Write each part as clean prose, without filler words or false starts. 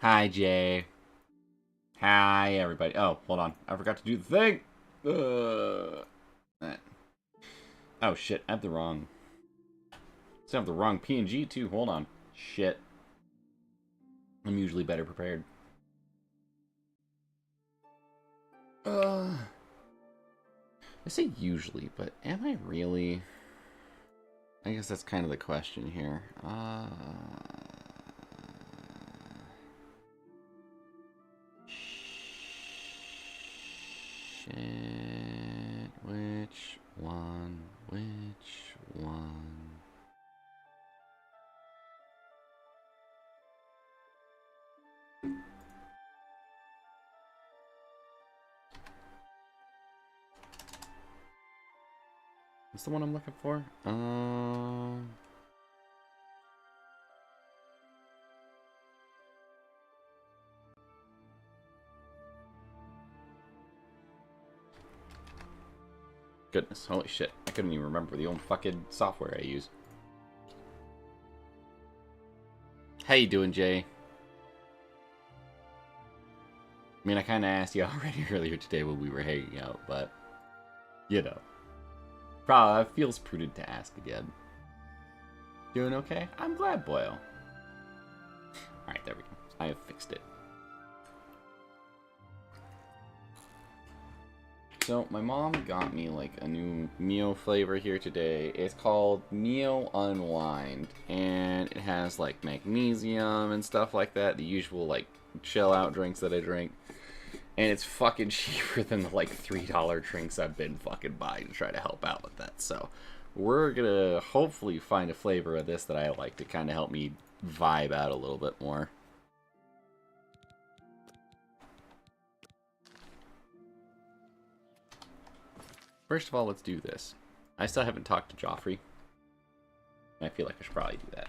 Hi, Jay. Hi, everybody. Oh, hold on. I forgot to do the thing. Oh, shit. I have the wrong... I have the wrong PNG, too. Hold on. Shit. I'm usually better prepared. I say usually, but am I really? I guess that's kind of the question here. Shit. Which one? Which one? What's the one I'm looking for? Goodness, holy shit. I couldn't even remember the old fucking software I use. How you doing, Jay? I mean, I kind of asked you already earlier today when we were hanging out, but, you know. Probably feels prudent to ask again. Doing okay? I'm glad, Boyle. Alright, there we go. I have fixed it. So, my mom got me, like, a new Mio flavor here today. It's called Mio Unwind. And it has, like, magnesium and stuff like that. The usual, like, chill-out drinks that I drink. And it's fucking cheaper than the, like, $3 drinks I've been fucking buying to try to help out with that. So, we're gonna hopefully find a flavor of this that I like to kind of help me vibe out a little bit more. First of all, let's do this. I still haven't talked to Joffrey. I feel like I should probably do that.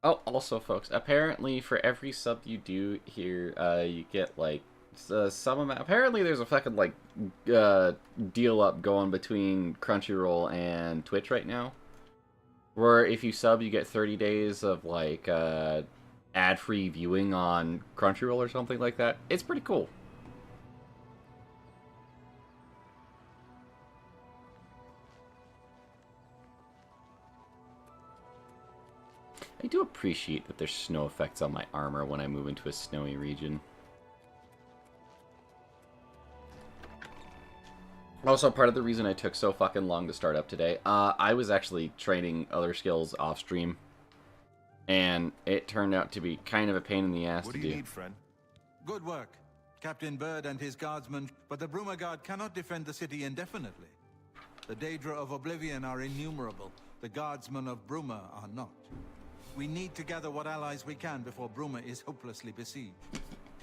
Oh, also, folks, apparently for every sub you do here, you get, like, some amount. Apparently there's a fucking, like, deal up going between Crunchyroll and Twitch right now. Where if you sub, you get 30 days of, like, ad-free viewing on Crunchyroll or something like that. It's pretty cool. I do appreciate that there's snow effects on my armor when I move into a snowy region. Also, part of the reason I took so fucking long to start up today, I was actually training other skills off stream. And it turned out to be kind of a pain in the ass to do. What do you need, friend? Good work. Captain Bird and his guardsmen, but the Bruma Guard cannot defend the city indefinitely. The Daedra of Oblivion are innumerable. The guardsmen of Bruma are not. We need to gather what allies we can before Bruma is hopelessly besieged.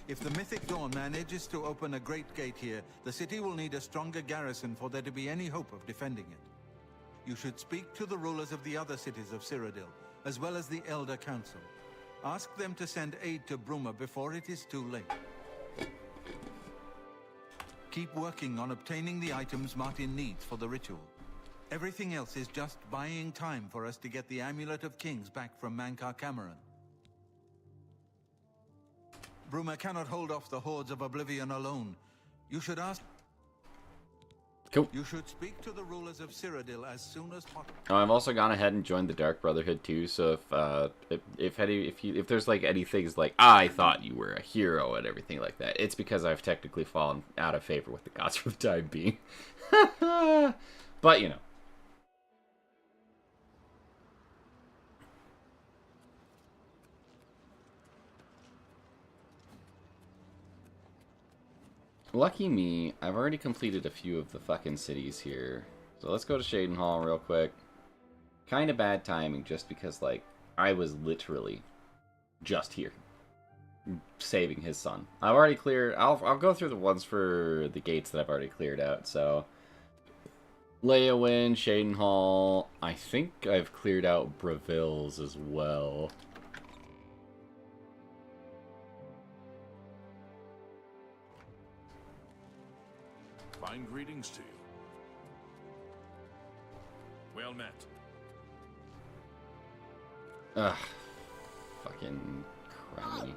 If the Mythic Dawn manages to open a great gate here, the city will need a stronger garrison for there to be any hope of defending it. You should speak to the rulers of the other cities of Cyrodiil, as well as the Elder Council. Ask them to send aid to Bruma before it is too late. Keep working on obtaining the items Martin needs for the ritual. Everything else is just buying time for us to get the Amulet of Kings back from Mankar Cameron. Bruma cannot hold off the hordes of Oblivion alone. You should ask... Cool. You should speak to the rulers of Cyrodiil as soon as possible. Oh, I've also gone ahead and joined the Dark Brotherhood too. So if there's like any things like I thought you were a hero and everything like that, it's because I've technically fallen out of favor with the gods for the time being. But you know. Lucky me, I've already completed a few of the fucking cities here. So let's go to Shadenhall real quick. Kind of bad timing just because, like, I was literally just here. Saving his son. I've already cleared... I'll go through the ones for the gates that I've already cleared out, so... Leyawind, Shadenhall... I think I've cleared out Bravils as well. Fine greetings to you. Well met. Ugh. Fucking crummy.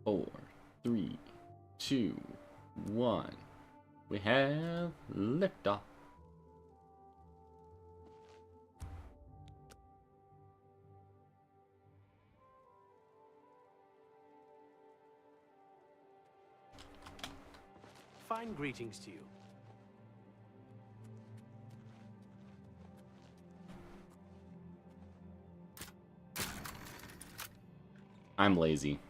4, 3, 2, 1. We have liftoff. Fine greetings to you. I'm lazy.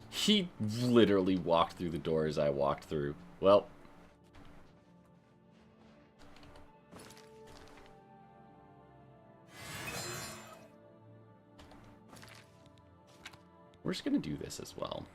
He literally walked through the doors I walked through. Well. We're just gonna do this as well.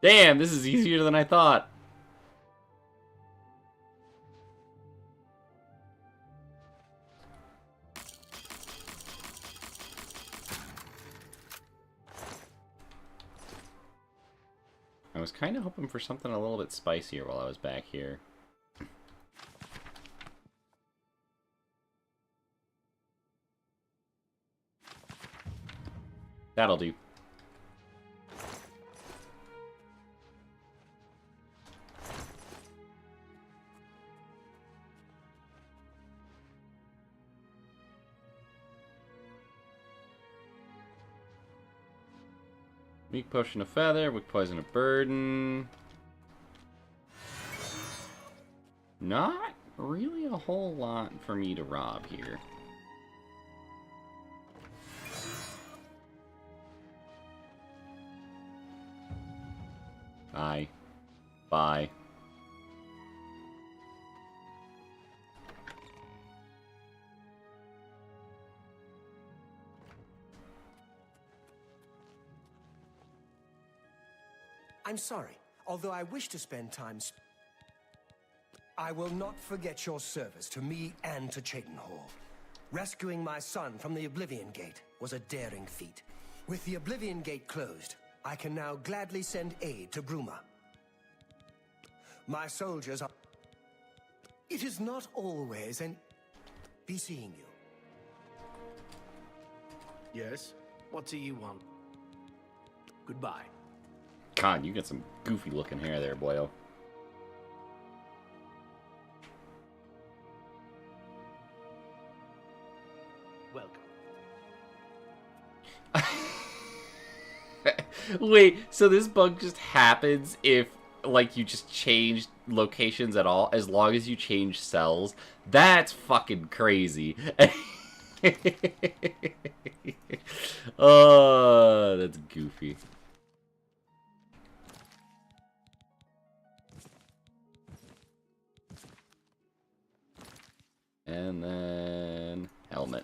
Damn, this is easier than I thought. I was kind of hoping for something a little bit spicier while I was back here. That'll do. Weak potion of feather, weak poison of burden. Not really a whole lot for me to rob here. Bye. Bye. I'm sorry, although I wish to spend time... I will not forget your service to me and to Cheydinhal. Rescuing my son from the Oblivion Gate was a daring feat. With the Oblivion Gate closed, I can now gladly send aid to Bruma. My soldiers are... It is not always an... Be seeing you. Yes? What do you want? Goodbye. God, you got some goofy looking hair there, boyo. Welcome. Wait, so this bug just happens if, like, you just change locations at all, as long as you change cells? That's fucking crazy. Oh, that's goofy. And then helmet.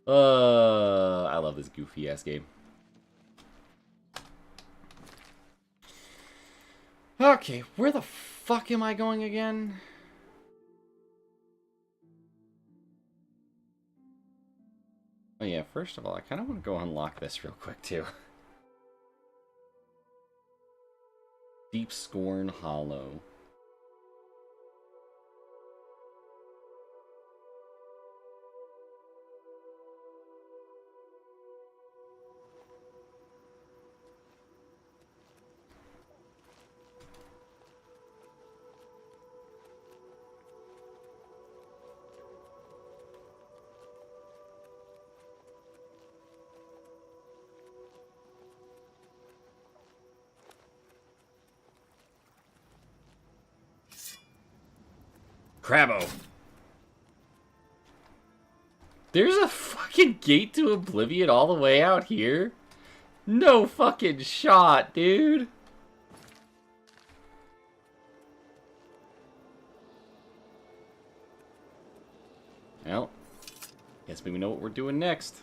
I love this goofy ass game. Okay, where the fuck am I going again? Oh yeah, first of all, I kind of want to go unlock this real quick too. Deep Scorn Hollow. Crabbo. There's a fucking gate to Oblivion all the way out here? No fucking shot, dude. Well, guess we know what we're doing next.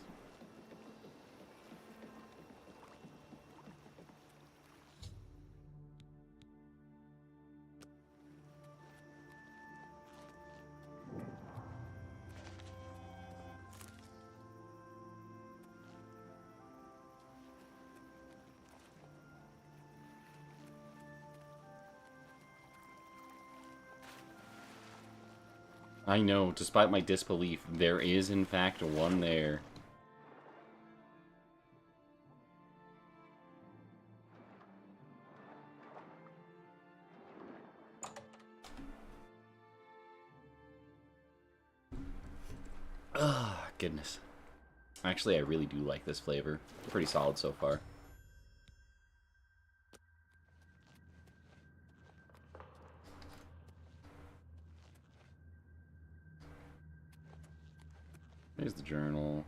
I know, despite my disbelief, there is in fact one there. Ah, goodness. Actually, I really do like this flavor. Pretty solid so far. There's the journal.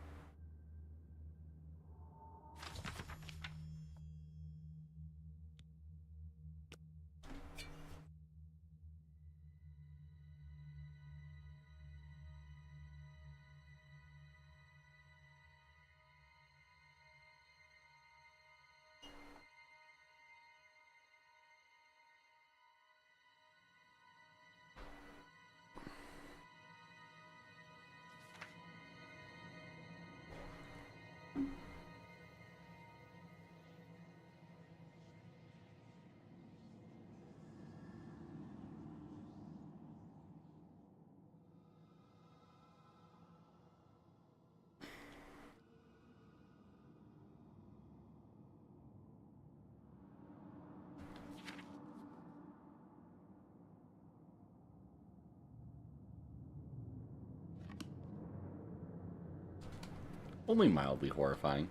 Only mildly horrifying.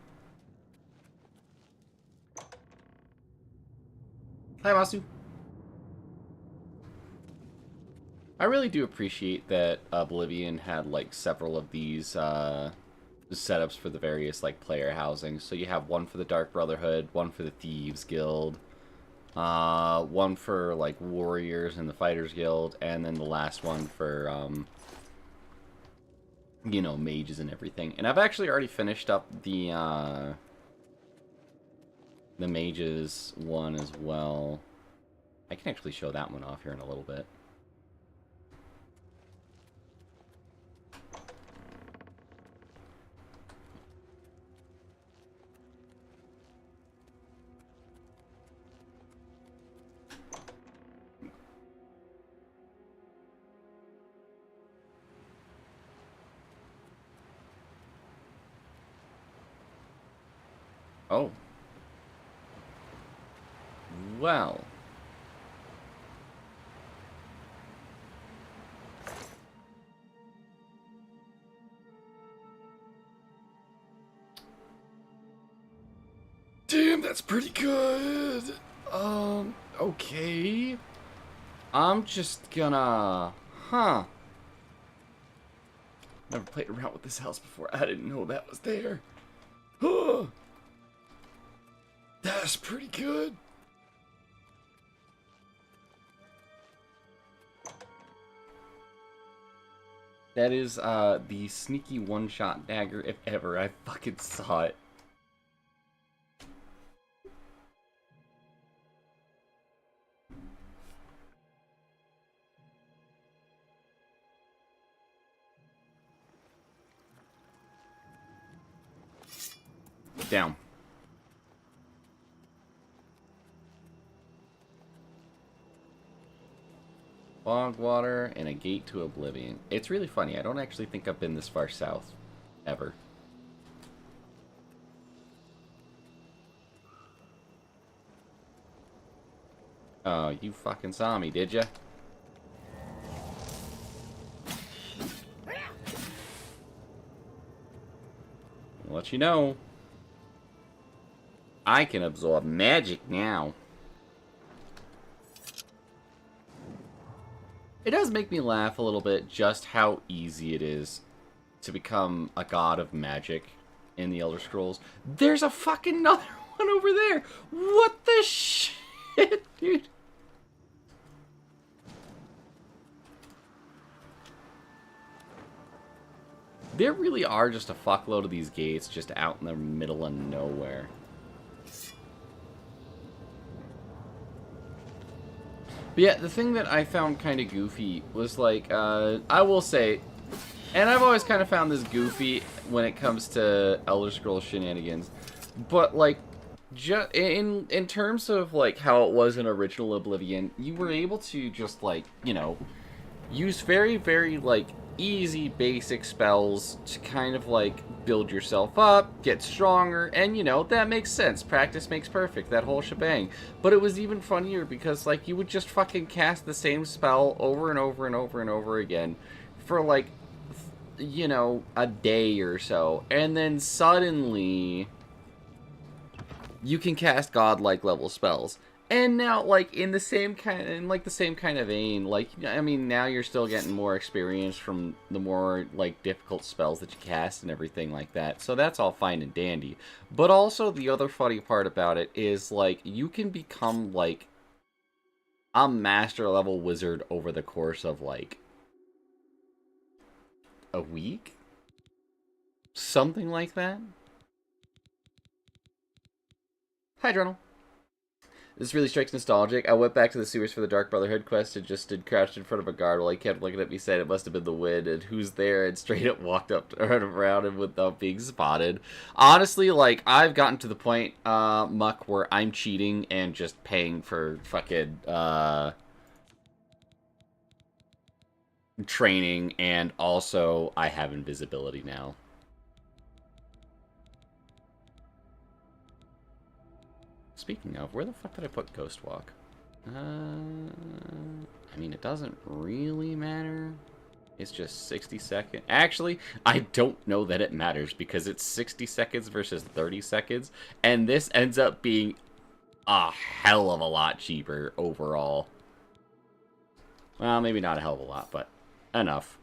Hi, Masu. I really do appreciate that Oblivion had, like, several of these, setups for the various, like, player housing. So you have one for the Dark Brotherhood, one for the Thieves Guild, one for, like, Warriors and the Fighters Guild, and then the last one for, you know, mages and everything. And I've actually already finished up the mages one as well. I can actually show that one off here in a little bit. Oh. Well. Damn, that's pretty good. Okay. I'm just gonna... Huh. Never played around with this house before. I didn't know that was there. Huh. That's pretty good. That is, the sneaky one-shot dagger, if ever I fucking saw it. Down. Bog water and a gate to Oblivion. It's really funny. I don't actually think I've been this far south. Ever. Oh, you fucking saw me, did ya? I'll let you know. I can absorb magic now. It does make me laugh a little bit just how easy it is to become a god of magic in the Elder Scrolls. There's a fucking another one over there. What the shit, dude? There really are just a fuckload of these gates just out in the middle of nowhere. But yeah, the thing that I found kind of goofy was like, I will say, and I've always kind of found this goofy when it comes to Elder Scrolls shenanigans, but like, in terms of like how it was in original Oblivion, you were able to just like, you know, use very, very like easy basic spells to kind of like build yourself up, get stronger, and you know, that makes sense. Practice makes perfect, that whole shebang. But it was even funnier because like you would just fucking cast the same spell over and over and over and over again for like, you know, a day or so, and then suddenly you can cast godlike level spells. And now, like, in the same kind of vein, like, I mean, now you're still getting more experience from the more, like, difficult spells that you cast and everything like that. So that's all fine and dandy. But also, the other funny part about it is, like, you can become, like, a master-level wizard over the course of, like, a week? Something like that? Hi, Journal. This really strikes nostalgic. I went back to the sewers for the Dark Brotherhood quest and just stood crouched in front of a guard while he kept looking at me, saying it must have been the wind, and who's there, and straight up walked up around him without being spotted. Honestly, like, I've gotten to the point, Muck, where I'm cheating and just paying for fucking, training, and also I have invisibility now. Speaking of, where the fuck did I put Ghost Walk? I mean, it doesn't really matter. It's just 60 seconds. Actually, I don't know that it matters because it's 60 seconds versus 30 seconds. And this ends up being a hell of a lot cheaper overall. Well, maybe not a hell of a lot, but enough.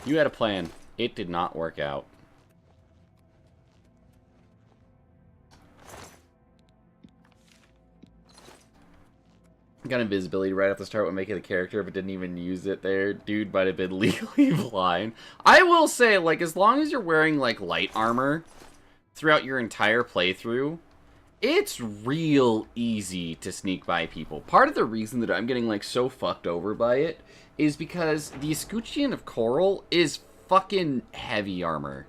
You had a plan. It did not work out. Got invisibility right at the start when making the character, but didn't even use it there. Dude might have been legally blind. I will say, like, as long as you're wearing, like, light armor throughout your entire playthrough, it's real easy to sneak by people. Part of the reason that I'm getting, like, so fucked over by it is because the Escutcheon of Coral is fucking heavy armor.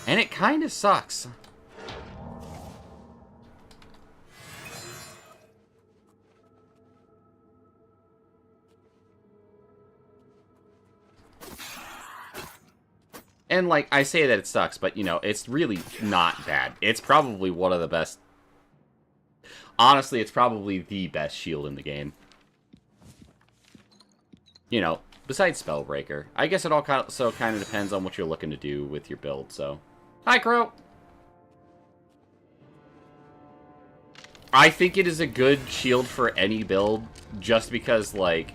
And it kind of sucks. And, like, I say that it sucks, but, you know, it's really not bad. It's probably one of the best... Honestly, it's probably the best shield in the game. You know, besides Spellbreaker. I guess it all kind of depends on what you're looking to do with your build, so... Hi, Crow! I think it is a good shield for any build, just because, like...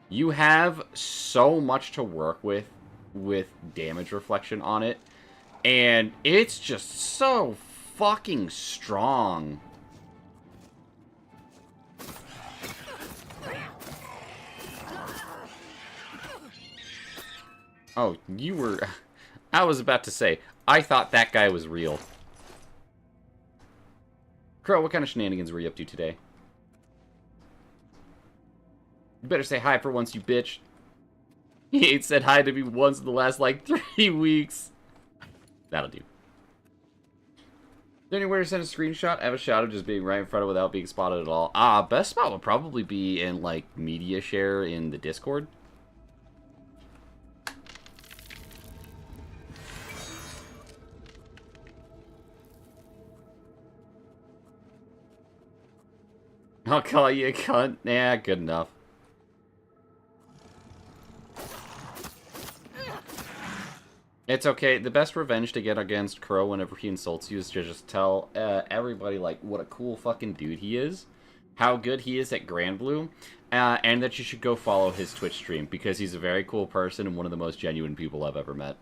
You have so much to work with damage reflection on it, and it's just so fucking strong. Oh, you were... I was about to say, I thought that guy was real. Crow, what kind of shenanigans were you up to today? You better say hi for once, you bitch. He ain't said hi to me once in the last, like, 3 weeks. That'll do. there anywhere to send a screenshot? I have a shot of just being right in front of without being spotted at all. Best spot would probably be in, like, media share in the Discord. I'll call you a cunt. Yeah, good enough. It's okay. The best revenge to get against Crow whenever he insults you is to just tell everybody, like, what a cool fucking dude he is, how good he is at Grand Blue, and that you should go follow his Twitch stream, because he's a very cool person and one of the most genuine people I've ever met.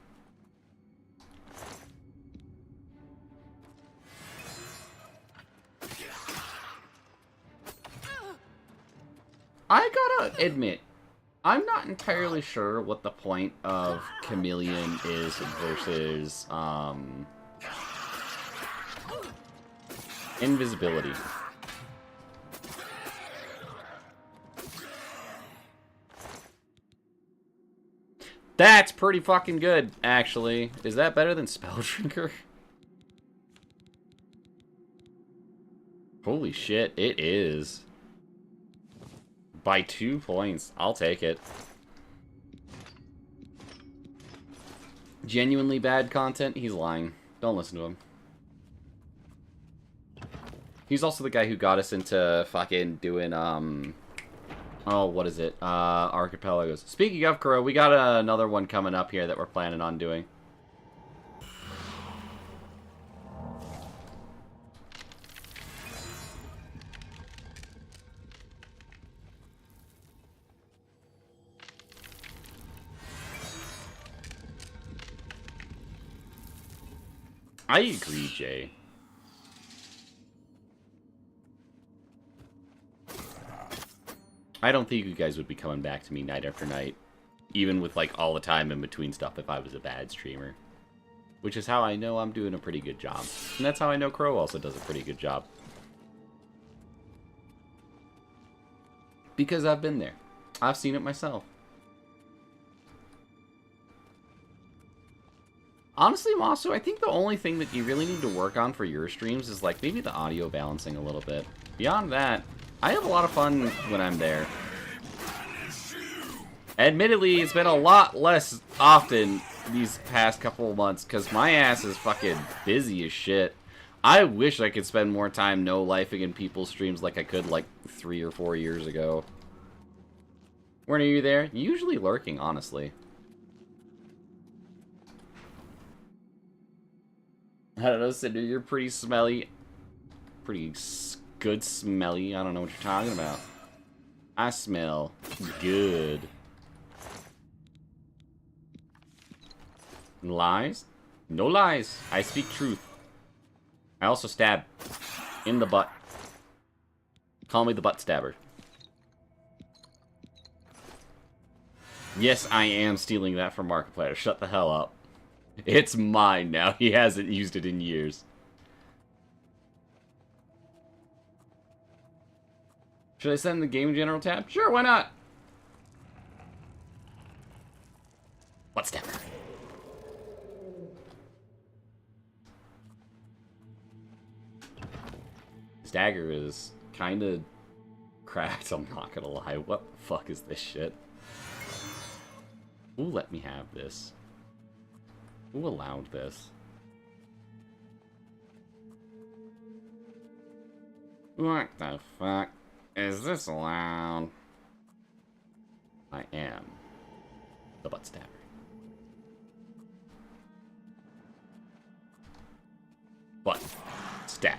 I gotta admit, I'm not entirely sure what the point of Chameleon is versus, invisibility. That's pretty fucking good, actually. Is that better than Spell Drinker? Holy shit, it is. By 2 points. I'll take it. Genuinely bad content? He's lying. Don't listen to him. He's also the guy who got us into fucking doing, oh, what is it? Archipelagos. Speaking of Kuro, we got another one coming up here that we're planning on doing. I agree, Jay. I don't think you guys would be coming back to me night after night, even with, like, all the time in between stuff if I was a bad streamer. Which is how I know I'm doing a pretty good job. And that's how I know Crow also does a pretty good job. Because I've been there. I've seen it myself. Honestly, Masu, I think the only thing that you really need to work on for your streams is, like, maybe the audio balancing a little bit. Beyond that, I have a lot of fun when I'm there. Admittedly, it's been a lot less often these past couple of months, because my ass is fucking busy as shit. I wish I could spend more time no-lifing in people's streams like I could, like, 3 or 4 years ago. When are you there? Usually lurking, honestly. I don't know, Cinder, you're pretty smelly. Pretty good smelly. I don't know what you're talking about. I smell good. Lies? No lies. I speak truth. I also stab. In the butt. Call me the butt stabber. Yes, I am stealing that from Markiplier. Shut the hell up. It's mine now. He hasn't used it in years. Should I send the game general tab? Sure, why not? Butt stabber. This dagger is kind of cracked, I'm not gonna lie. What the fuck is this shit? Who let me have this? Who allowed this? What the fuck? Is this allowed? I am the butt stabber. Butt stab.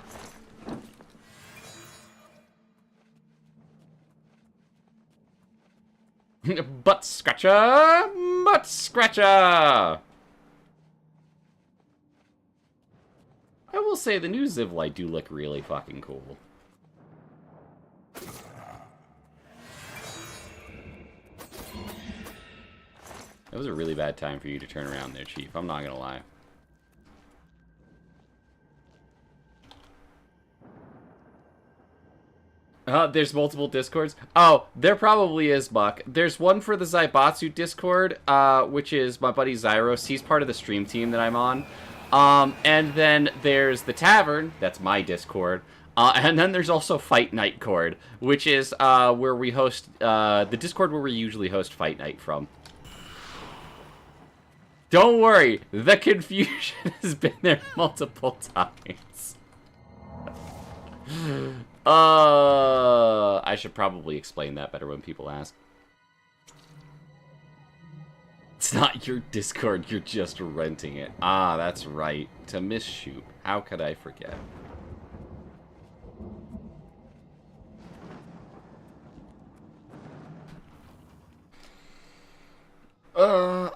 Butt scratcher! Butt scratcher! I will say the new Ziv light do look really fucking cool. That was a really bad time for you to turn around there, Chief. I'm not gonna lie. There's multiple Discords? Oh, there probably is, Buck. There's one for the Zaibatsu Discord, which is my buddy Zyros. He's part of the stream team that I'm on. And then there's the tavern, that's my Discord. And then there's also Fight Night Cord, which is where we host, the Discord where we usually host Fight Night from. Don't worry, the confusion has been there multiple times. I should probably explain that better when people ask. It's not your Discord, you're just renting it. Ah, that's right. To Miss Shoop. How could I forget?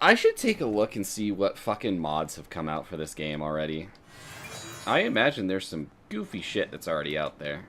I should take a look and see what fucking mods have come out for this game already. I imagine there's some goofy shit that's already out there.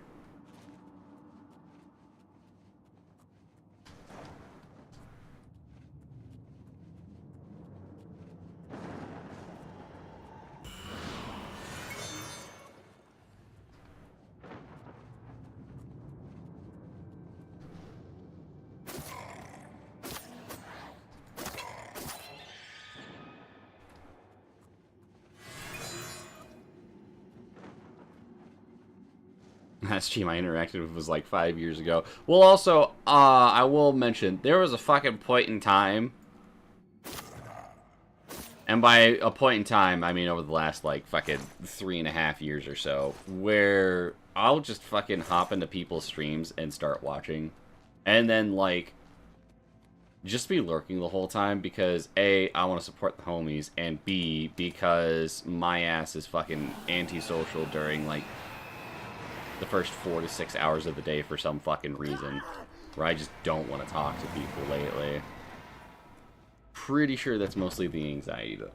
Last stream I interacted with was like 5 years ago. Well, also, I will mention, there was a fucking point in time, and by a point in time, I mean over the last, like, fucking 3.5 years or so, where I'll just fucking hop into people's streams and start watching, and then, like, just be lurking the whole time because, A, I want to support the homies, and B, because my ass is fucking antisocial during, like, the first 4 to 6 hours of the day for some fucking reason, where I just don't want to talk to people lately. Pretty sure that's mostly the anxiety, though.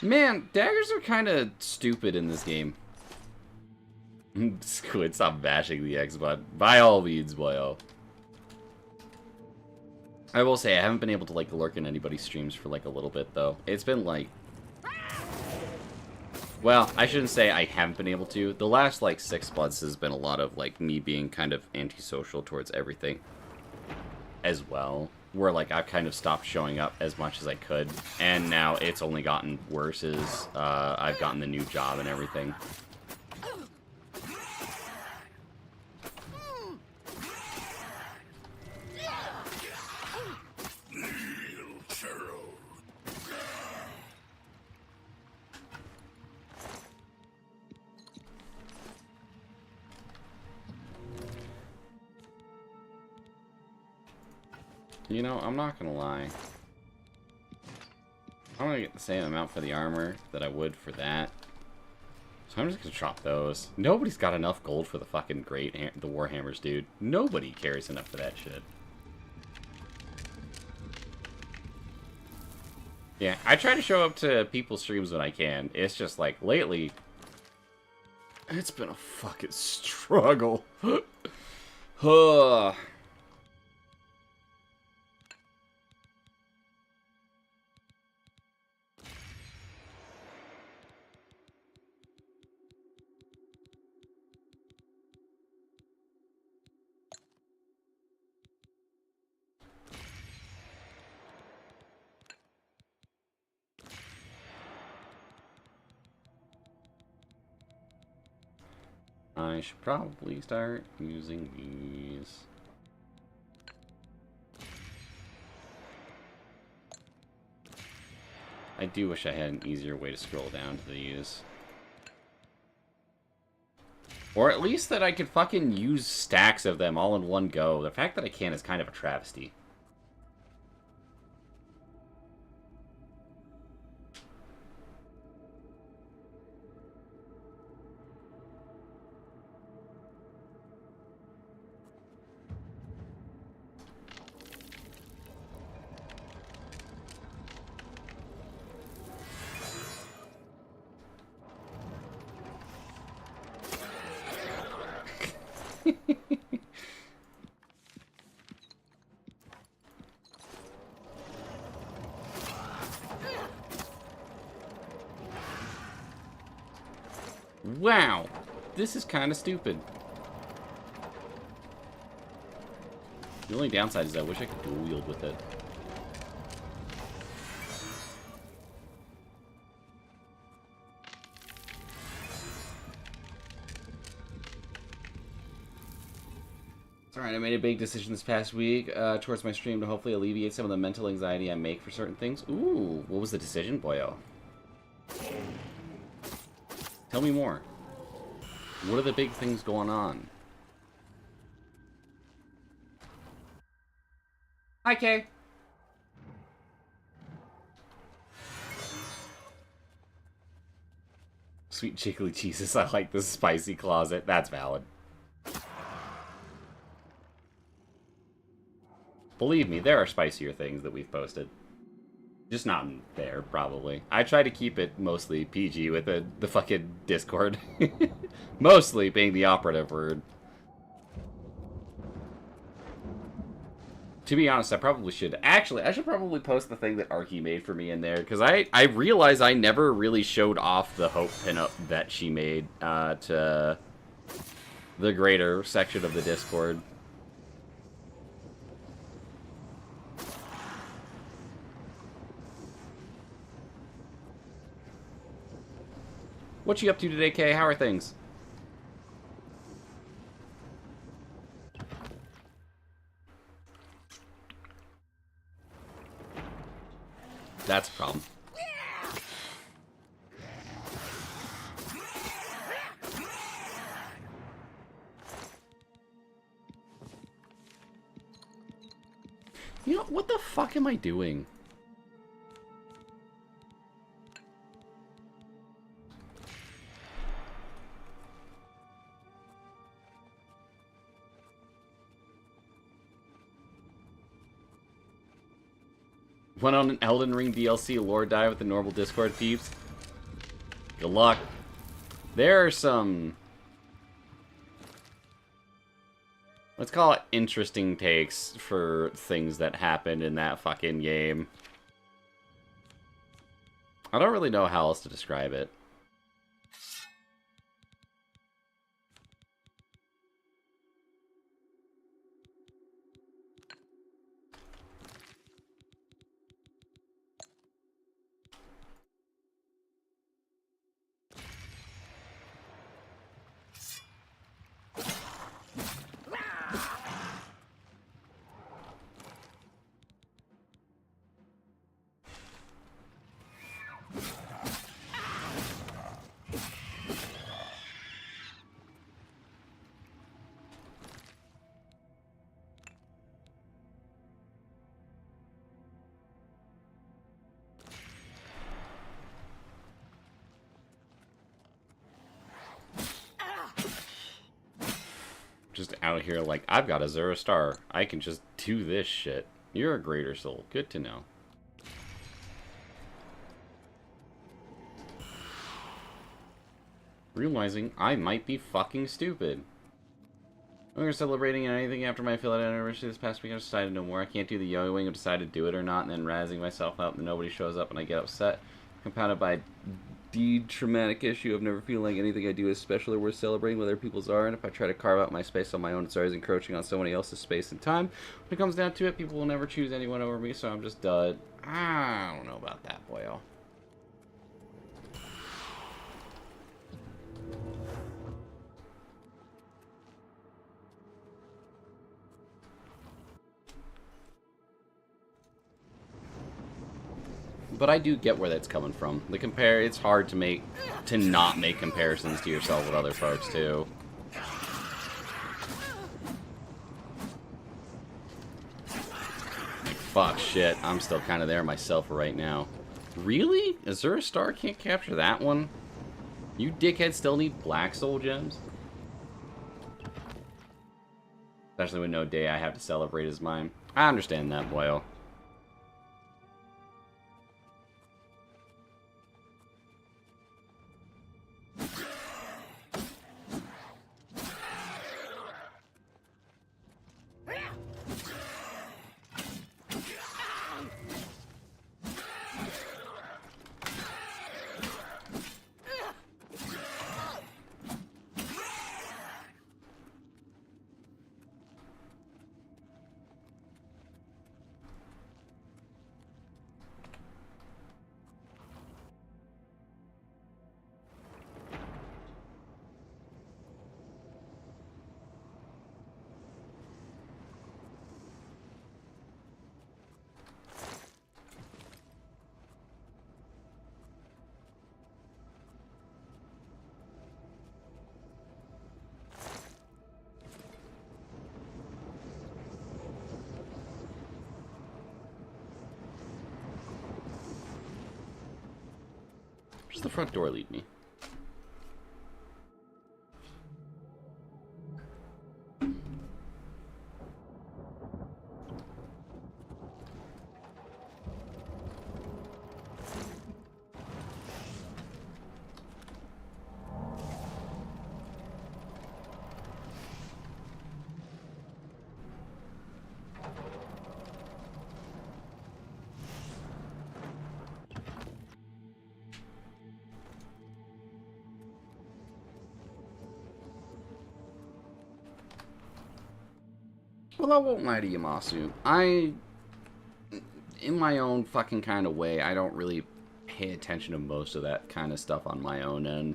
Man, daggers are kind of stupid in this game. Squid, stop bashing the X button. By all means, boyo. I will say, I haven't been able to, like, lurk in anybody's streams for, like, a little bit, though. It's been, like... Well, I shouldn't say I haven't been able to. The last, like, 6 months has been a lot of, like, me being kind of antisocial towards everything as well. Where, like, I've kind of stopped showing up as much as I could. And now it's only gotten worse as I've gotten the new job and everything. You know, I'm not gonna lie. I'm gonna get the same amount for the armor that I would for that. So I'm just gonna drop those. Nobody's got enough gold for the fucking the Warhammers, dude. Nobody cares enough for that shit. Yeah, I try to show up to people's streams when I can. It's just like, lately, it's been a fucking struggle. Huh. I should probably start using these. I do wish I had an easier way to scroll down to these. Or at least that I could fucking use stacks of them all in one go. The fact that I can't is kind of a travesty. Wow. this is kind of stupid. The only downside is I wish I could dual wield with it. It's alright, I made a big decision this past week towards my stream to hopefully alleviate some of the mental anxiety I make for certain things. Ooh, what was the decision, boyo? Tell me more. What are the big things going on? Hi, Kay. Sweet jiggly Jesus, I like the spicy closet. That's valid. Believe me, there are spicier things that we've posted. Just not in there, probably. I try to keep it mostly PG with the fucking Discord. Mostly being the operative word. To be honest, I probably should. Actually, I should probably post the thing that Arky made for me in there, because I realize I never really showed off the Hope pinup that she made to the greater section of the Discord. What you up to today, Kay? How are things? That's a problem. You know, what the fuck am I doing? Went on an Elden Ring DLC lore dive with the normal Discord peeps. Good luck. There are some, let's call it, interesting takes for things that happened in that fucking game. I don't really know how else to describe it. Just out here like, I've got a 0 star. I can just do this shit. You're a greater soul. Good to know. Realizing I might be fucking stupid. We were celebrating anything after my affiliate anniversary this past week. I decided no more. I can't do the yo-yoing. I decided to do it or not, and then razzing myself out, and nobody shows up, and I get upset. Compounded by traumatic issue of never feeling like anything I do is special or worth celebrating, whether people's are, and if I try to carve out my space on my own, it's always encroaching on somebody else's space and time. When it comes down to it, people will never choose anyone over me, so I'm just dud. I don't know about that, boyo. But I do get where that's coming from. It's hard to not make comparisons to yourself with other folks too. Like, fuck, shit, I'm still kind of there myself right now. Really? Is there a star can't capture that one? You dickheads still need black soul gems? Especially when no day I have to celebrate is mine. I understand that, boyo. Where's the front door lead me? Well, I won't lie to you, Masu. In my own fucking kind of way, I don't really pay attention to most of that kind of stuff on my own end.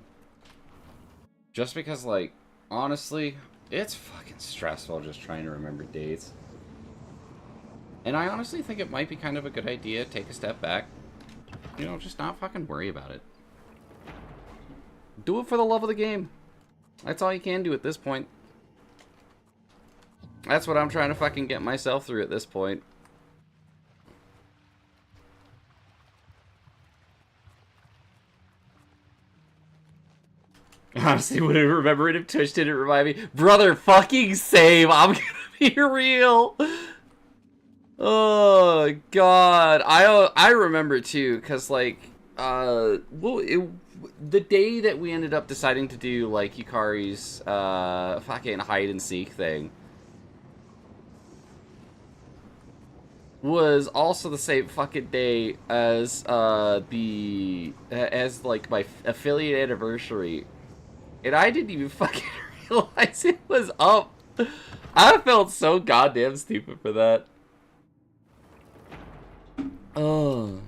Just because, like, honestly, it's fucking stressful just trying to remember dates. And I honestly think it might be kind of a good idea to take a step back. You know, just not fucking worry about it. Do it for the love of the game. That's all you can do at this point. That's what I'm trying to fucking get myself through at this point. Honestly, would have remembered if Tush didn't remind me. Brother, fucking save. I'm gonna be real. Oh, God. I remember, too, because, like, the day that we ended up deciding to do, like, Yukari's, fucking hide-and-seek thing was also the same fucking day as, like, my affiliate anniversary. And I didn't even fucking realize it was up. I felt so goddamn stupid for that. Oh.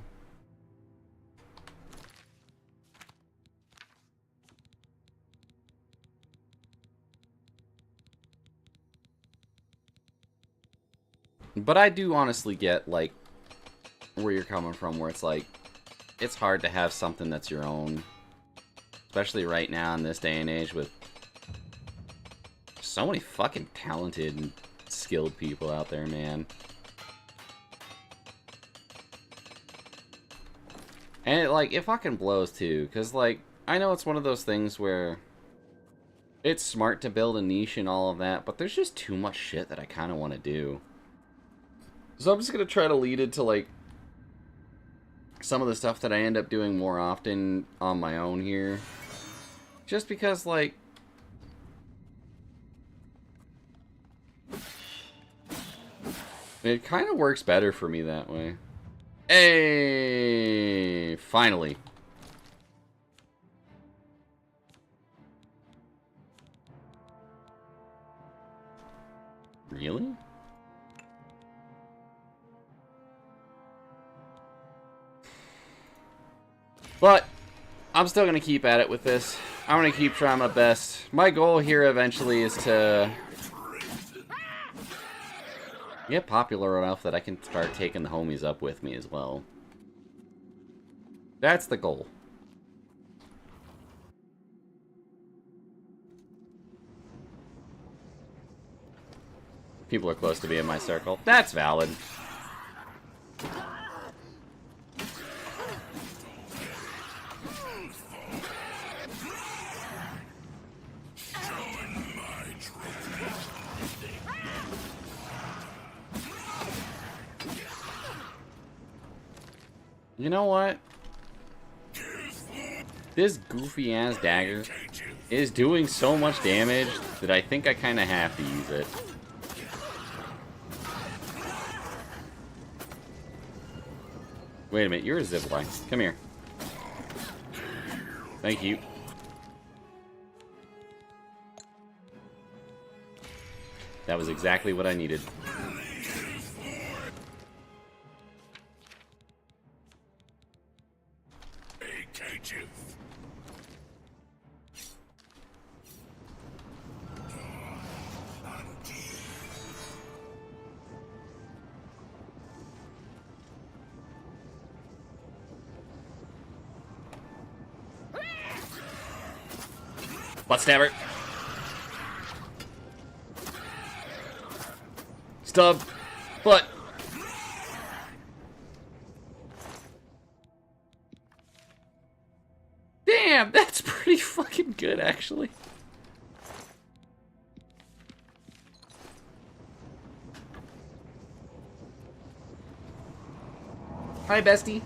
But I do honestly get, like, where you're coming from, where it's like, it's hard to have something that's your own. Especially right now in this day and age with so many fucking talented and skilled people out there, man. And it fucking blows too, because, like, I know it's one of those things where it's smart to build a niche and all of that, but there's just too much shit that I kind of want to do. So I'm just going to try to lead into, like, some of the stuff that I end up doing more often on my own here. Just because, like, it kind of works better for me that way. Hey, finally. Really? But I'm still going to keep at it with this. I'm going to keep trying my best. My goal here eventually is to get popular enough that I can start taking the homies up with me as well. That's the goal. People are close to be in my circle. That's valid. You know what? This goofy-ass dagger is doing so much damage that I think I kind of have to use it. Wait a minute, you're a zipline. Come here. Thank you. That was exactly what I needed. Butt stabber. Stub. Butt. Damn, that's pretty fucking good, actually. Hi, bestie.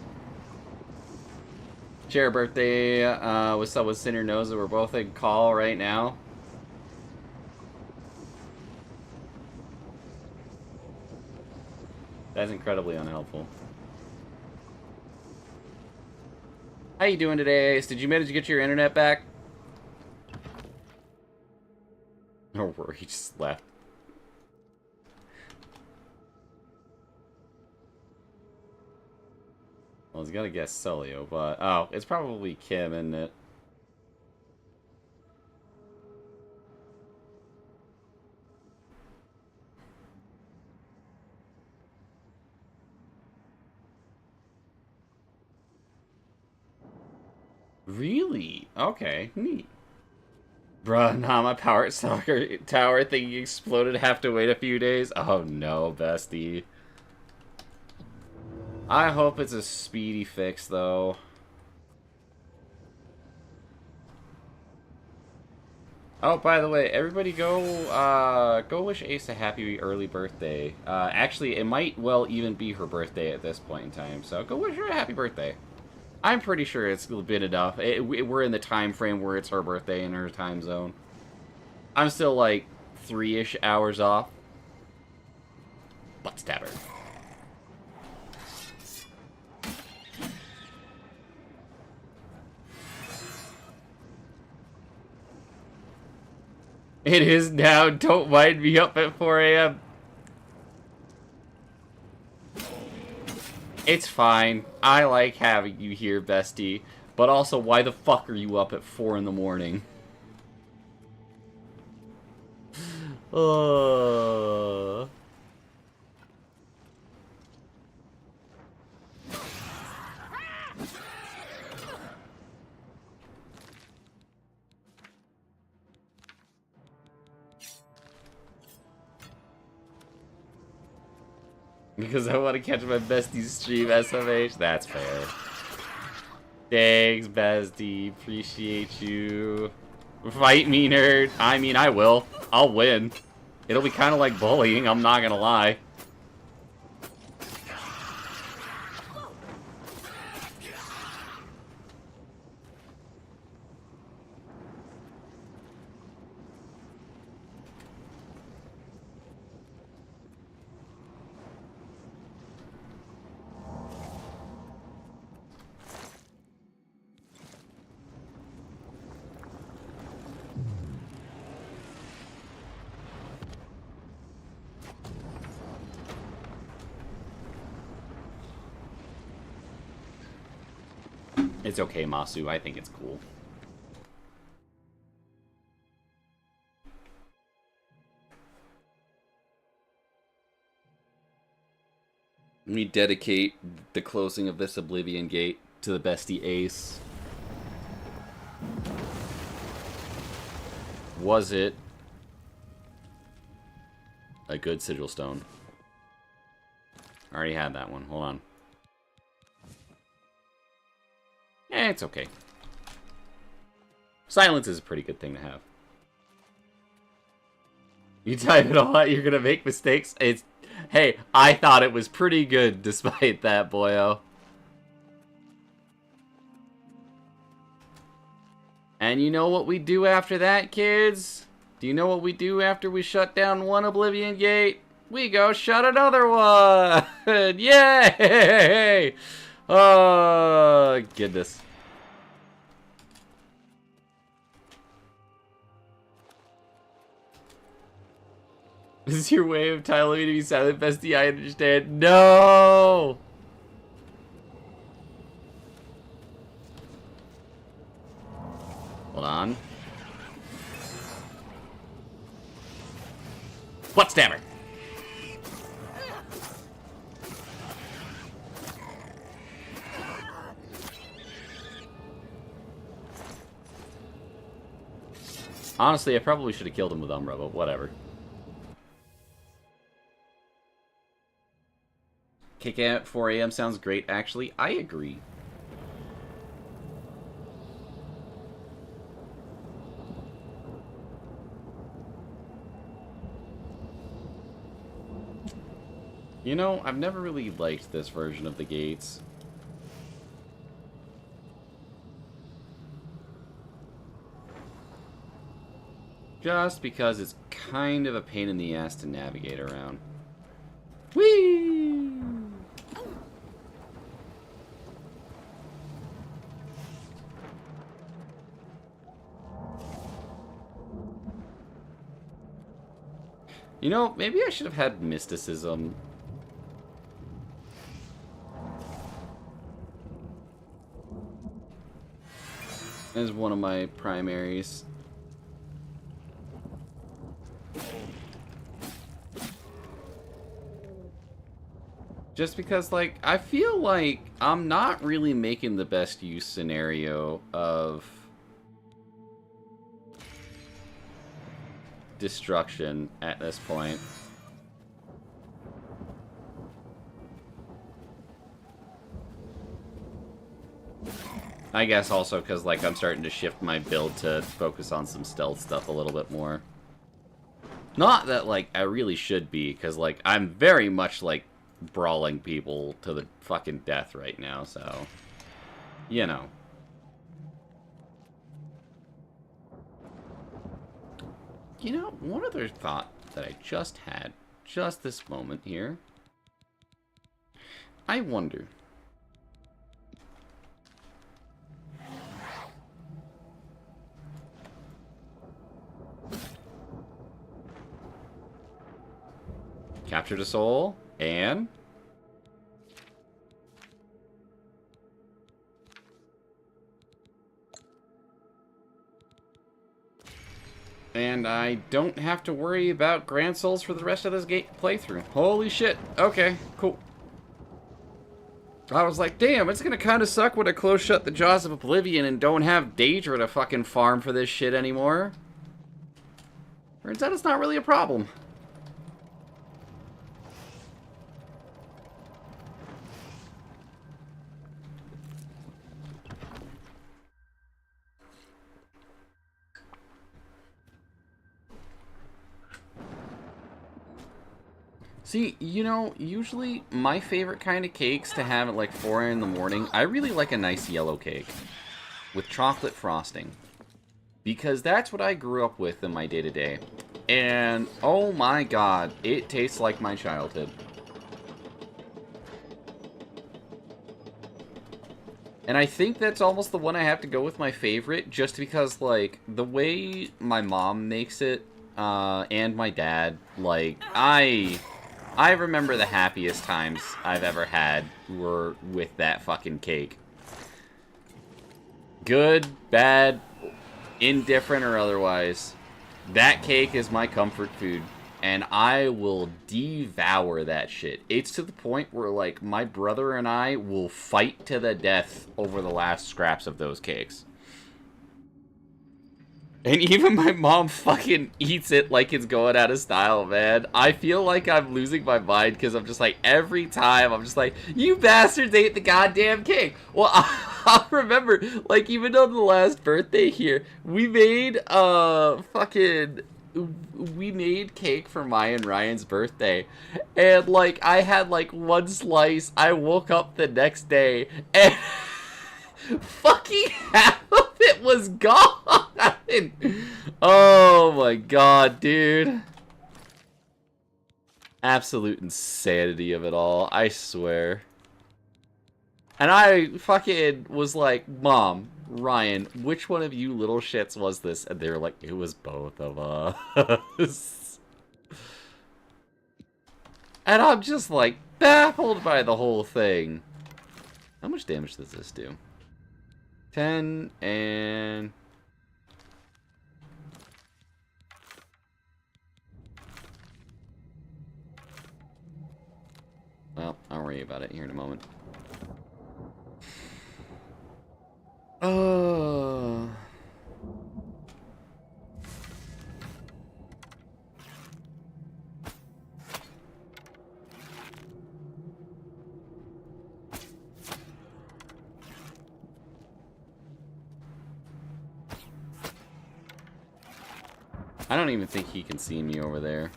Share a birthday with someone Sinner knows that we're both in call right now. That's incredibly unhelpful. How you doing today, Ace? Did you manage to get your internet back? Oh, he just left. Well, he's gonna guess Celio, but... Oh, it's probably Kim, isn't it? Really? Okay, neat. Bruh, nah, my power tower thing exploded. Have to wait a few days. Oh no, bestie. I hope it's a speedy fix, though. Oh, by the way, everybody go wish Ace a happy early birthday. Actually, it might well even be her birthday at this point in time, so go wish her a happy birthday. I'm pretty sure it's been enough. We're in the time frame where it's her birthday in her time zone. I'm still like 3-ish hours off. Butt stabber. It is now. Don't mind me up at 4 a.m. It's fine. I like having you here, bestie. But also, why the fuck are you up at 4 in the morning? Because I want to catch my bestie's stream, SMH. That's fair. Thanks, bestie. Appreciate you. Fight me, nerd. I mean, I will. I'll win. It'll be kind of like bullying, I'm not gonna lie. It's okay, Masu. I think it's cool. Let me dedicate the closing of this Oblivion gate to the bestie Ace. Was it a good sigil stone? I already had that one. Hold on. Eh, it's okay. Silence is a pretty good thing to have. You type it all out, you're gonna make mistakes. It's... Hey, I thought it was pretty good despite that, boyo. And you know what we do after that, kids? Do you know what we do after we shut down one Oblivion gate? We go shut another one! Yay! Oh, goodness. This is your way of telling me to be silent, bestie. I understand. No! Hold on. Butt stabber! Honestly, I probably should have killed him with Umbra, but whatever. Kicking at 4 a.m. sounds great, actually. I agree. You know, I've never really liked this version of the gates. Just because it's kind of a pain in the ass to navigate around. Whee! You know, maybe I should have had mysticism. As one of my primaries. Just because, like, I feel like I'm not really making the best use scenario of destruction at this point. I guess also because, like, I'm starting to shift my build to focus on some stealth stuff a little bit more. Not that, like, I really should be, because, like, I'm very much, like, brawling people to the fucking death right now, so, you know. You know, one other thought that I just had, just this moment here. I wonder. Captured a soul, and I don't have to worry about Grand Souls for the rest of this playthrough. Holy shit. Okay, cool. I was like, damn, it's gonna kind of suck when I close shut the jaws of Oblivion and don't have Daedra to fucking farm for this shit anymore. Turns out it's not really a problem. See, you know, usually my favorite kind of cakes to have at like 4 in the morning, I really like a nice yellow cake with chocolate frosting. Because that's what I grew up with in my day-to-day. And, oh my god, it tastes like my childhood. And I think that's almost the one I have to go with my favorite, just because, like, the way my mom makes it, and my dad, like, I remember the happiest times I've ever had were with that fucking cake. Good, bad, indifferent, or otherwise, that cake is my comfort food. And I will devour that shit. It's to the point where, like, my brother and I will fight to the death over the last scraps of those cakes. And even my mom fucking eats it like it's going out of style, man. I feel like I'm losing my mind because I'm just like, every time I'm just like, you bastards ate the goddamn cake. Well, I'll remember, like, even on the last birthday here, we made, we made cake for Maya and Ryan's birthday. And, like, I had, like, one slice. I woke up the next day and fucking half of it was gone. Oh my god, dude. Absolute insanity of it all, I swear. And I fucking was like, Mom, Ryan, which one of you little shits was this? And they were like, it was both of us. And I'm just like, baffled by the whole thing. How much damage does this do? 10 and... Well, I'll worry about it here in a moment. Oh. I don't even think he can see me over there.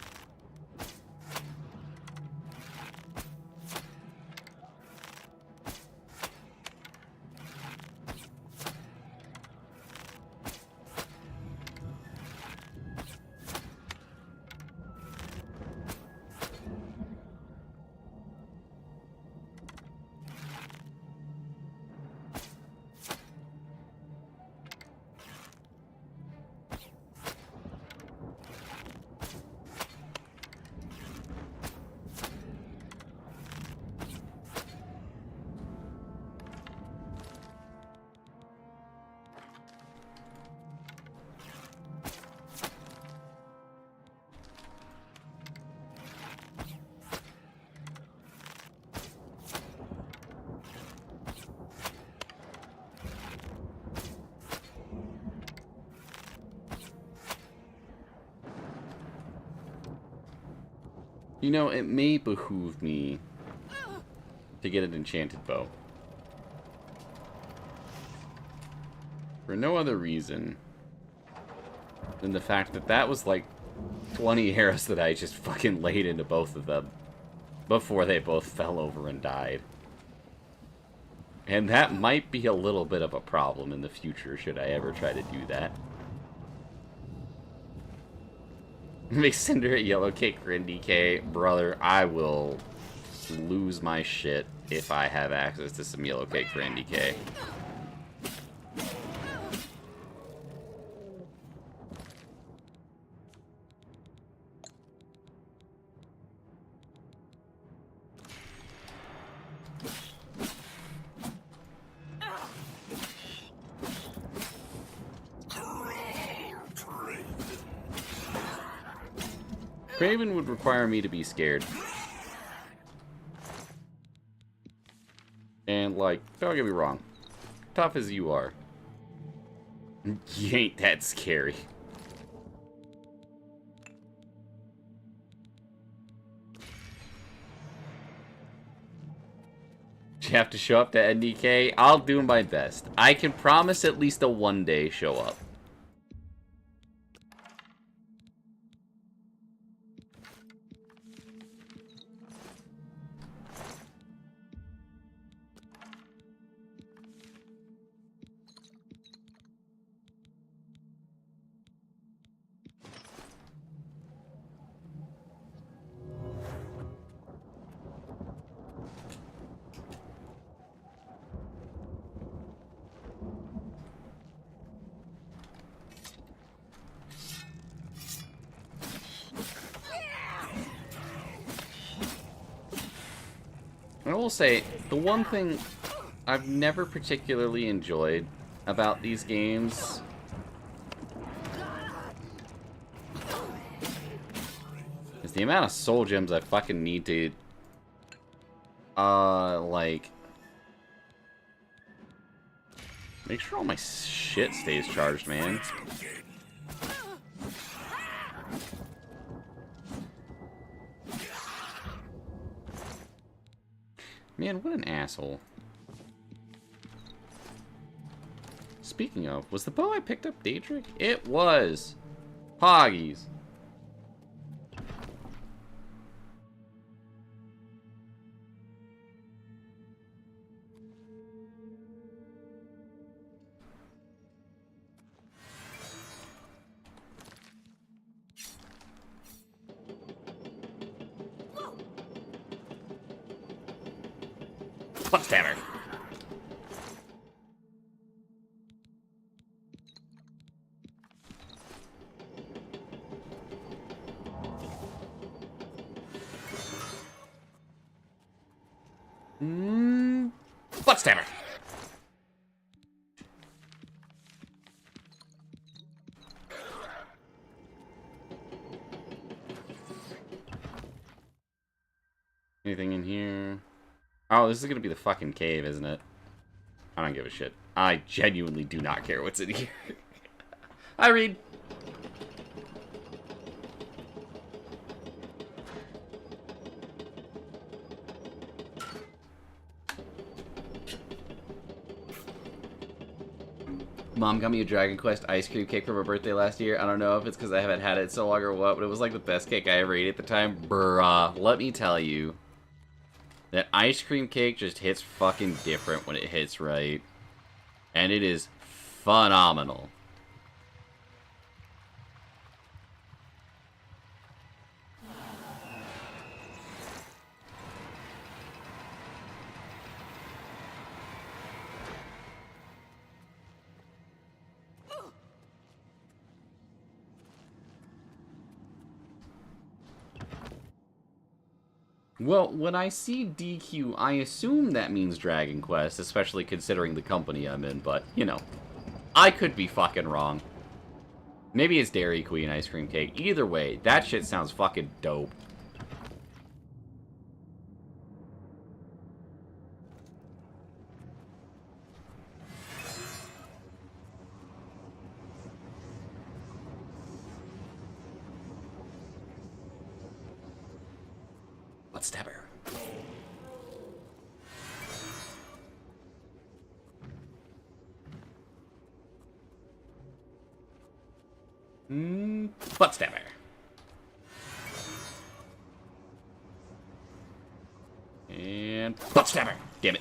You know, it may behoove me to get an enchanted bow. For no other reason than the fact that that was like 20 arrows that I just fucking laid into both of them before they both fell over and died. And that might be a little bit of a problem in the future, should I ever try to do that. Make Cinder a yellow cake for NDK. Brother, I will lose my shit if I have access to some yellow cake for NDK. Craven would require me to be scared. And, like, don't get me wrong. Tough as you are, you ain't that scary. You have to show up to NDK? I'll do my best. I can promise at least a one-day show up. I will say, the one thing I've never particularly enjoyed about these games is the amount of soul gems I fucking need to, like, make sure all my shit stays charged, man. Man, what an asshole. Speaking of, was the bow I picked up Daedric? It was. Poggies. Punch hammer. Butt stammer. Anything in here? Oh, this is gonna be the fucking cave, isn't it? I don't give a shit. I genuinely do not care what's in here. I read. Mom got me a Dragon Quest ice cream cake for my birthday last year. I don't know if it's because I haven't had it so long or what, but it was like the best cake I ever ate at the time. Bruh, let me tell you. That ice cream cake just hits fucking different when it hits right. And it is phenomenal. Well, when I see DQ, I assume that means Dragon Quest, especially considering the company I'm in, but, you know, I could be fucking wrong. Maybe it's Dairy Queen ice cream cake. Either way, that shit sounds fucking dope. Butt stabber. Butt stabber. And butt stabber. Damn it.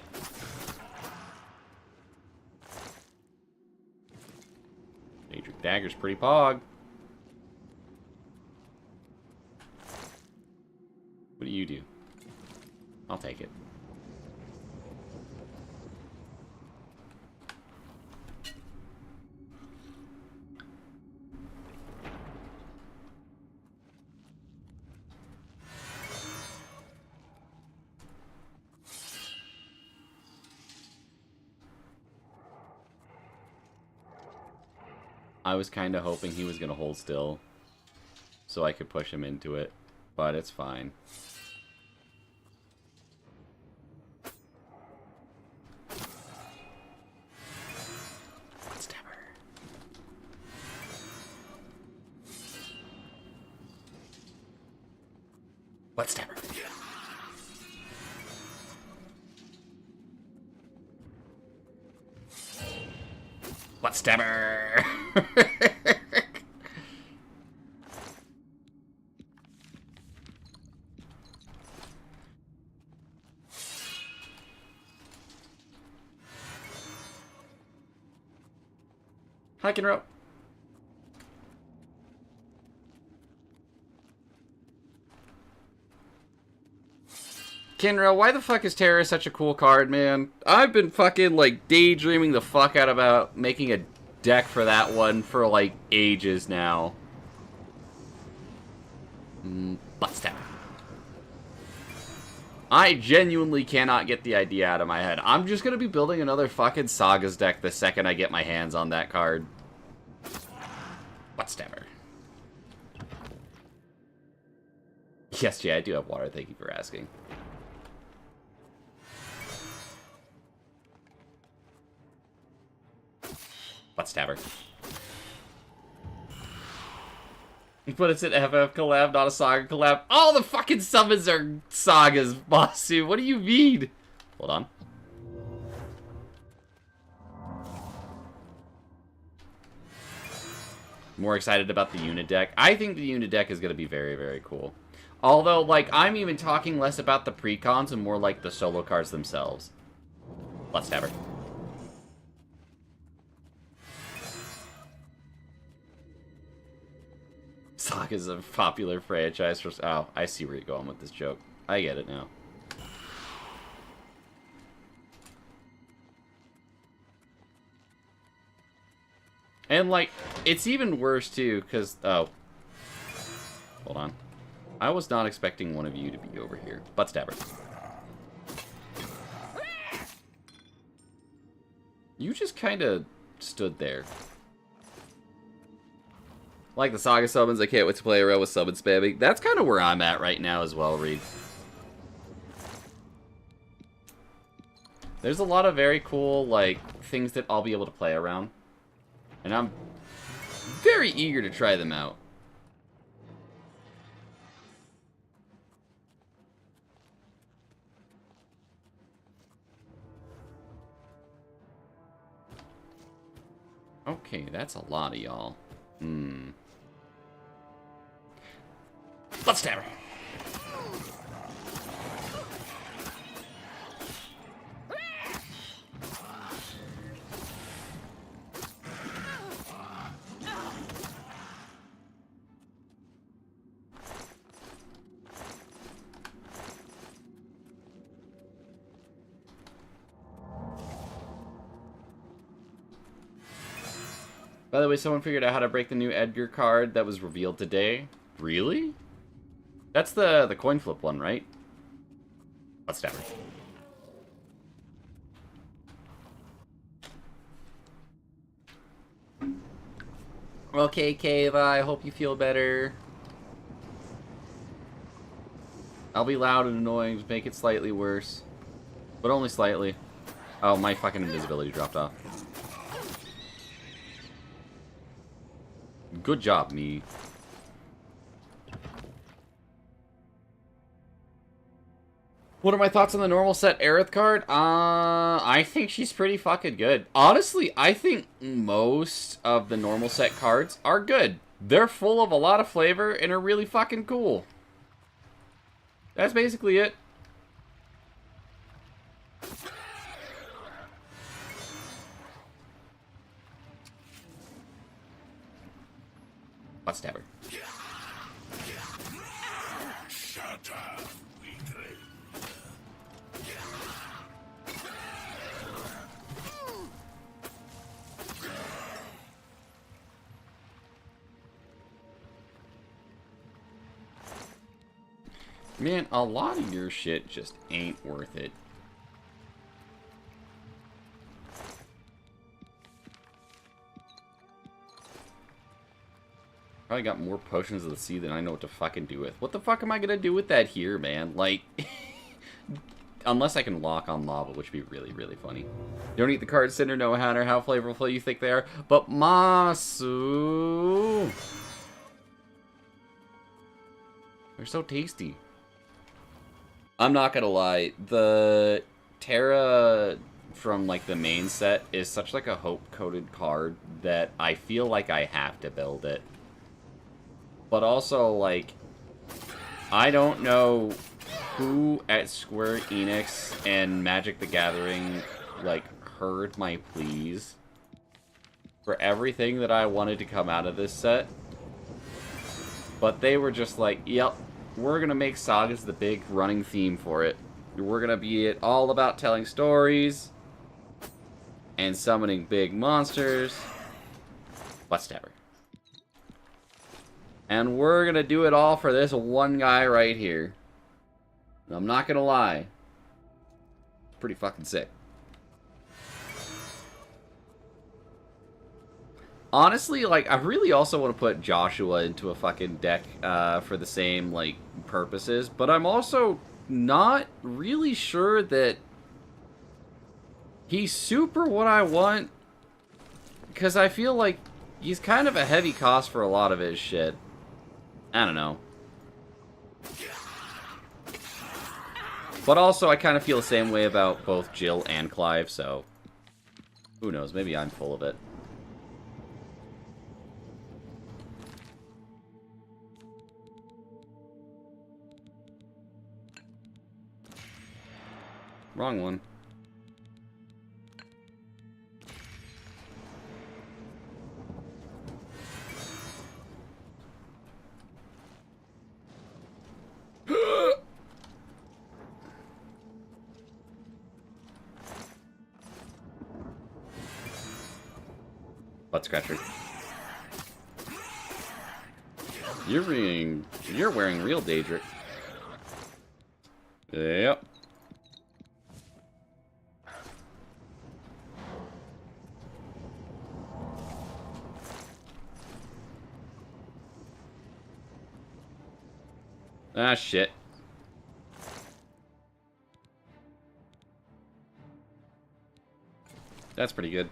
Daedric Dagger's pretty pog. What do you do? I'll take it. I was kind of hoping he was going to hold still so I could push him into it, but it's fine. Stabber. Butt stabber. Butt stabber. Hi, Kinro. Kinro, why the fuck is Terra such a cool card, man? I've been fucking, like, daydreaming the fuck out about making a deck for that one for, like, ages now. Butt stabber. I genuinely cannot get the idea out of my head. I'm just gonna be building another fucking Sagas deck the second I get my hands on that card. Butt stabber. Yes, Jay, I do have water. Thank you for asking. Butt stabber. But it's an FF collab, not a Saga collab. All the fucking summons are Sagas, Basu. What do you mean? Hold on. More excited about the unit deck. I think the unit deck is going to be very, very cool. Although, like, I'm even talking less about the precons and more like the solo cards themselves. Butt stabber. Saga's a popular franchise for... Oh, I see where you're going with this joke. I get it now. And, like, it's even worse, too, because... Oh. Hold on. I was not expecting one of you to be over here. Butt stabber. You just kind of stood there. Like the Saga summons, I can't wait to play around with summon spamming. That's kind of where I'm at right now as well, Reed. There's a lot of very cool, like, things that I'll be able to play around. And I'm very eager to try them out. Okay, that's a lot of y'all. Butt stabber. By the way, someone figured out how to break the new Edgar card that was revealed today. Really? That's the coin flip one, right? Butt stabber. Okay, Kava, I hope you feel better. I'll be loud and annoying to make it slightly worse. But only slightly. Oh, my fucking invisibility dropped off. Good job, me. What are my thoughts on the normal set Aerith card? I think she's pretty fucking good. Honestly, I think most of the normal set cards are good. They're full of a lot of flavor and are really fucking cool. That's basically it. Let's stab her. Man, a lot of your shit just ain't worth it. Probably got more potions of the sea than I know what to fucking do with. What the fuck am I gonna do with that here, man? Like, unless I can lock on lava, which would be really, really funny. Don't eat the cards, Cinder, no matter how flavorful you think they are. But Masu, they're so tasty. I'm not gonna lie, the Terra from like the main set is such like a hope-coated card that I feel like I have to build it. But also, like, I don't know who at Square Enix and Magic the Gathering, like, heard my pleas for everything that I wanted to come out of this set. But they were just like, yep, we're gonna make Sagas the big running theme for it. We're gonna be it all about telling stories and summoning big monsters. Let's stab her. And we're gonna do it all for this one guy right here. And I'm not gonna lie, it's pretty fucking sick. Honestly, like, I really also want to put Joshua into a fucking deck for the same, like, purposes. But I'm also not really sure that he's super what I want. Because I feel like he's kind of a heavy cost for a lot of his shit. I don't know. But also, I kind of feel the same way about both Jill and Clive, so who knows, maybe I'm full of it. Wrong one. Butt scratcher. You're wearing real Daedric. Yep. Ah, shit. That's pretty good.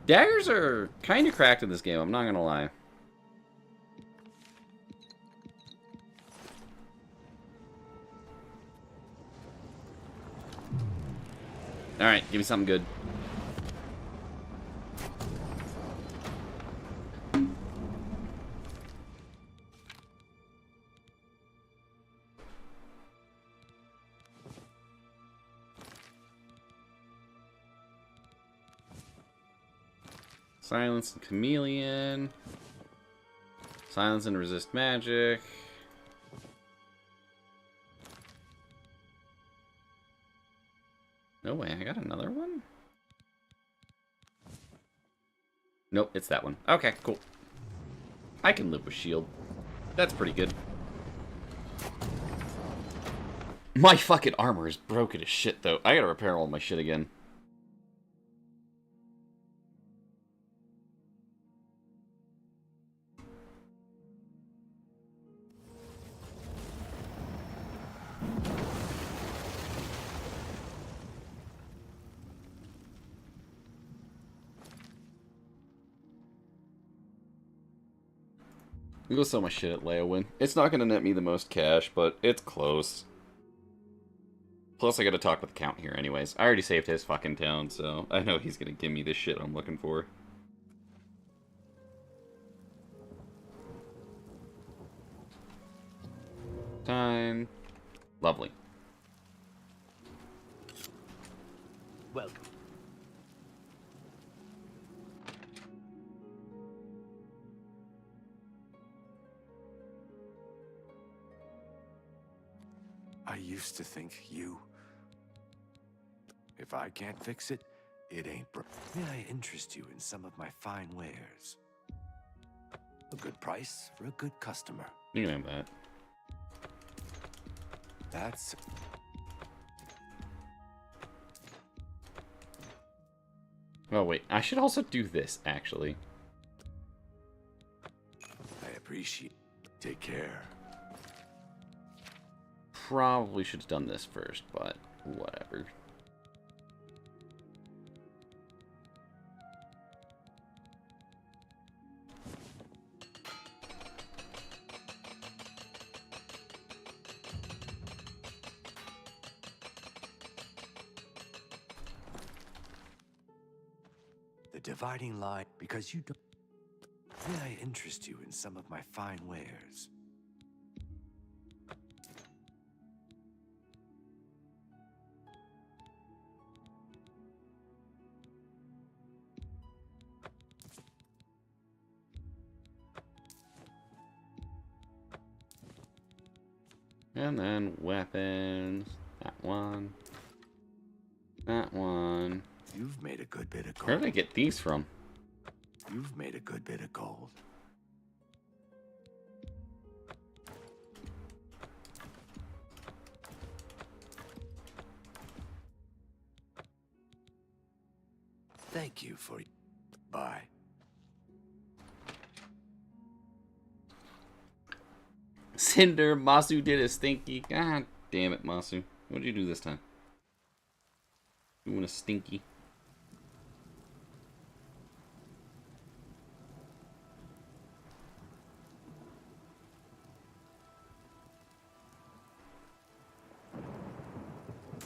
Daggers are kind of cracked in this game, I'm not gonna lie. Alright, give me something good. Silence and Chameleon. Silence and resist magic. No way, I got another one? Nope, it's that one. Okay, cool. I can live with shield. That's pretty good. My fucking armor is broken as shit, though. I gotta repair all my shit again. We go so much shit at Leowin. It's not gonna net me the most cash, but it's close. Plus, I gotta talk with the Count here anyways. I already saved his fucking town, so I know he's gonna give me the shit I'm looking for. Time. Lovely. Welcome. I used to think you... If I can't fix it, it ain't May I interest you in some of my fine wares? A good price for a good customer. You know that. That's... Oh, wait. I should also do this, actually. I appreciate... Take care. Probably should have done this first, but whatever. The dividing line, because you don't... May I interest you in some of my fine wares? And then weapons. That one. That one. You've made a good bit of gold. Where did I get these from? You've made a good bit of gold. Thank you for... Bye. Cinder, Masu did a stinky. God damn it, Masu. What did you do this time? Doing a stinky.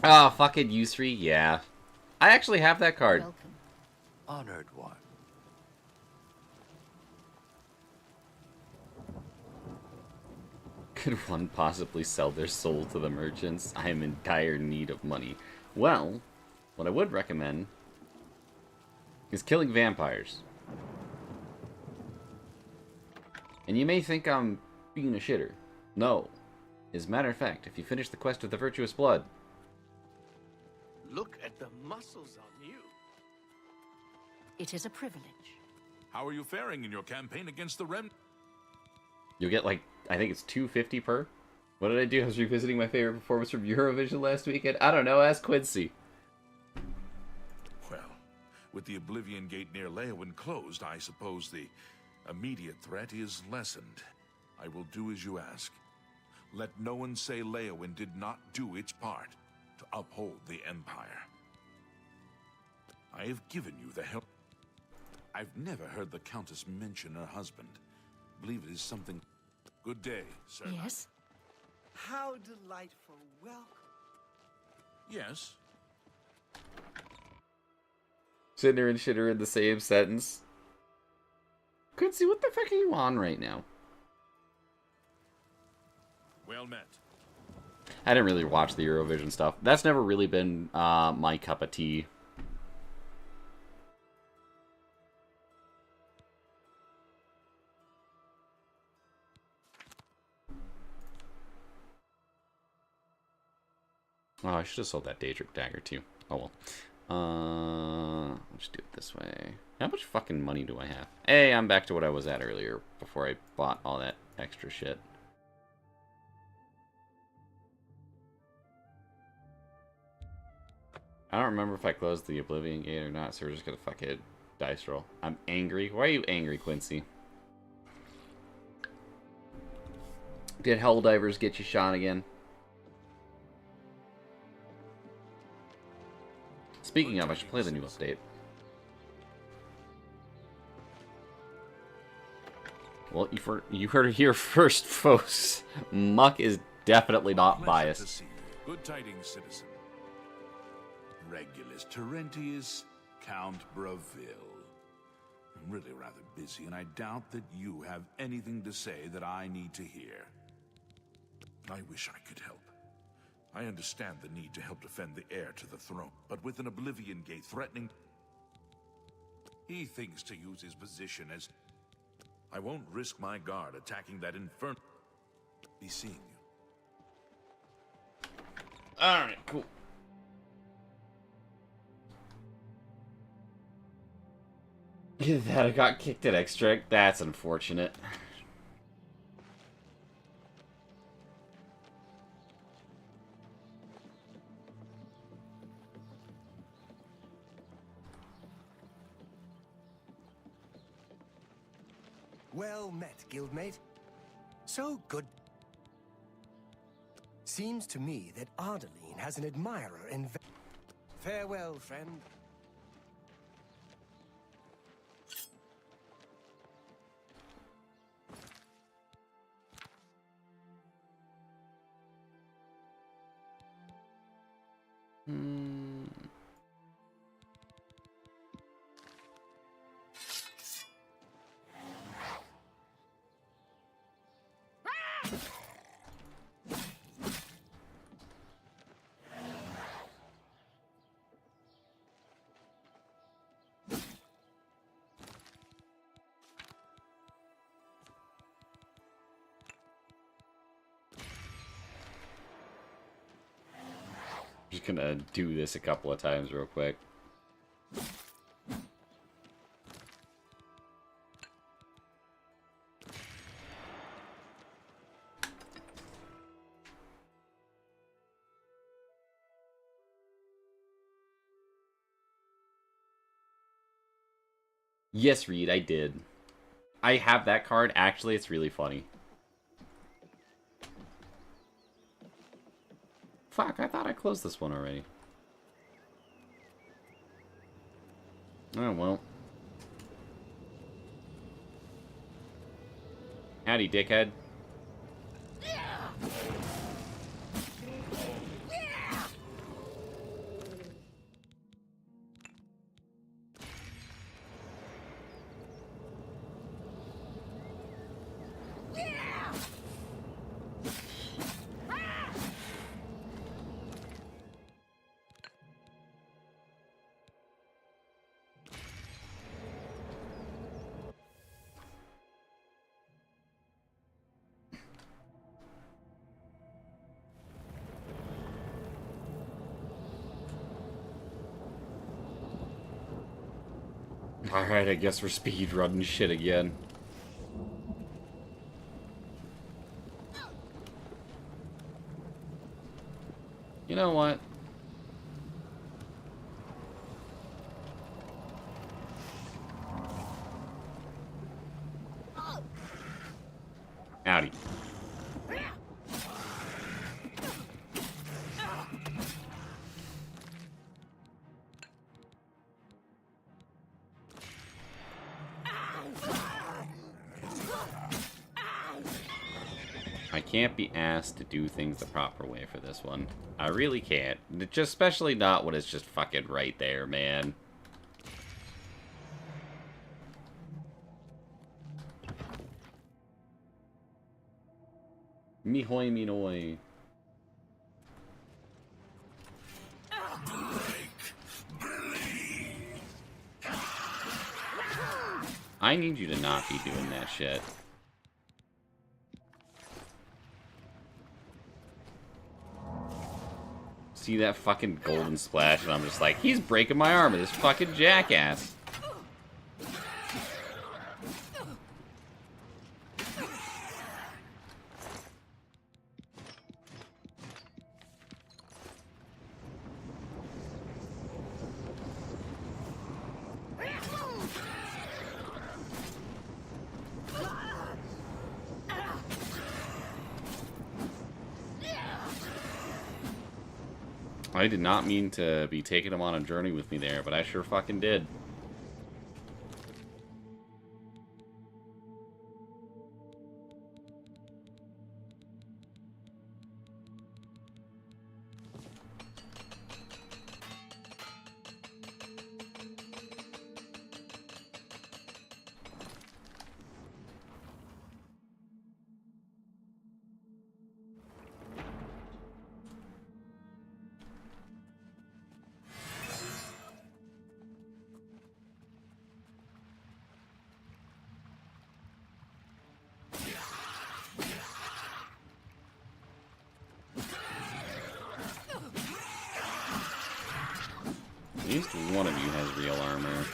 Oh, fucking U3, yeah. I actually have that card. Welcome. Honored one. Could one possibly sell their soul to the merchants? I am in dire need of money. Well, what I would recommend is killing vampires. And you may think I'm being a shitter. No. As a matter of fact, if you finish the quest of the virtuous blood... Look at the muscles on you. It is a privilege. How are you faring in your campaign against the Rem? You'll get like, I think it's $250 per. What did I do? I was revisiting my favorite performance from Eurovision last weekend. I don't know, ask Quincy. Well, with the Oblivion Gate near Leowin closed, I suppose the immediate threat is lessened. I will do as you ask. Let no one say Leowin did not do its part to uphold the Empire. I have given you the help. I've never heard the Countess mention her husband. I believe it is something... Good day, sir. Yes? How delightful. Welcome. Yes. Shitter and shitter in the same sentence. Quincy, what the fuck are you on right now? Well met. I didn't really watch the Eurovision stuff. That's never really been my cup of tea. Oh, I should have sold that Daedric dagger too. Oh well. I'll just do it this way. How much fucking money do I have? Hey, I'm back to what I was at earlier before I bought all that extra shit. I don't remember if I closed the Oblivion Gate or not, so we're just gonna fuck it. Dice roll. I'm angry. Why are you angry, Quincy? Did Helldivers get you shot again? Speaking of, I should play the new update. Well, you heard it here first, folks. Muck is definitely not Pleasure biased. to see you. Good tidings, citizen. Regulus Terentius, Count Braville. I'm really rather busy, and I doubt that you have anything to say that I need to hear. I wish I could help. I understand the need to help defend the heir to the throne, but with an Oblivion Gate threatening, he thinks to use his position as... I won't risk my guard attacking that infernal... Be seeing you. Alright, cool. That I got kicked at extract. That's unfortunate. Well met, guildmate. So good. Seems to me that Ardeline has an admirer in... Farewell, friend. Just gonna do this a couple of times real quick. Yes, Reed, I did. I have that card. Actually, it's really funny. Fuck, I thought I closed this one already. Oh, well. Howdy, dickhead. Alright, I guess we're speedrunning shit again. You know what? Howdy. I can't be asked to do things the proper way for this one. I really can't. Just especially not when it's just fucking right there, man. Me hoy me noy. I need you to not be doing that shit. See that fucking golden splash, and I'm just like, he's breaking my arm with this fucking jackass. I did not mean to be taking him on a journey with me there, but I sure fucking did. least one of you has real armor.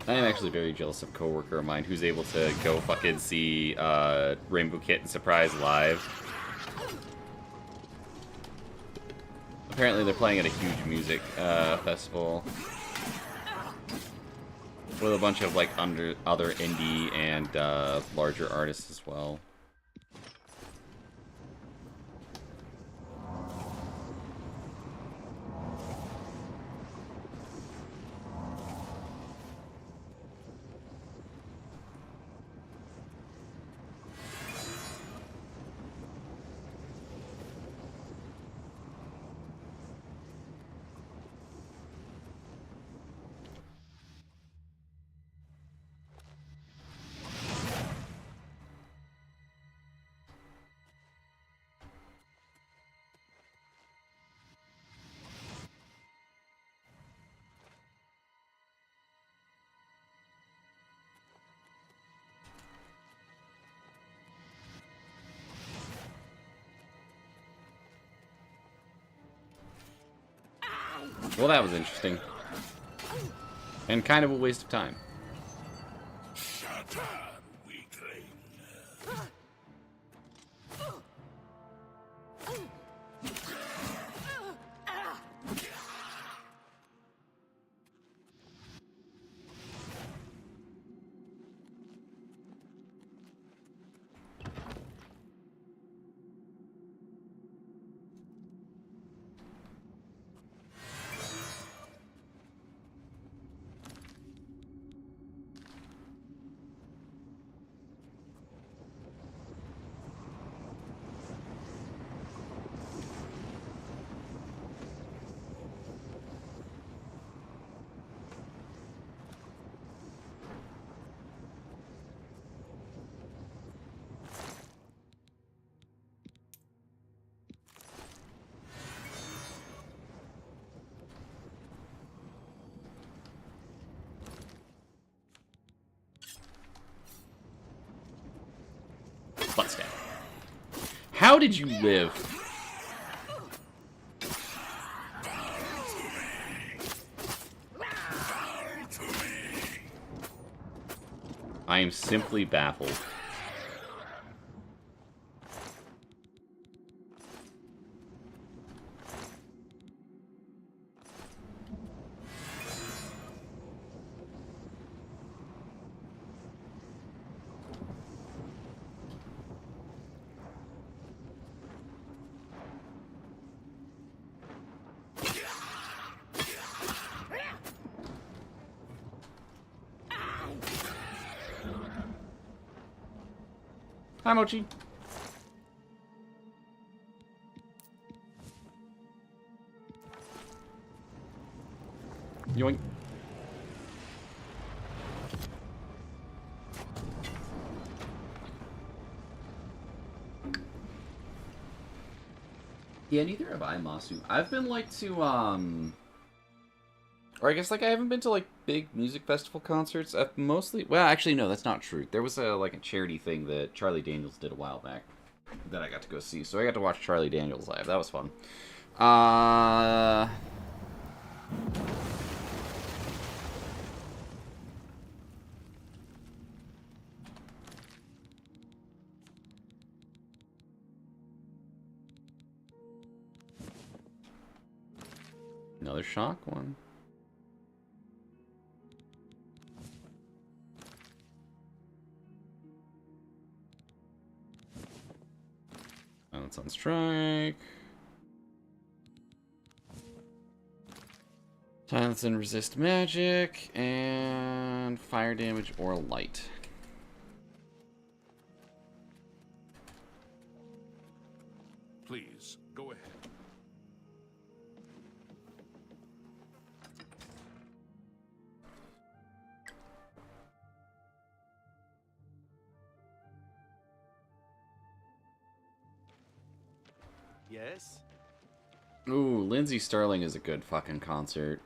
I am actually very jealous of a coworker of mine who's able to go fucking see Rainbow Kitten Surprise live. Apparently they're playing at a huge music festival with a bunch of like other indie and larger artists as well. Well, that was interesting. And kind of a waste of time. Butt stab. How did you live? I am simply baffled. Hi, Mochi. Yoink. Yeah, neither have I, Masu. I've been like to, Or I guess like I haven't been to like big music festival concerts. I've mostly, well, actually no, that's not true. There was a like a charity thing that Charlie Daniels did a while back that I got to go see. So I got to watch Charlie Daniels live. That was fun. Another shock one. Silence on strike. Silence and resist magic. And fire damage or light. Please, go ahead. Yes? Ooh, Lindsay Sterling is a good fucking concert.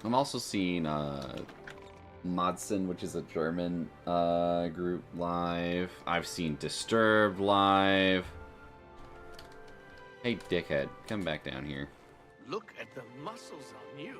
I'm also seeing Madsen, which is a German group, live. I've seen Disturbed live. Hey, dickhead, come back down here. Look at the muscles on you.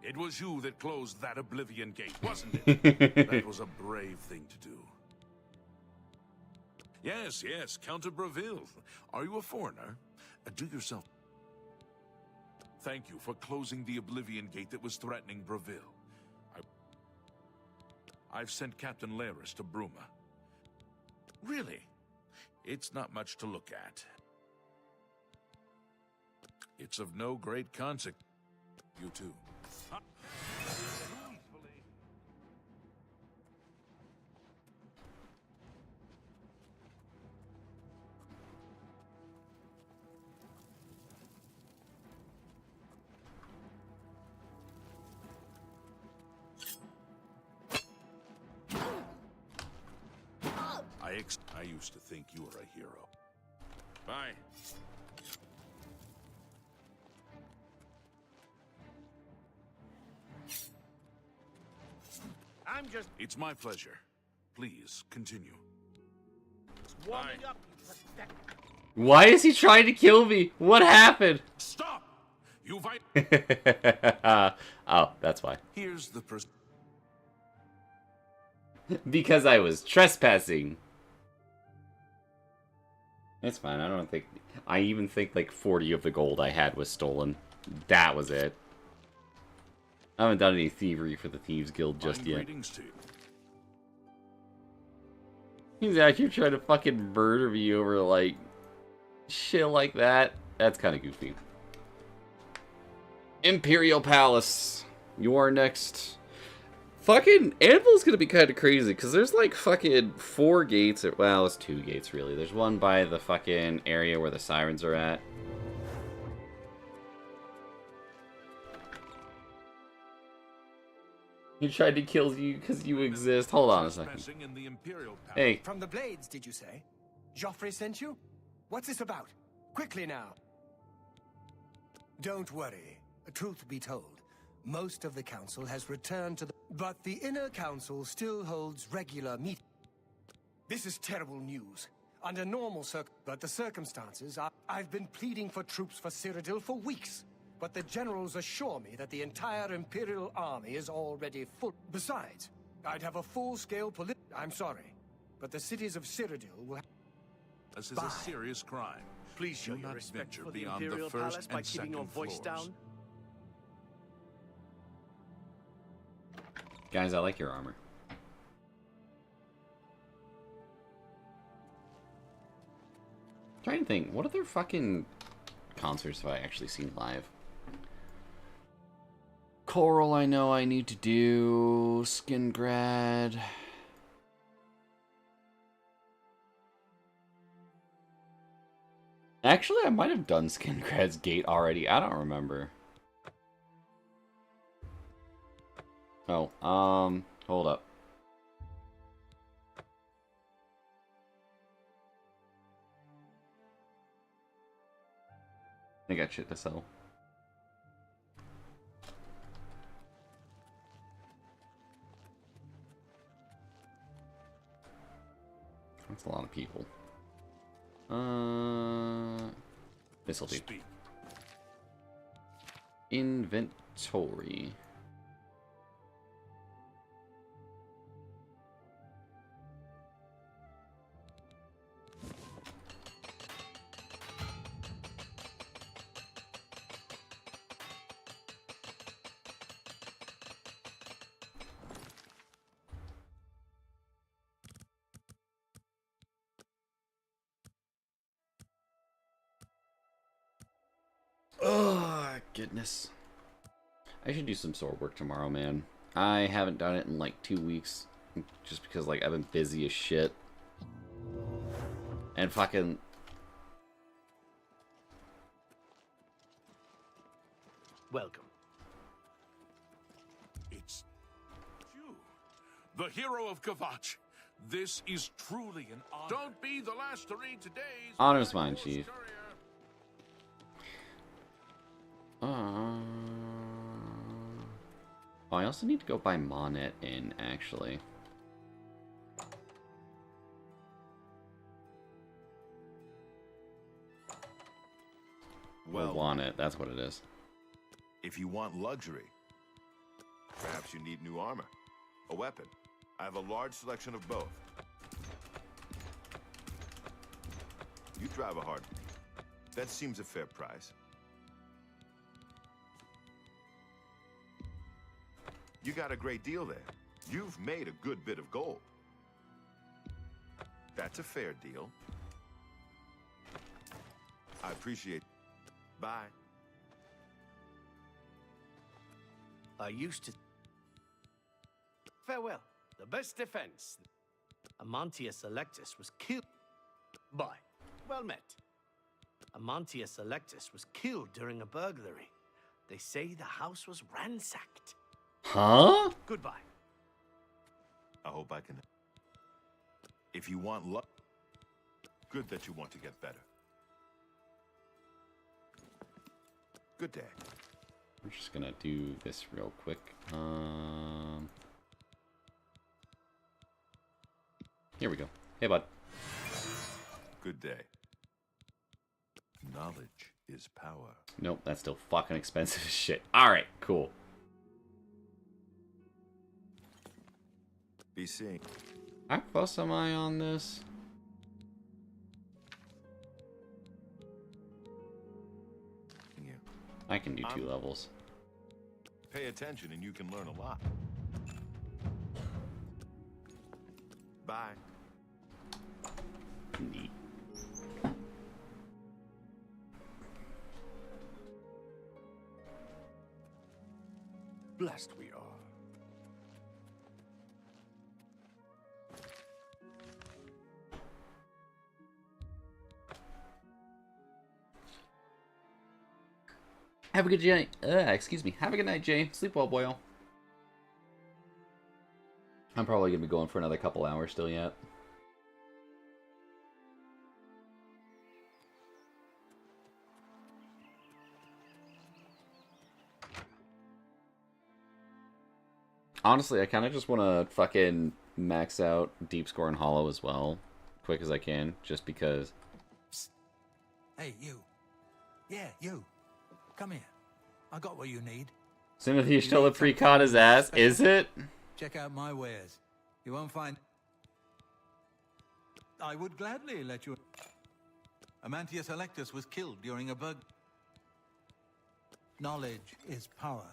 It was you that closed that Oblivion gate, wasn't it? That was a brave thing to do. Yes, yes, Count of Breville. Are you a foreigner? Do yourself... Thank you for closing the Oblivion gate that was threatening Breville. I've sent Captain Laris to Bruma. Really? It's not much to look at. It's of no great consequence. You too. I used to think you were a hero. Bye. I'm just It's my pleasure. Please, continue. warming up, you pathetic. Why is he trying to kill me? What happened? Stop! You've... Oh, that's why. Here's the Because I was trespassing. It's fine. I don't think... I even think like 40 of the gold I had was stolen. That was it. I haven't done any thievery for the Thieves Guild just yet. Greetings to you. He's out here trying to fucking murder me over like... shit like that. That's kind of goofy. Imperial Palace. You are next. Fucking Anvil's gonna be kind of crazy, because there's like fucking 4 gates. Well, it's 2 gates really. There's one by the fucking area where the sirens are at. He tried to kill you because you exist. Hold on a second. In the Imperial Palace. Hey. From the Blades, did you say? Joffrey sent you? What's this about? Quickly now. Don't worry. Truth be told, most of the council has returned to the... But the inner council still holds regular meetings. This is terrible news. Under normal but the circumstances are... I've been pleading for troops for Cyrodiil for weeks. But the generals assure me that the entire Imperial army is already full. Besides, I'd have a full-scale I'm sorry. but the cities of Cyrodiil will... This is a serious crime. Please show Do your not respect venture for the beyond the Imperial first Palace by and keeping your second voice floors. down. Guys, I like your armor. Trying to think, what other fucking concerts have I actually seen live? Coral, I know I need to do. Skingrad. Actually, I might have done Skingrad's Gate already. I don't remember. Oh, hold up. I got shit to sell. That's a lot of people. This'll do. Speak. Inventory. Oh, goodness. I should do some sword work tomorrow, man. I haven't done it in like 2 weeks. Just because, like, I've been busy as shit. And fucking... Welcome. It's you, the hero of Kavach. This is truly an honor. Don't be the last to read today's... Honor's mine, Chief. Oh, I also need to go buy Monet in, actually. Well, Or want it, that's what it is. if you want luxury, perhaps you need new armor, a weapon. I have a large selection of both. You drive a hard... That seems a fair price. You got a great deal there. You've made a good bit of gold. That's a fair deal. I appreciate... Bye. I used to... Farewell. The best defense. Amantius Electus was killed... Bye. Well met. Amantius Electus was killed during a burglary. They say the house was ransacked. Huh? Goodbye. I hope I can... If you want luck... Good that you want to get better. Good day. I'm just gonna do this real quick. Here we go. Hey, bud. Good day. Knowledge is power. Nope, that's still fucking expensive as shit. Alright, cool. Be seeing. How close am I on this? You. I can do 2 levels. Pay attention and you can learn a lot. Bye. Neat. Blessed we are. Have a good night. Excuse me. Have a good night, Jay. Sleep well, boyo. I'm probably gonna be going for another couple hours still yet. Honestly, I kind of just want to fucking max out Deep Score and Hollow as well, quick as I can, just because. Psst. Hey, you. Yeah, you. Come here. I got what you need. Timothy stole a pre-con his ass, is it? Check out my wares. You won't find... I would gladly let you... Amantius Electus was killed during a bug... Knowledge is power.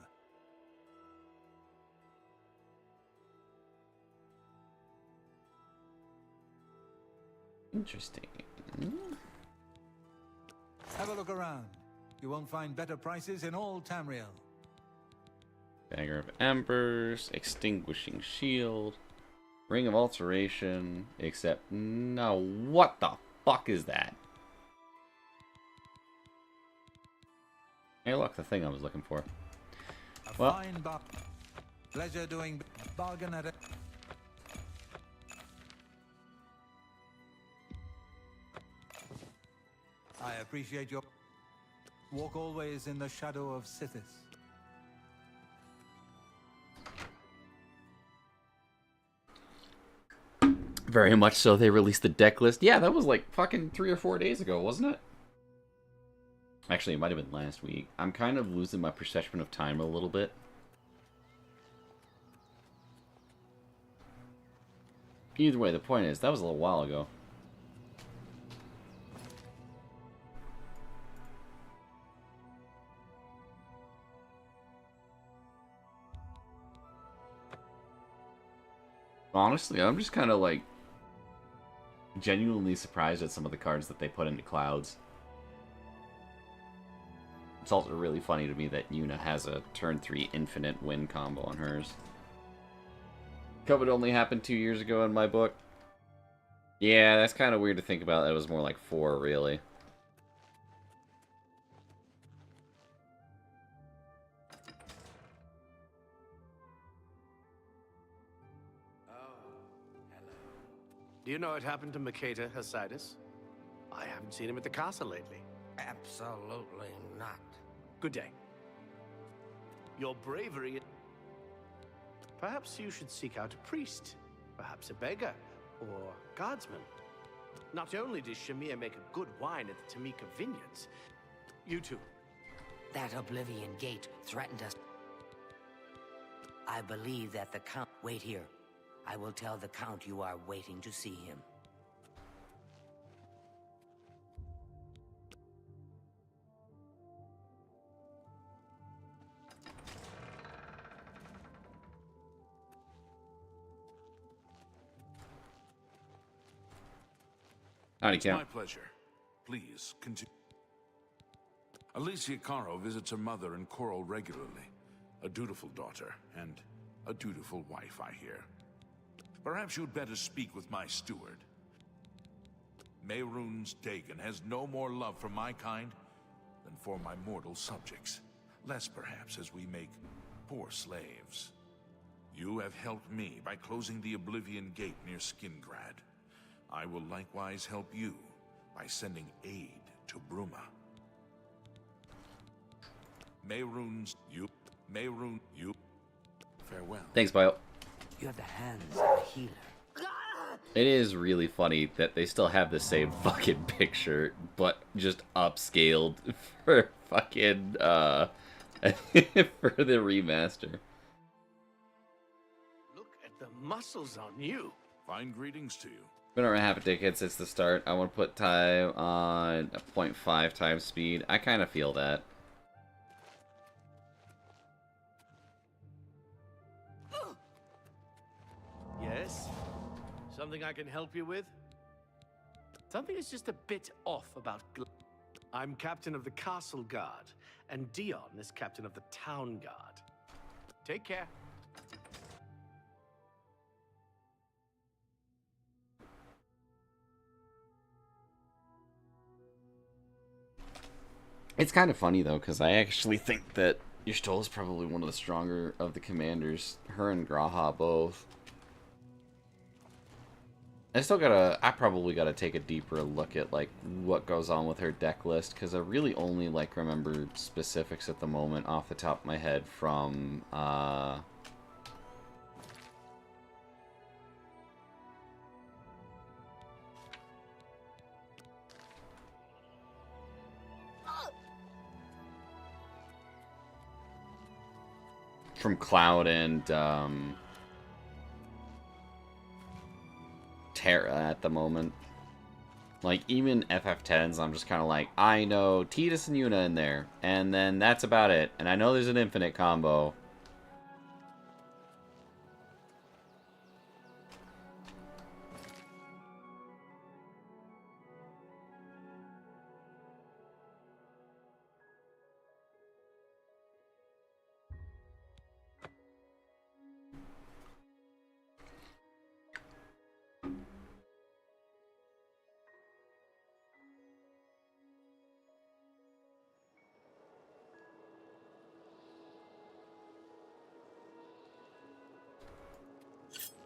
Interesting. Have a look around. You won't find better prices in all Tamriel. Dagger of Embers, Extinguishing Shield, Ring of Alteration, except no, what the fuck is that? Hey look, the thing I was looking for. A Well, fine bar. Pleasure doing bargain at it. I appreciate your... Walk always in the shadow of Sithis. very much so. They released the deck list. Yeah, that was like fucking 3 or 4 days ago, wasn't it? Actually, it might have been last week. I'm kind of losing my perception of time a little bit. Either way, the point is, that was a little while ago. Honestly, I'm just kind of like genuinely surprised at some of the cards that they put into Clouds. It's also really funny to me that Yuna has a turn 3 infinite win combo on hers. COVID only happened 2 years ago in my book. Yeah, that's kind of weird to think about. It was more like 4, really. Do you know what happened to Makeda Hasidus? I haven't seen him at the castle lately. Absolutely not. Good day. Your bravery... Perhaps you should seek out a priest, perhaps a beggar, or guardsman. Not only does Shamir make a good wine at the Tamika vineyards, you too. That Oblivion gate threatened us. I believe that the Count... Wait here. I will tell the Count you are waiting to see him. Howdy, It's Count. my pleasure. Please, continue. Alicia Caro visits her mother and Coral regularly. A dutiful daughter, and a dutiful wife, I hear. Perhaps you'd better speak with my steward. Mehrunes Dagon has no more love for my kind than for my mortal subjects. Less, perhaps, as we make poor slaves. You have helped me by closing the Oblivion Gate near Skingrad. I will likewise help you by sending aid to Bruma. Mehrunes, you. Farewell. Thanks, Bio. You have the hands of a healer. It is really funny that they still have the same fucking picture, but just upscaled for fucking, for the remaster. Look at the muscles on you. Fine greetings to you. Been around half a decade since the start. I want to put time on a 0.5 times speed. I kind of feel that. Yes? Something I can help you with? Something is just a bit off about I'm captain of the castle guard, and Dion is captain of the town guard. Take care. It's kind of funny, though, because I actually think that Y'shtola is probably one of the stronger of the commanders. Her and Graha both. I probably gotta take a deeper look at, like, what goes on with her deck list, because I really only, like, remember specifics at the moment off the top of my head from, from Cloud and, Terra at the moment. Like, even FF10s, I'm just kind of like, I know Tidus and Yuna in there, and then that's about it. And I know there's an infinite combo.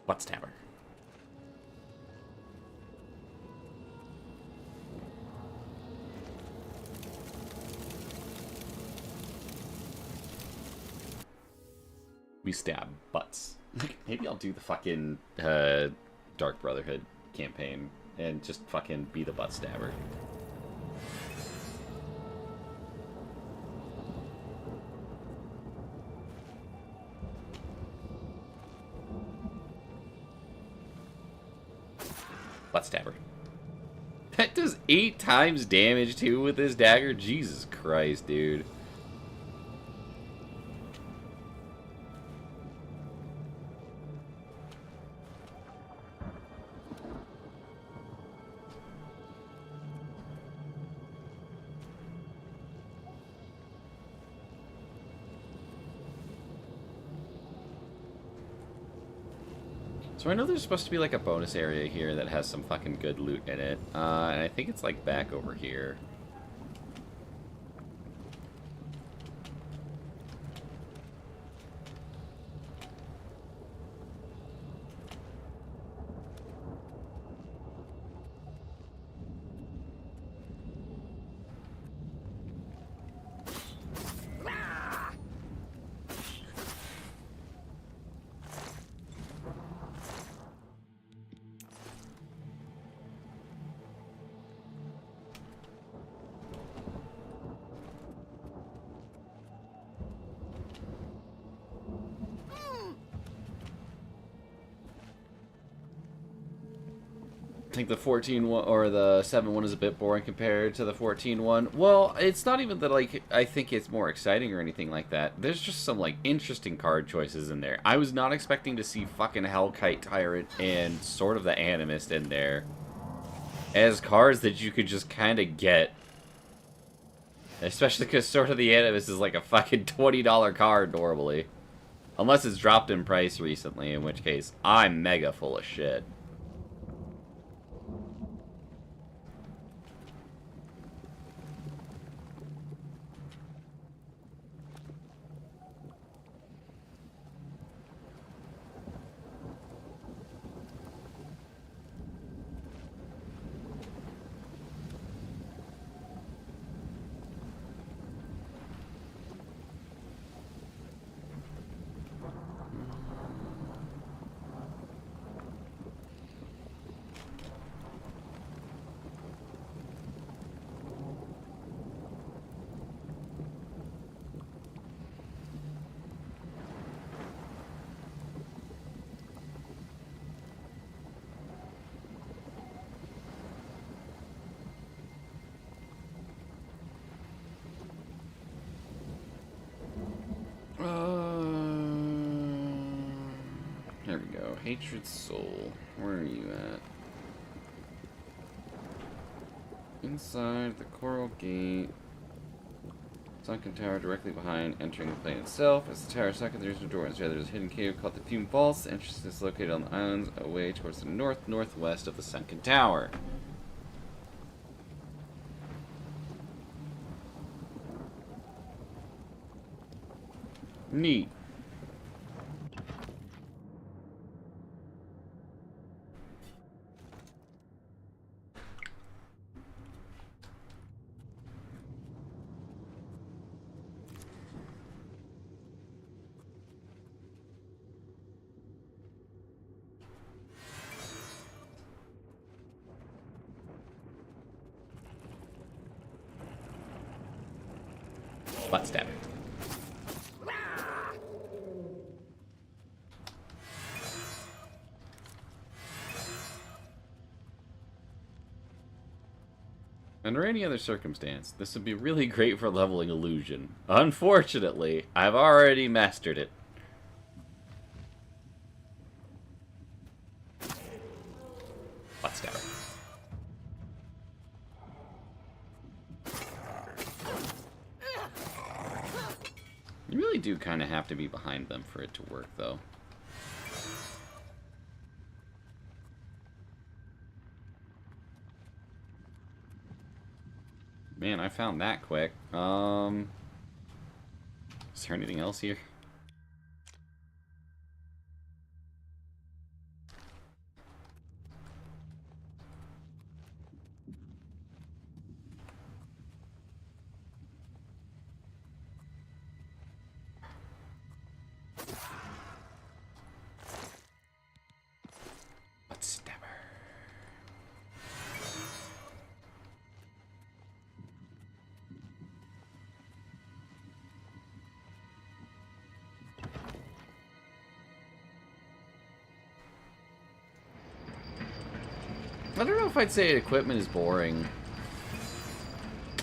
Butt stabber. We stab butts. Maybe I'll do the fucking Dark Brotherhood campaign and just fucking be the butt stabber. Butt stabber. That does 8 times damage too with this dagger? Jesus Christ, dude. So I know there's supposed to be like a bonus area here that has some fucking good loot in it. And I think it's like back over here. I think the 14 one or the 7 one is a bit boring compared to the 14 one. Well, it's not even that like I think it's more exciting or anything like that. There's just some like interesting card choices in there. I was not expecting to see fucking Hellkite Tyrant and Sword of the Animist in there as cards that you could just kind of get. Especially because Sword of the Animist is like a fucking $20 card normally. Unless it's dropped in price recently, in which case I'm mega full of shit. There we go. Hatred Soul. Where are you at? Inside the Coral Gate. Sunken Tower directly behind entering the plane itself. As the tower sunken, there's no door. Instead, there's a hidden cave called the Fume Vaults. The entrance is located on the islands away towards the northwest of the sunken tower. Neat. Butt stabbing. Under any other circumstance, this would be really great for leveling illusion. Unfortunately, I've already mastered it. Let's go. You really do kind of have to be behind them for it to work, though. Man, I found that quick. Is there anything else here? I don't know if I'd say equipment is boring.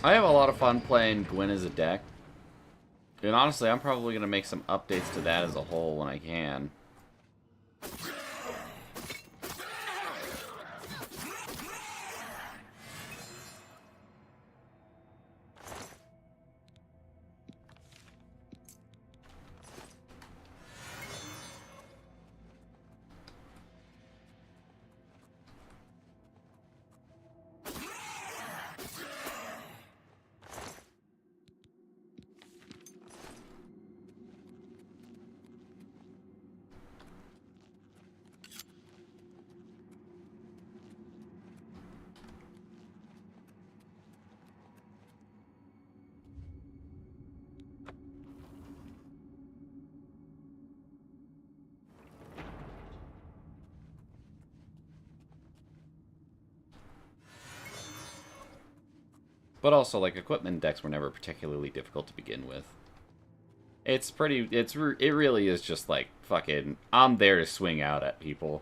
I have a lot of fun playing Gwyn as a deck. And honestly, I'm probably going to make some updates to that as a whole when I can. But also, like, equipment decks were never particularly difficult to begin with. It really is just like, fucking, I'm there to swing out at people.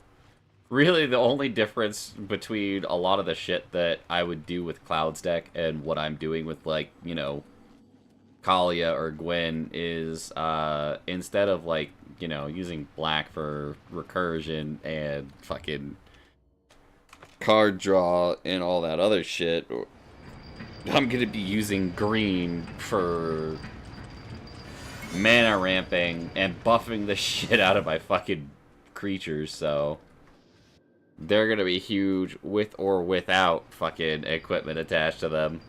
Really, the only difference between a lot of the shit that I would do with Cloud's deck and what I'm doing with, like, you know, Kalia or Gwyn is, instead of, like, you know, using black for recursion and fucking card draw and all that other shit, I'm gonna be using green for mana ramping and buffing the shit out of my fucking creatures, so they're gonna be huge with or without fucking equipment attached to them.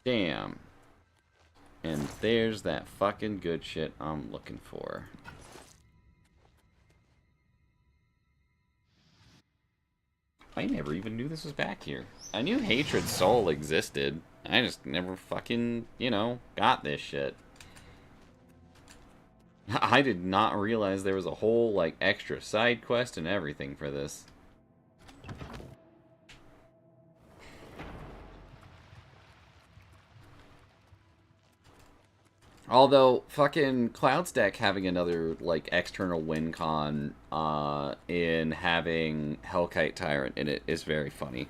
Damn. And there's that fucking good shit I'm looking for. I never even knew this was back here. I knew Hatred Soul existed. I just never fucking, you know, got this shit. I did not realize there was a whole, like, extra side quest and everything for this. Although, fucking Cloud's deck having another, like, external win con in having Hellkite Tyrant in it is very funny.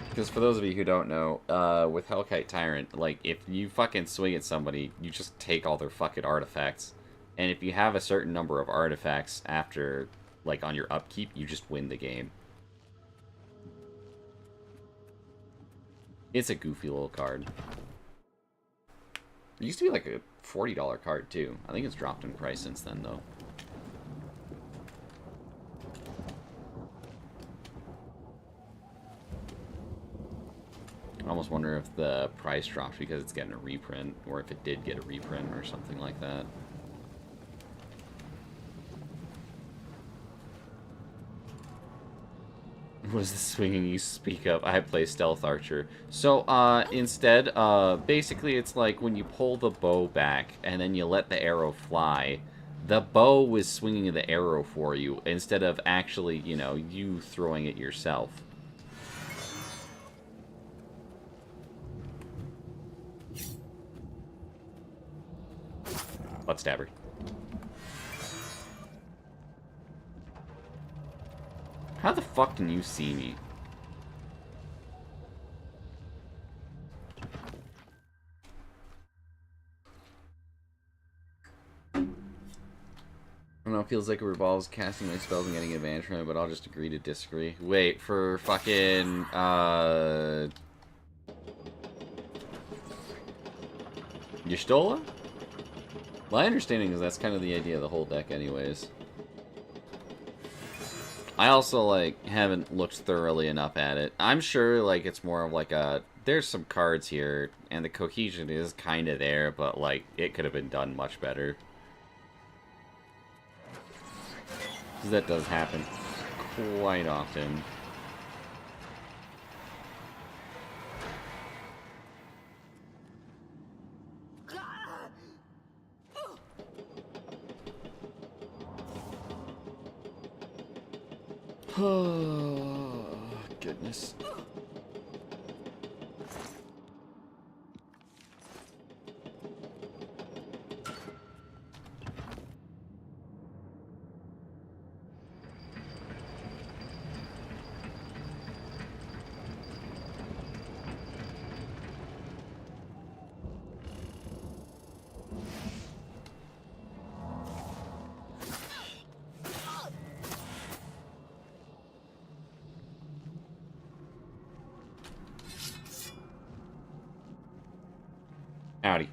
Because for those of you who don't know, with Hellkite Tyrant, like, if you fucking swing at somebody, you just take all their fucking artifacts. And if you have a certain number of artifacts after, like, on your upkeep, you just win the game. It's a goofy little card. It used to be like a $40 card, too. I think it's dropped in price since then, though. I almost wonder if the price dropped because it's getting a reprint, or if it did get a reprint or something like that. Was the swinging you speak of? I play Stealth Archer. So, instead, basically it's like when you pull the bow back and then you let the arrow fly, the bow was swinging the arrow for you instead of actually, you know, you throwing it yourself. Butt stabber. How the fuck can you see me? I don't know, it feels like it revolves casting my spells and getting advantage from it, but I'll just agree to disagree. Wait, for fucking, Y'shtola? My understanding is that's kind of the idea of the whole deck anyways. I also, like, haven't looked thoroughly enough at it. I'm sure, like, it's more of like a... There's some cards here, and the cohesion is kind of there, but, like, it could have been done much better. 'Cause that does happen quite often. Oh, goodness. Howdy.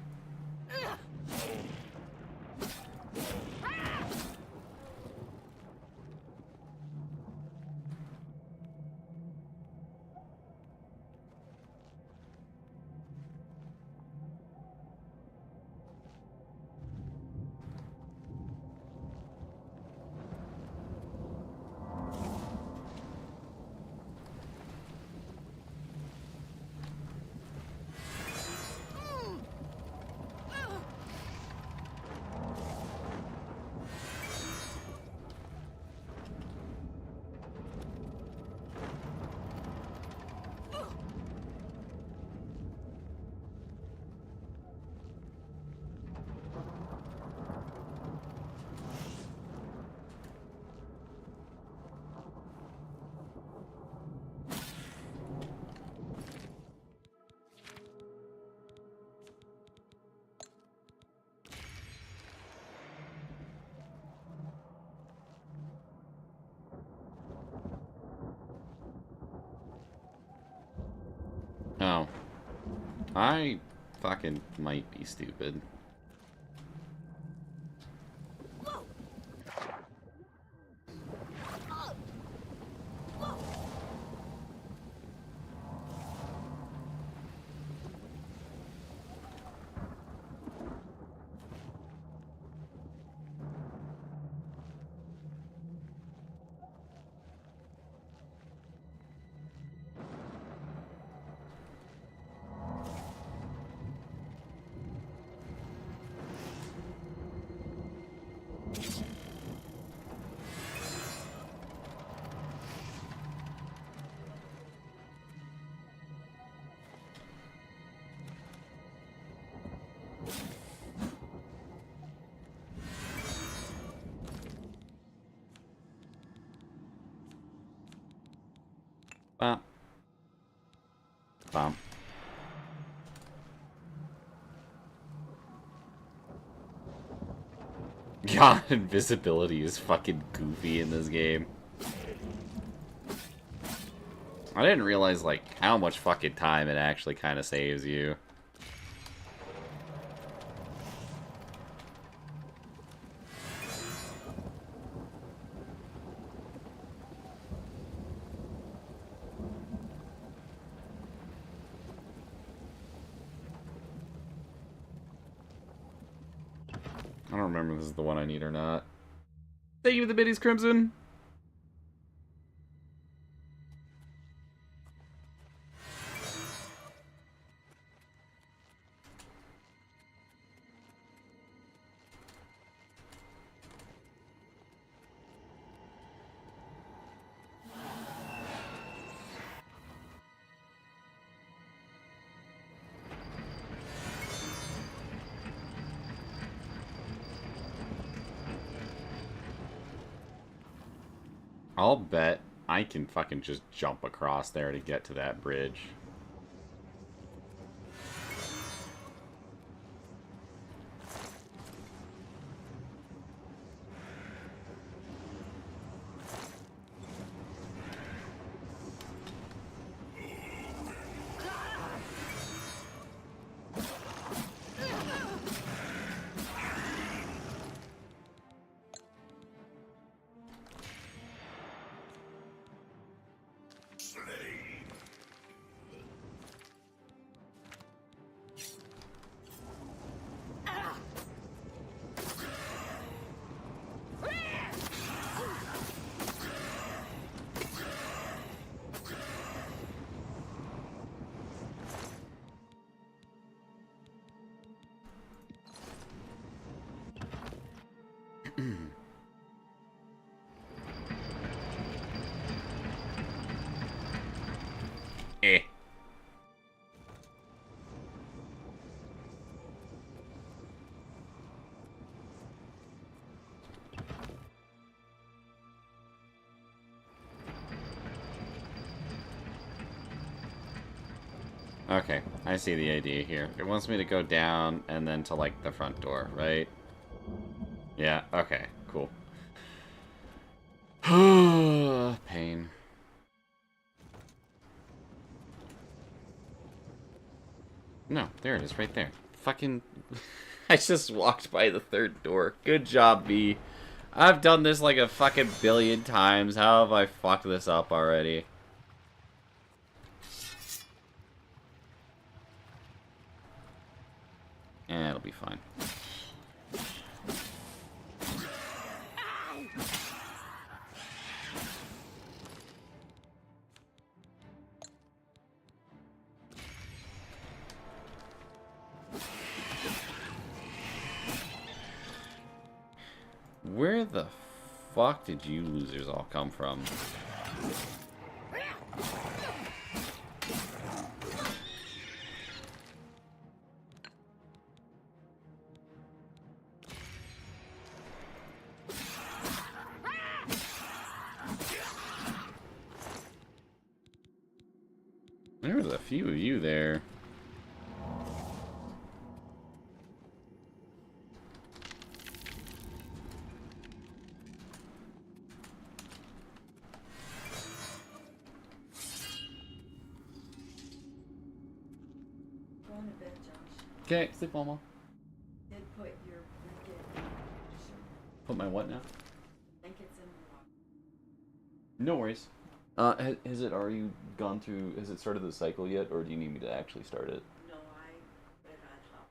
Oh. I fucking might be stupid. Bump. Bump. God, invisibility is fucking goofy in this game. I didn't realize, like, how much fucking time it actually kind of saves you. I don't remember if this is the one I need or not. Thank you for the biddies, Crimson. I'll bet I can fucking just jump across there to get to that bridge. Eh. Okay, I see the idea here. It wants me to go down and then to, like, the front door, right? Yeah, okay, cool. Pain. No, there it is, right there. Fucking... I just walked by the third door. Good job, B. I've done this like a fucking billion times. How have I fucked this up already? It'll be fine. Where the fuck did you losers all come from? There was a few of you there. Okay, sleep, Mama. Did put your blanket. Put my what now? Blankets in the water. No worries. Has it already gone through, has it started the cycle yet, or do you need me to actually start it? No, I put it on top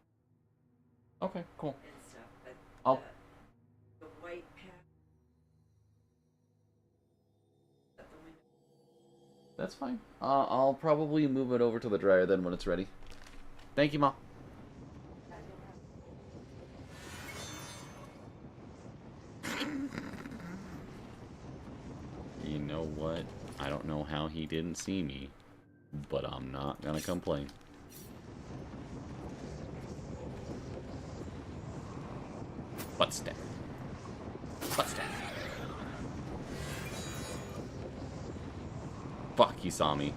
Okay, cool. and stuff, but I'll... the white pad at the window. That's fine. I'll probably move it over to the dryer then when it's ready. Thank you, Ma. You know what? I don't know how he didn't see me, but I'm not gonna complain. Butt stab. Butt stab. Fuck, he saw me.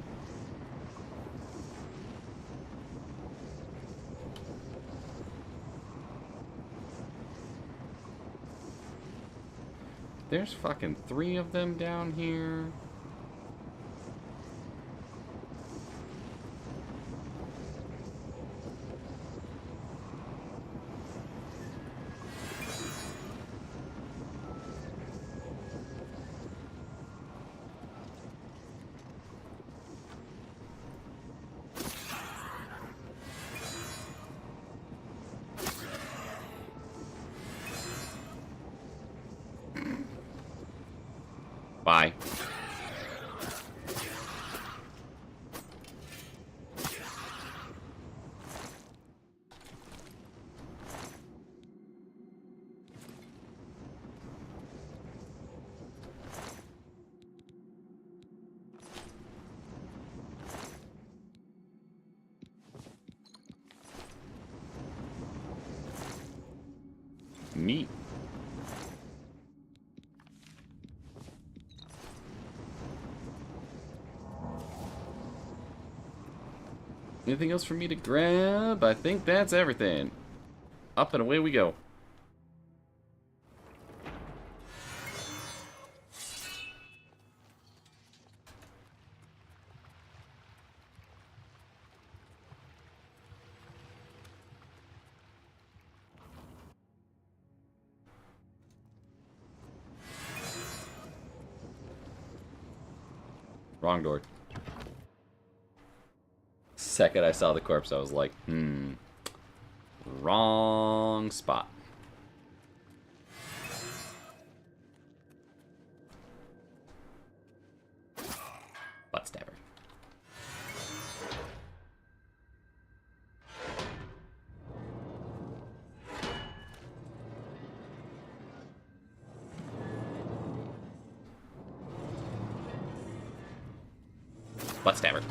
There's fucking 3 of them down here. Bye. Neat. Anything else for me to grab? I think that's everything. Up and away we go. Wrong door. Second I saw the corpse, I was like, wrong spot. Butt stabber. Butt stabber.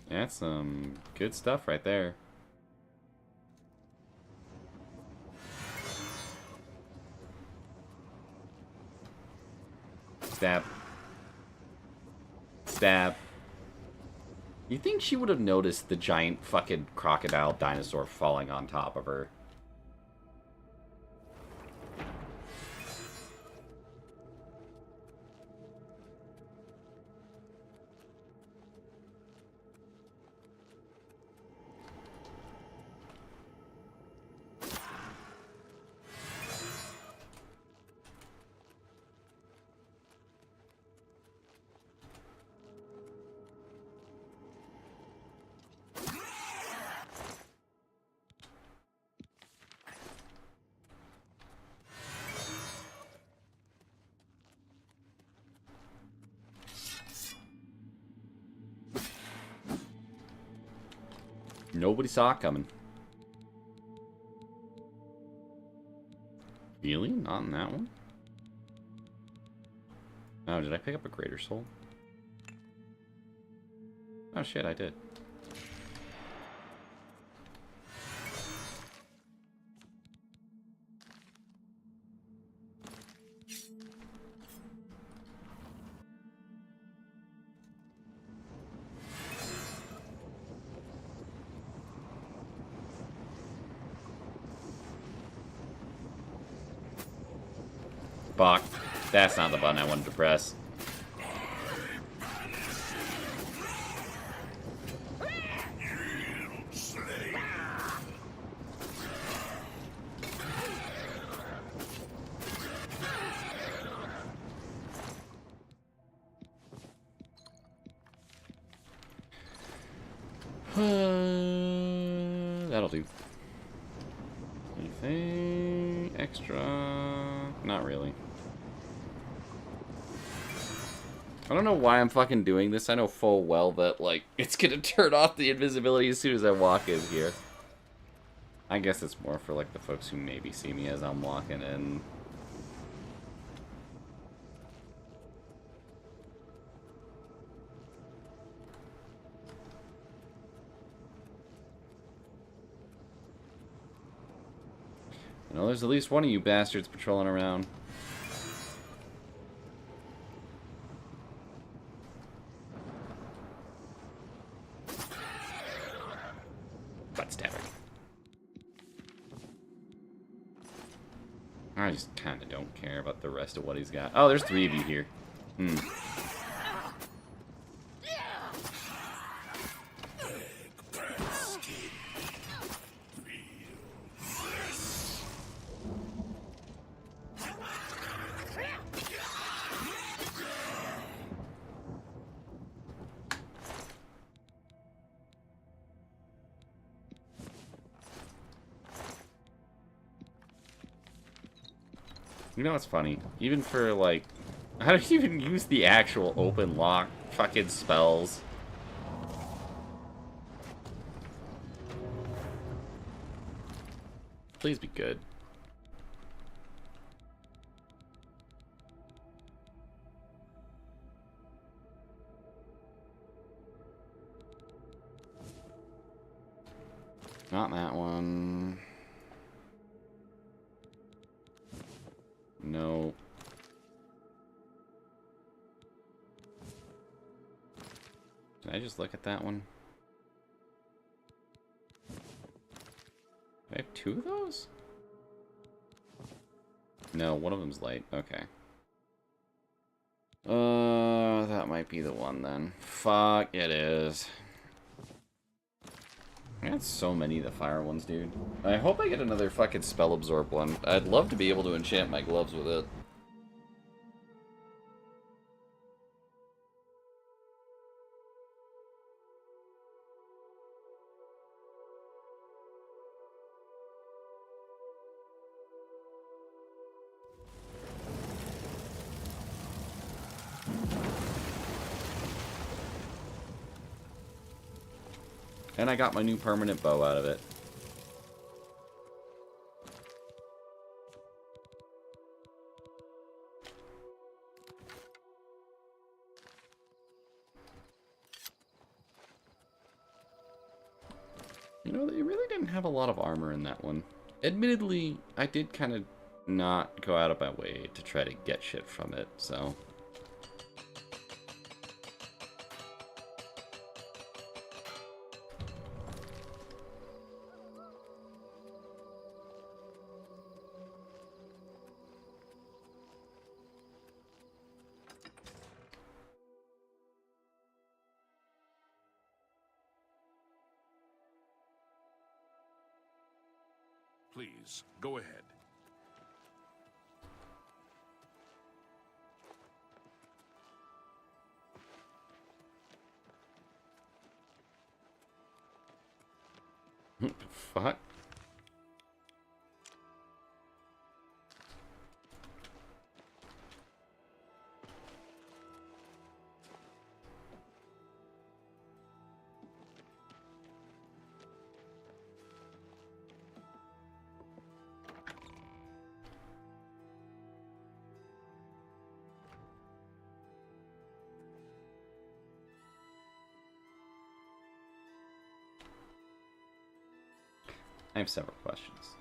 That's some good stuff right there. Stab. Stab. You think she would have noticed the giant fucking crocodile dinosaur falling on top of her? Nobody saw it coming. Really? Not in that one? Oh, did I pick up a greater soul? Oh shit, I did. Fuck. That's not the button I wanted to press. That'll do. Anything extra? Not really. I don't know why I'm fucking doing this. I know full well that, like, it's gonna turn off the invisibility as soon as I walk in here. I guess it's more for, like, the folks who maybe see me as I'm walking in. I know there's at least one of you bastards patrolling around. Butt stabber. I just kind of don't care about the rest of what he's got. Oh, there's 3 of you here. You know what's funny? Even for, like... I don't even use the actual open lock fucking spells. Please be good. Not that one. No. Did I just look at that one? Do I have two of those? No, one of them's light. Okay. That might be the one then. Fuck, it is. I got so many of the fire ones, dude. I hope I get another fucking spell absorb one. I'd love to be able to enchant my gloves with it. And I got my new permanent bow out of it. You know, they really didn't have a lot of armor in that one. Admittedly, I did kind of not go out of my way to try to get shit from it, so... Please, go ahead. Fuck. I have several questions.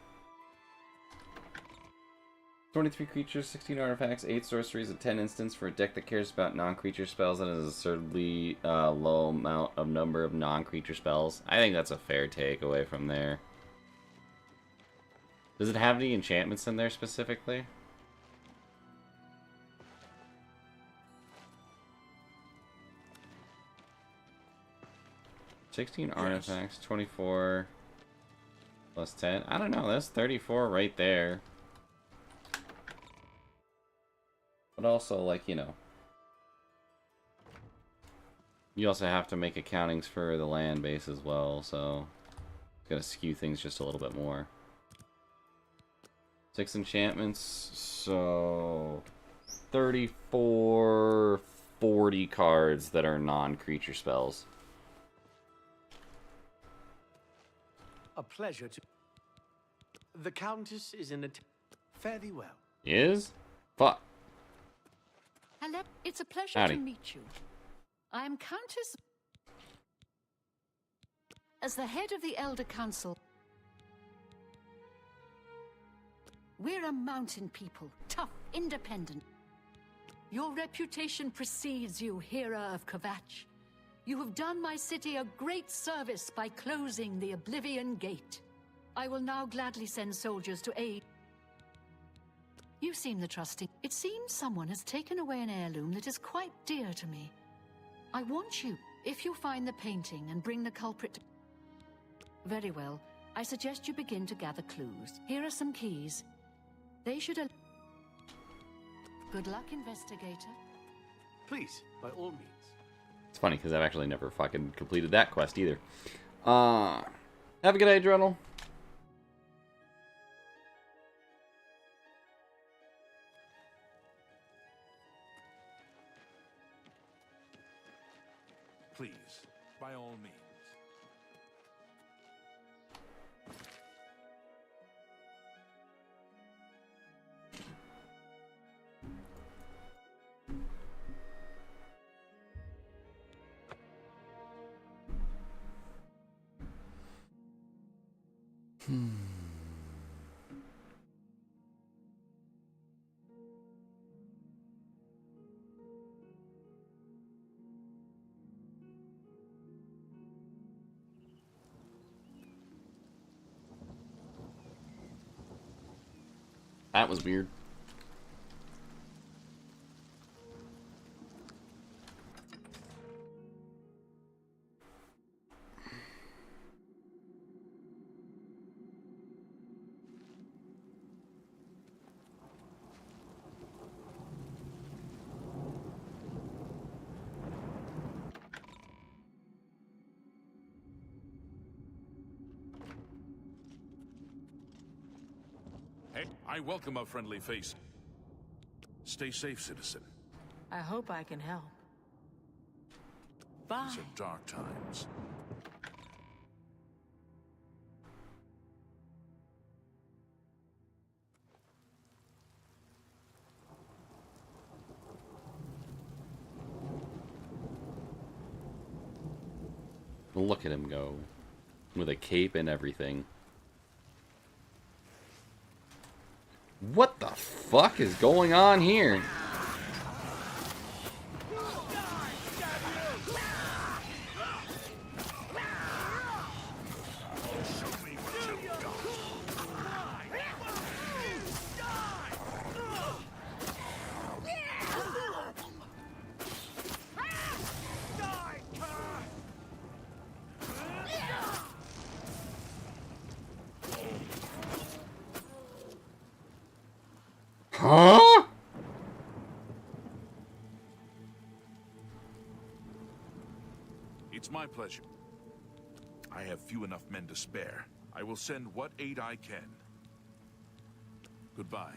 23 creatures, 16 artifacts, 8 sorceries, and 10 instants for a deck that cares about non-creature spells and has a absurdly low amount of number of non-creature spells. I think that's a fair takeaway from there. Does it have any enchantments in there specifically? Yes. 16 artifacts, 24... plus 10. I don't know, that's 34 right there. But also, like, you know. You also have to make accountings for the land base as well, so... It's gonna skew things just a little bit more. 6 enchantments, so... 34... 40 cards that are non-creature spells. A pleasure to... The Countess is in a... Fare thee well. Is? Fuck. Hello, it's a pleasure Howdy. to meet you. I am Countess... As the head of the Elder Council, we're a mountain people, tough, independent. Your reputation precedes you, Hera of Kvatch. You have done my city a great service by closing the Oblivion Gate. I will now gladly send soldiers to aid. You seem the trusting. It seems someone has taken away an heirloom that is quite dear to me. I want you, if you find the painting and bring the culprit to... Very well. I suggest you begin to gather clues. Here are some keys. They should... Good luck, investigator. Please, by all means. It's funny, because I've actually never fucking completed that quest either. Have a good day, Drunel. Please, by all means. That was weird. Hey, I welcome a friendly face. Stay safe, citizen. I hope I can help. Bye. These are dark times. Look at him go. With a cape and everything. What the fuck is going on here? Huh? It's my pleasure. I have few enough men to spare. I will send what aid I can. Goodbye.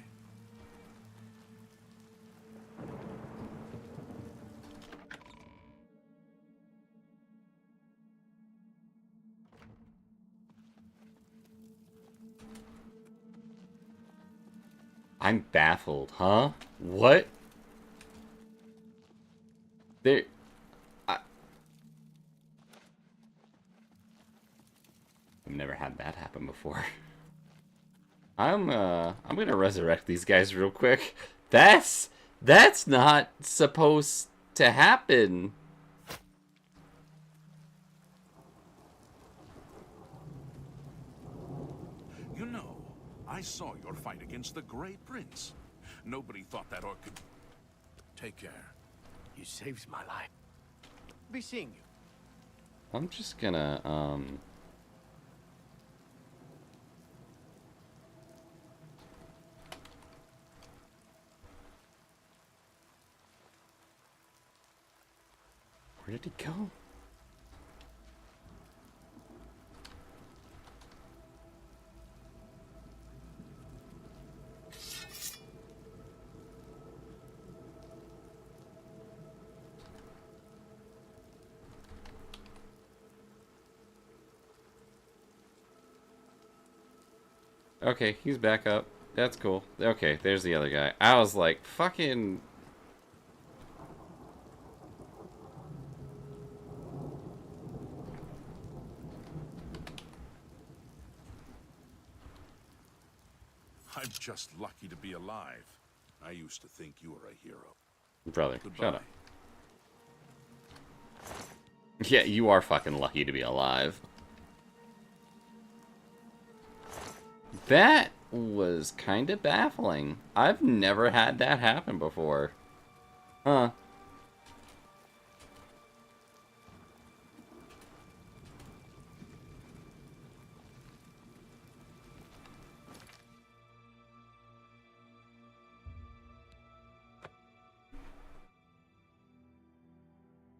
I'm baffled, huh? What? There... I've never had that happen before. I'm gonna resurrect these guys real quick. That's not supposed to happen. You know, I saw your fight against the Grey Prince. Nobody thought that orc could... Take care. You saved my life. Be seeing you. I'm just gonna, where did he go? Okay, he's back up. That's cool. Okay, there's the other guy. I was like, fucking... I'm just lucky to be alive. I used to think you were a hero. Brother, Goodbye. shut up. Yeah, you are fucking lucky to be alive. That was kind of baffling. I've never had that happen before. Huh.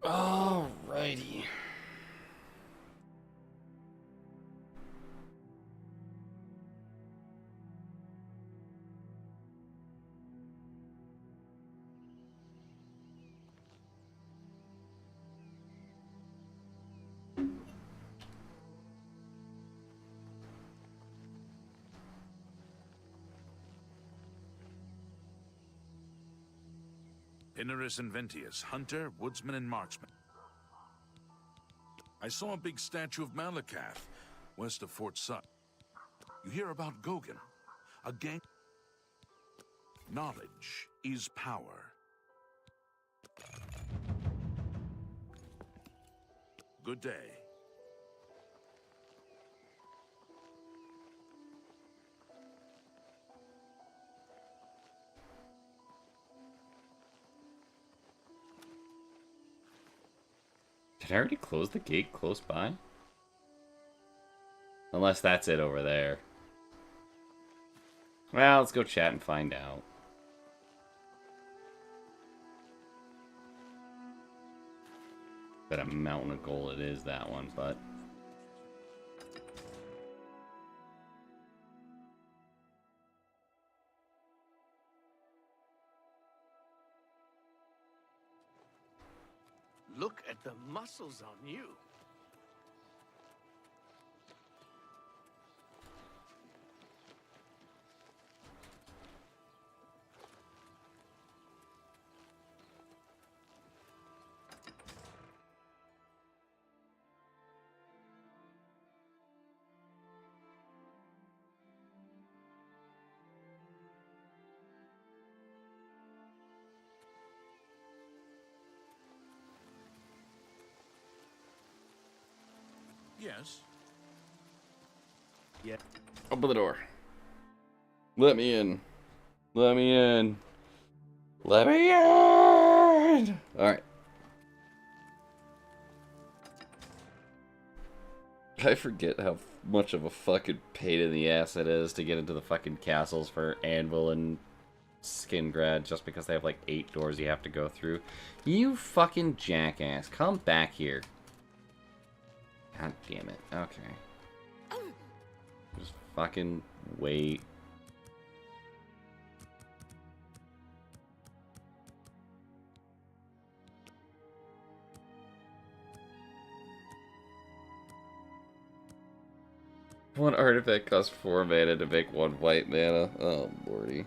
Alrighty. Pinnerus and Ventius, hunter, woodsman, and marksman. I saw a big statue of Malakath, west of Fort Sut. You hear about Gogan, a gang. Knowledge is power. Good day. Did I already close the gate close by? Unless that's it over there. Well, let's go chat and find out. Bet a mountain of gold it is, that one, but... Look at the muscles on you. Yes. Yeah. Open the door. Let me in. Let me in. Let me in! Alright. I forget how much of a fucking pain in the ass it is to get into the fucking castles for Anvil and Skingrad just because they have like 8 doors you have to go through. You fucking jackass. Come back here. God damn it. Okay. Just fucking wait. One artifact costs 4 mana to make 1 white mana. Oh, lordy.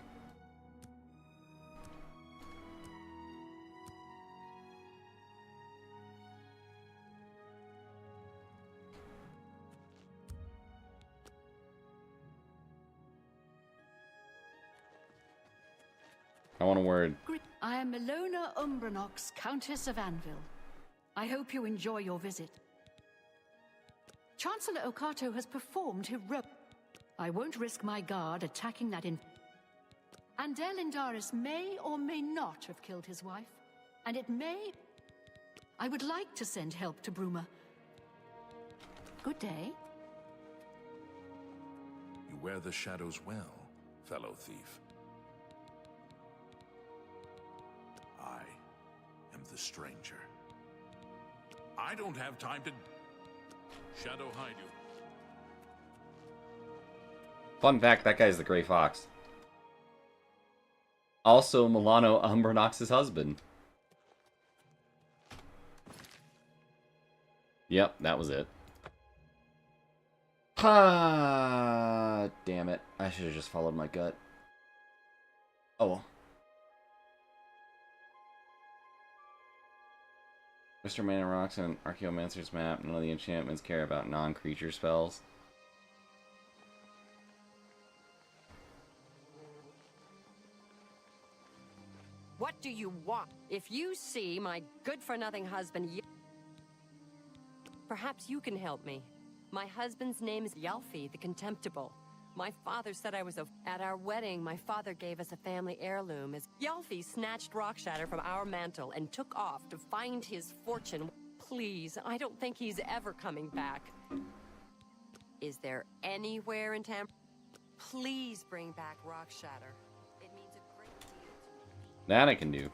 I want a word. I am Milona Umbranox, Countess of Anvil. I hope you enjoy your visit. Chancellor Okato has performed heroic. I won't risk my guard attacking that Andel Indaris may or may not have killed his wife, and it may... I would like to send help to Bruma. Good day. You wear the shadows well, fellow thief. I am the stranger. I don't have time to shadow hide you. Fun fact, that guy's the Grey Fox. Also Milano Umbranox's husband. Yep, that was it. Ah, damn it. I should have just followed my gut. Oh well. Mr. Mana Rocks and Archaeomancer's map. None of the enchantments care about non-creature spells. What do you want? If you see my good-for-nothing husband, perhaps you can help me. My husband's name is Yalfi the Contemptible. My father said I was At our wedding, my father gave us a family heirloom as Yalfi snatched Rockshatter from our mantle and took off to find his fortune. Please, I don't think he's ever coming back. Is there anywhere in town? Please bring back Rockshatter. It means a great deal to me. That I can do.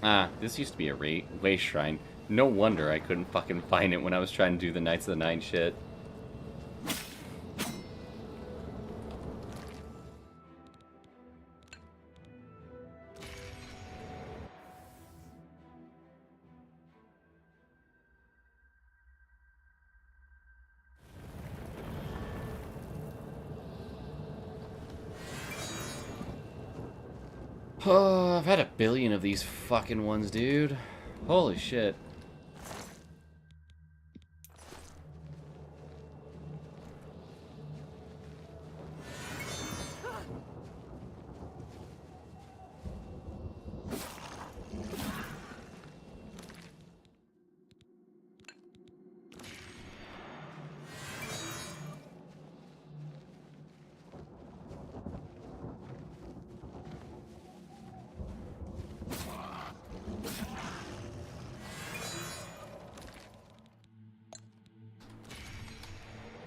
Ah, this used to be a way shrine. No wonder I couldn't fucking find it when I was trying to do the Knights of the Nine shit. Oh, I've had a billion of these fucking ones, dude. Holy shit.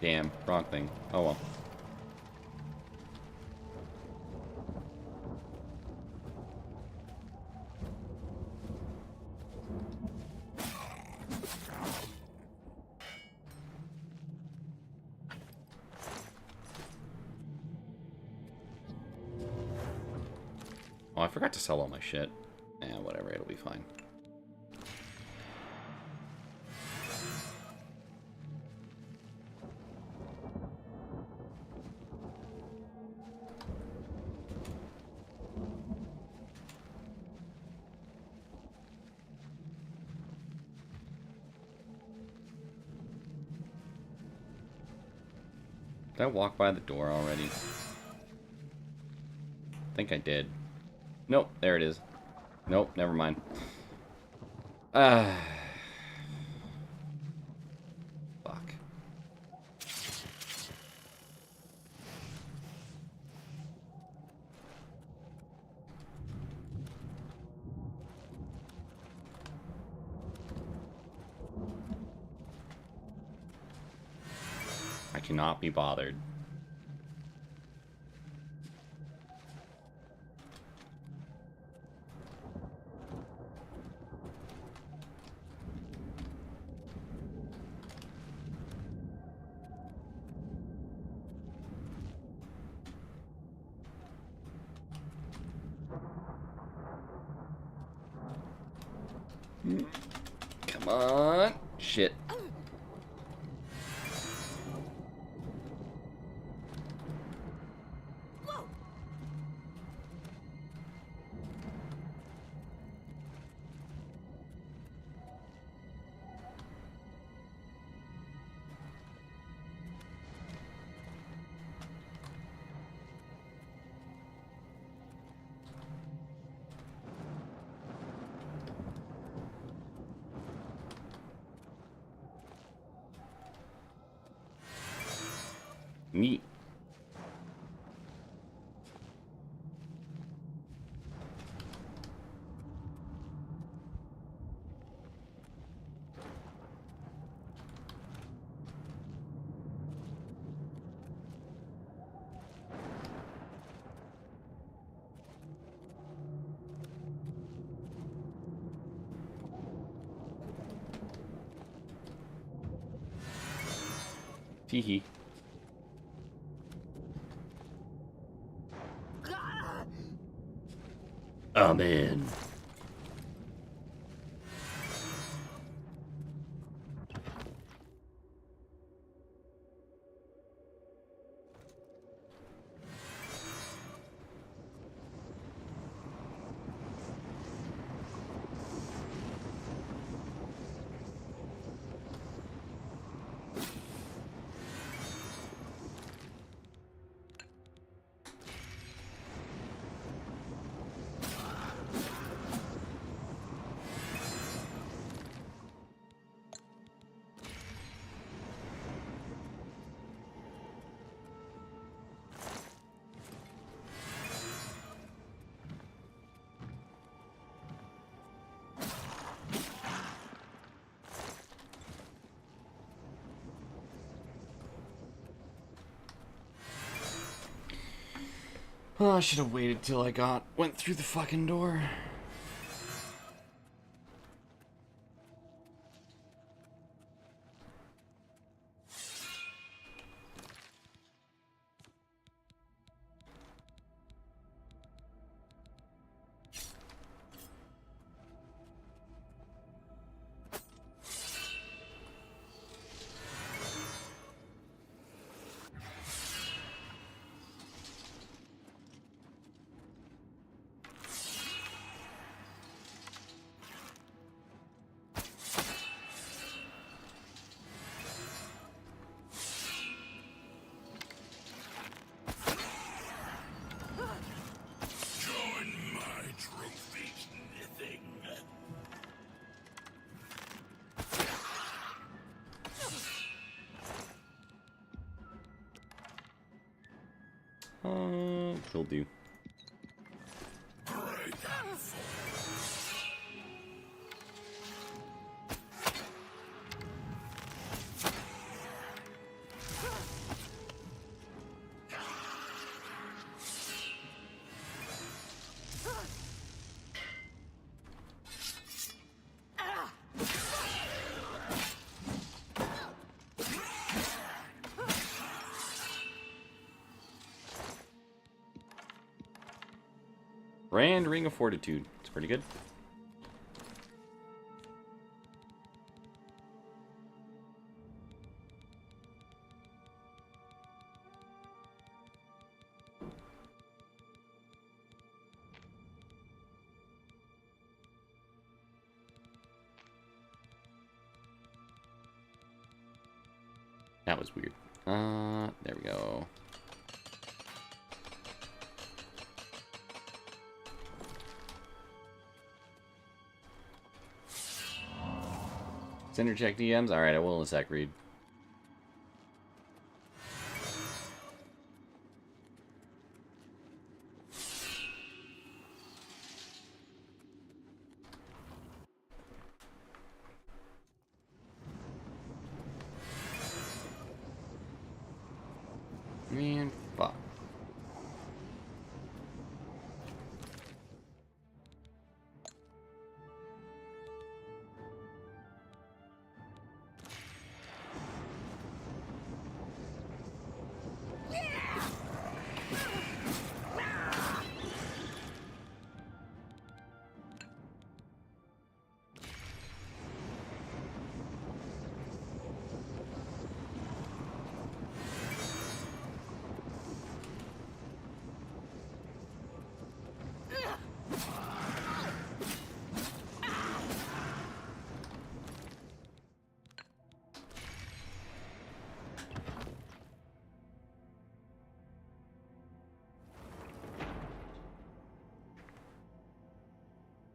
Damn, wrong thing. Oh well. Oh, I forgot to sell all my shit. Eh, whatever, it'll be fine. Did I walk by the door already? I think I did. Nope, there it is. Nope, never mind. Fuck. I cannot be bothered. Come on. Shit. Neat. Teehee. I'm in. Oh, I should have waited till I went through the fucking door. Will do. Grand Ring of Fortitude. It's pretty good. That was weird. There we go. Center check DMs? Alright, I will in a sec, Reed. Man, fuck.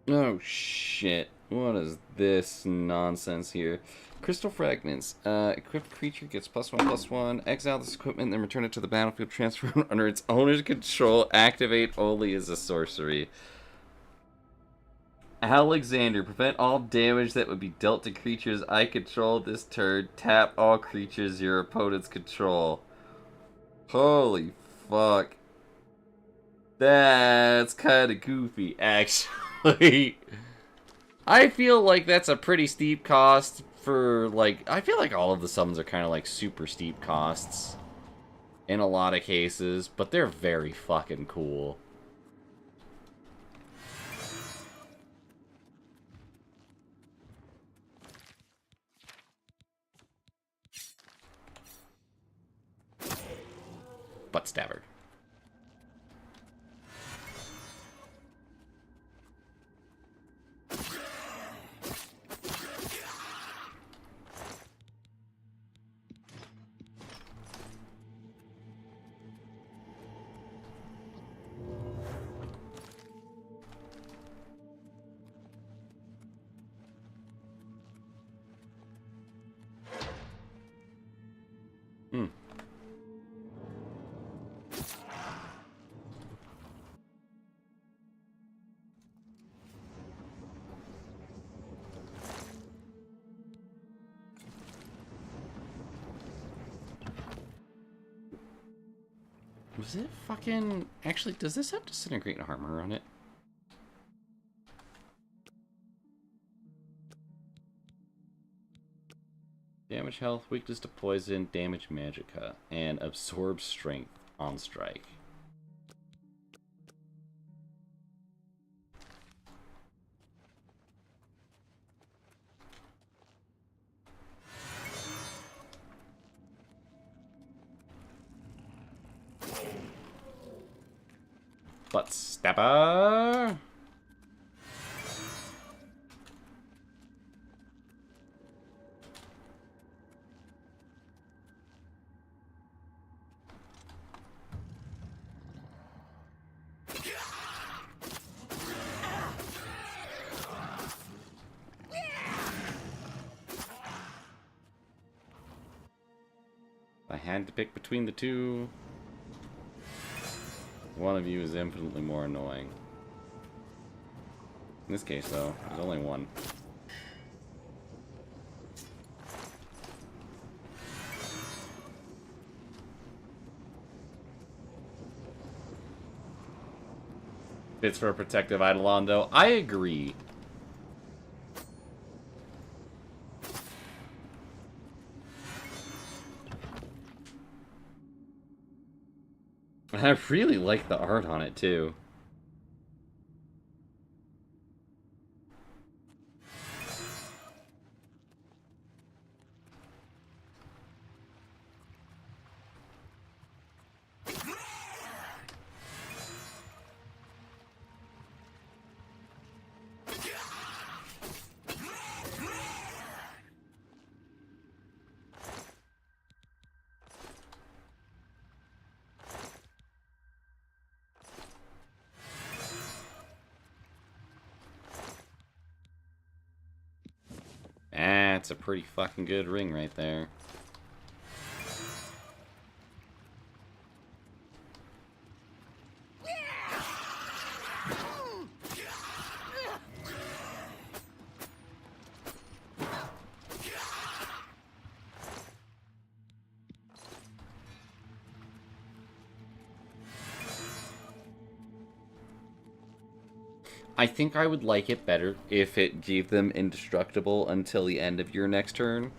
Oh shit. What is this nonsense here? Crystal fragments. Equipped creature gets +1/+1. Exile this equipment, then return it to the battlefield. Transfer it under its owner's control. Activate only as a sorcery. Alexander, prevent all damage that would be dealt to creatures I control this turn. Tap all creatures your opponents control. Holy fuck. That's kind of goofy, actually. I feel like that's a pretty steep cost for, like... I feel like all of the summons are kind of like super steep costs in a lot of cases, but they're very fucking cool. Butt stabber. Was it fucking... Actually, does this have disintegrate armor on it? Damage health, weakness to poison, damage magicka, and absorb strength on strike. Butt stabber. I had to pick between the two. One of you is infinitely more annoying. In this case, though, there's only one. Fits for a protective Eidolon, though. I agree. I really like the art on it, too. That's a pretty fucking good ring right there. I think I would like it better if it gave them indestructible until the end of your next turn,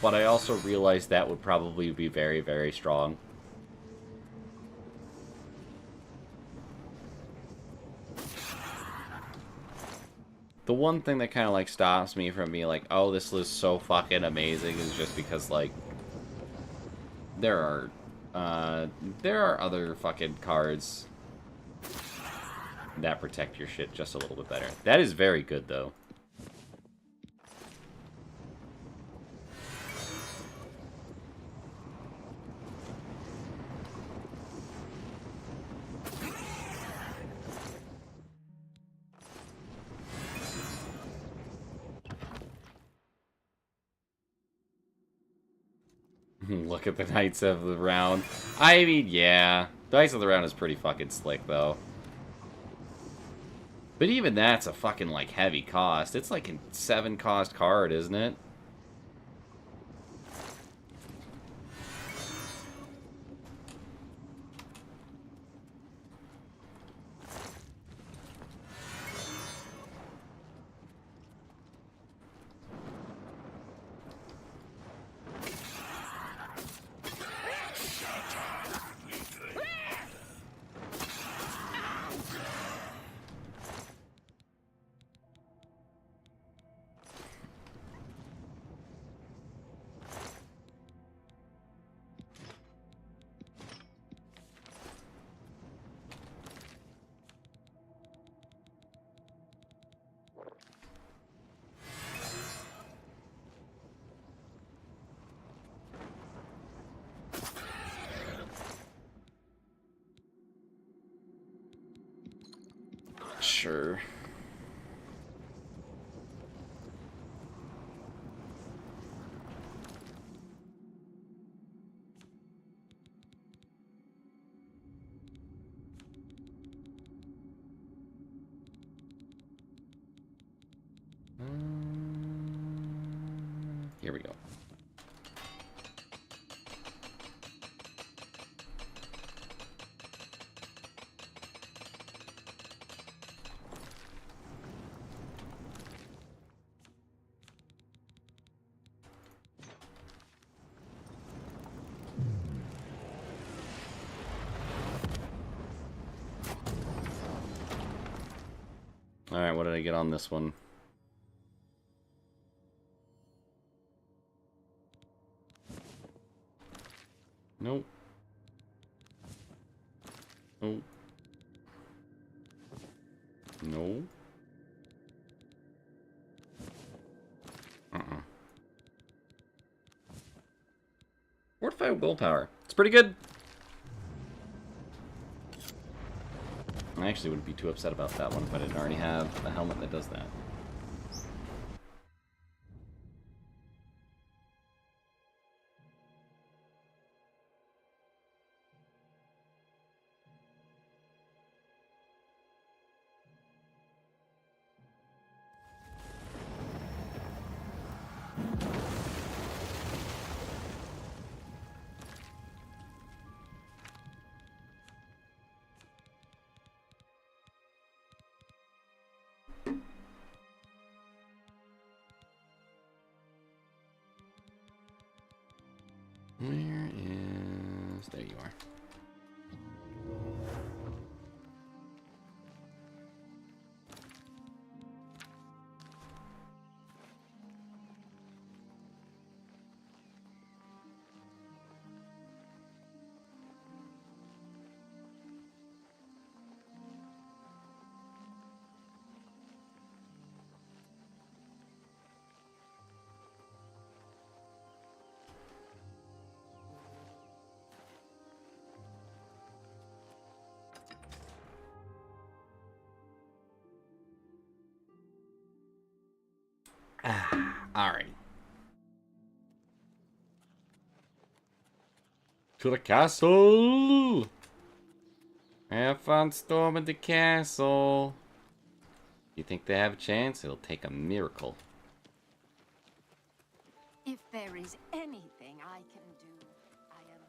but I also realize that would probably be very, very strong. The one thing that kind of, like, stops me from being like, oh, this is so fucking amazing is just because, like, there are other fucking cards that protect your shit just a little bit better. That is very good, though. Look at the Knights of the Round. I mean, yeah. The Knights of the Round is pretty fucking slick, though. But even that's a fucking, like, heavy cost. It's like a 7-cost card, isn't it? Sure. Here we go. Alright, what did I get on this one? Nope. Nope. No. Fortified willpower. It's pretty good. I actually wouldn't be too upset about that one if I didn't already have a helmet that does that. Where is... There you are. Alright. To the castle! Have fun storming the castle. You think they have a chance? It'll take a miracle. If there is anything I can do, I am...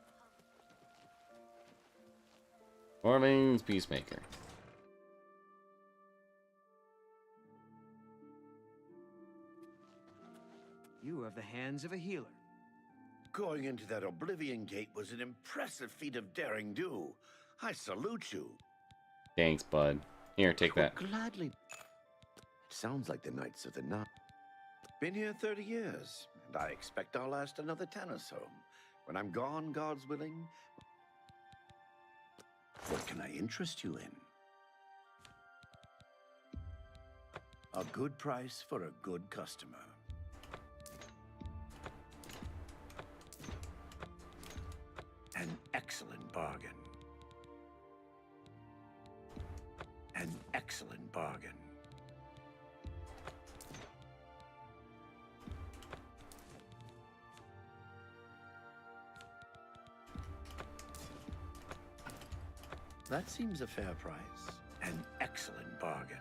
Orleans Peacemaker. You have the hands of a healer. Going into that Oblivion Gate was an impressive feat of daring do. I salute you. Thanks, bud. Here, take that. Gladly. Sounds like the Knights of the Night. Been here 30 years, and I expect I'll last another 10 or so. When I'm gone, God's willing. What can I interest you in? A good price for a good customer. An excellent bargain. An excellent bargain. That seems a fair price. An excellent bargain.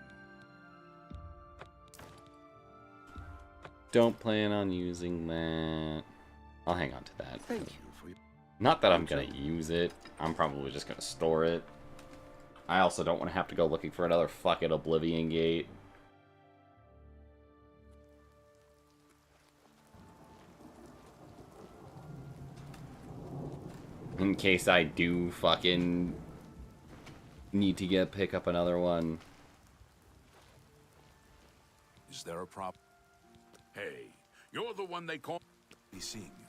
Don't plan on using that. I'll hang on to that. Thank you for your... Not that I'm gonna use it. I'm probably just gonna store it. I also don't want to have to go looking for another fucking Oblivion Gate. In case I do fucking need to pick up another one. Is there a problem? Hey, you're the one they call... Be seeing you.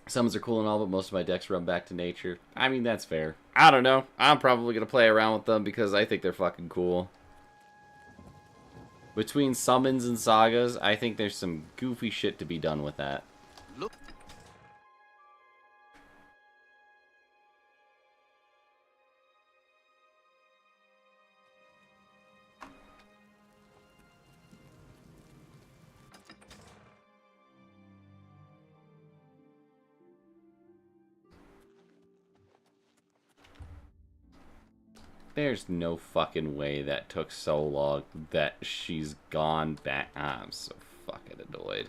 Summons are cool and all, but most of my decks run back to nature. I mean, that's fair. I don't know. I'm probably going to play around with them because I think they're fucking cool. Between summons and sagas, I think there's some goofy shit to be done with that. Look. There's no fucking way that took so long that she's gone back. I'm so fucking annoyed.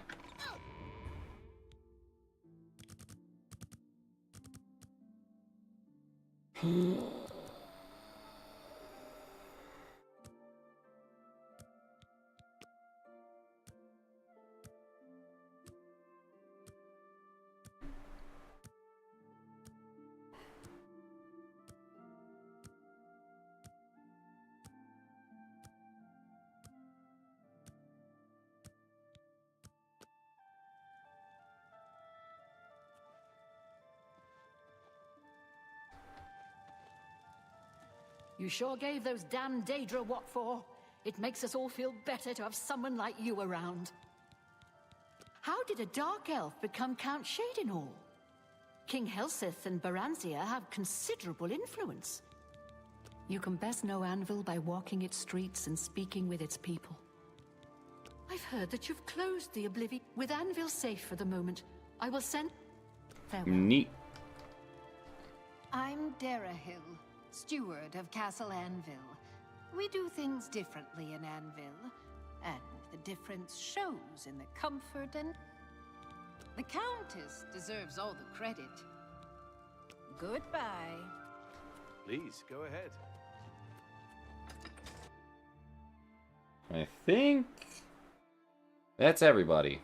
You sure gave those damn Daedra what for? It makes us all feel better to have someone like you around. How did a Dark Elf become Count Shadenhall? King Helseth and Baranzia have considerable influence. You can best know Anvil by walking its streets and speaking with its people. I've heard that you've closed the Oblivion. With Anvil safe for the moment, I will send... Farewell. Neat. I'm Darahill, steward of Castle Anvil. We do things differently in Anvil, and the difference shows in the comfort and... The Countess deserves all the credit. Goodbye. Please, go ahead. I think that's everybody.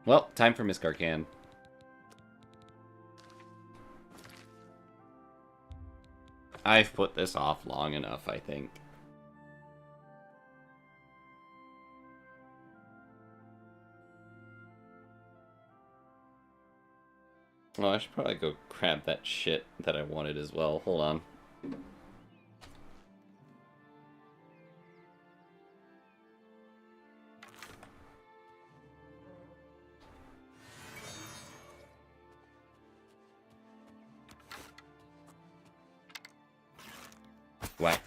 Well, time for Miss Garcan. I've put this off long enough, I think. Well, I should probably go grab that shit that I wanted as well. Hold on. Whack.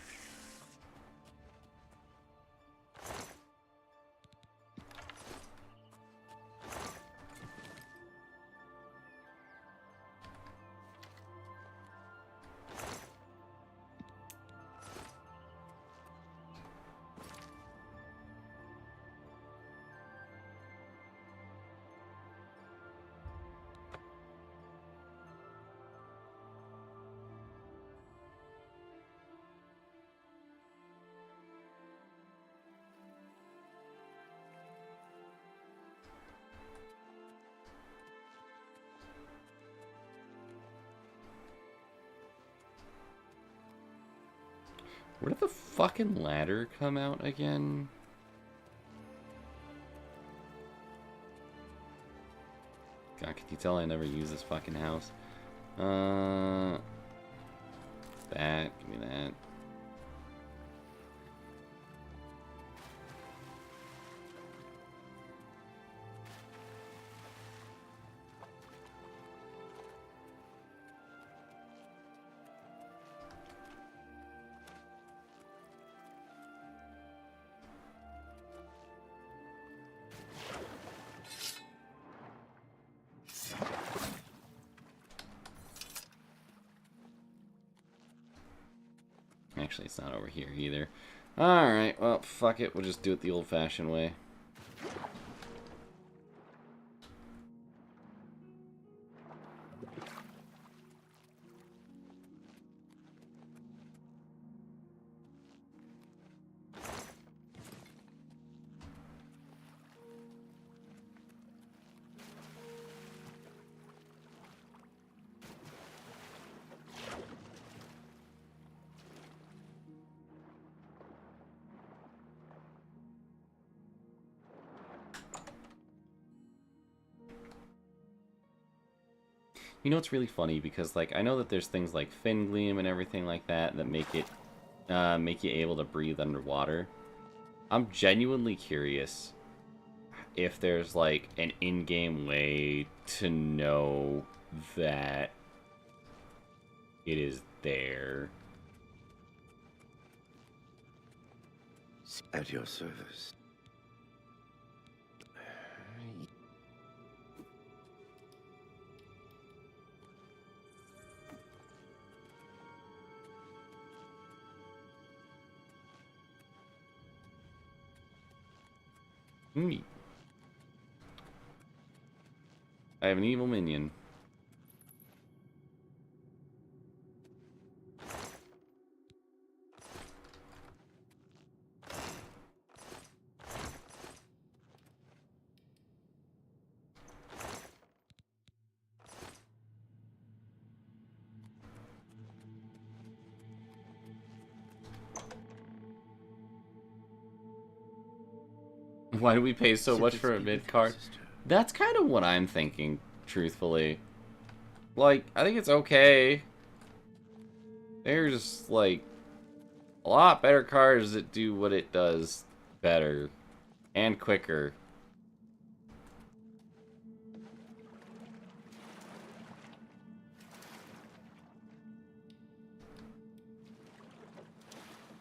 Where did the fucking ladder come out again? God, can you tell I never use this fucking house? That, give me that. Actually, it's not over here either. Alright, well, fuck it. We'll just do it the old-fashioned way. You know, it's really funny because, like, I know that there's things like fin gleam and everything like that that make you able to breathe underwater. I'm genuinely curious if there's, like, an in-game way to know that it is there. At your service. Neat. I have an evil minion. Why do we pay so much for a mid card? That's kind of what I'm thinking, truthfully. Like, I think it's okay. There's, like, a lot better cards that do what it does better and quicker.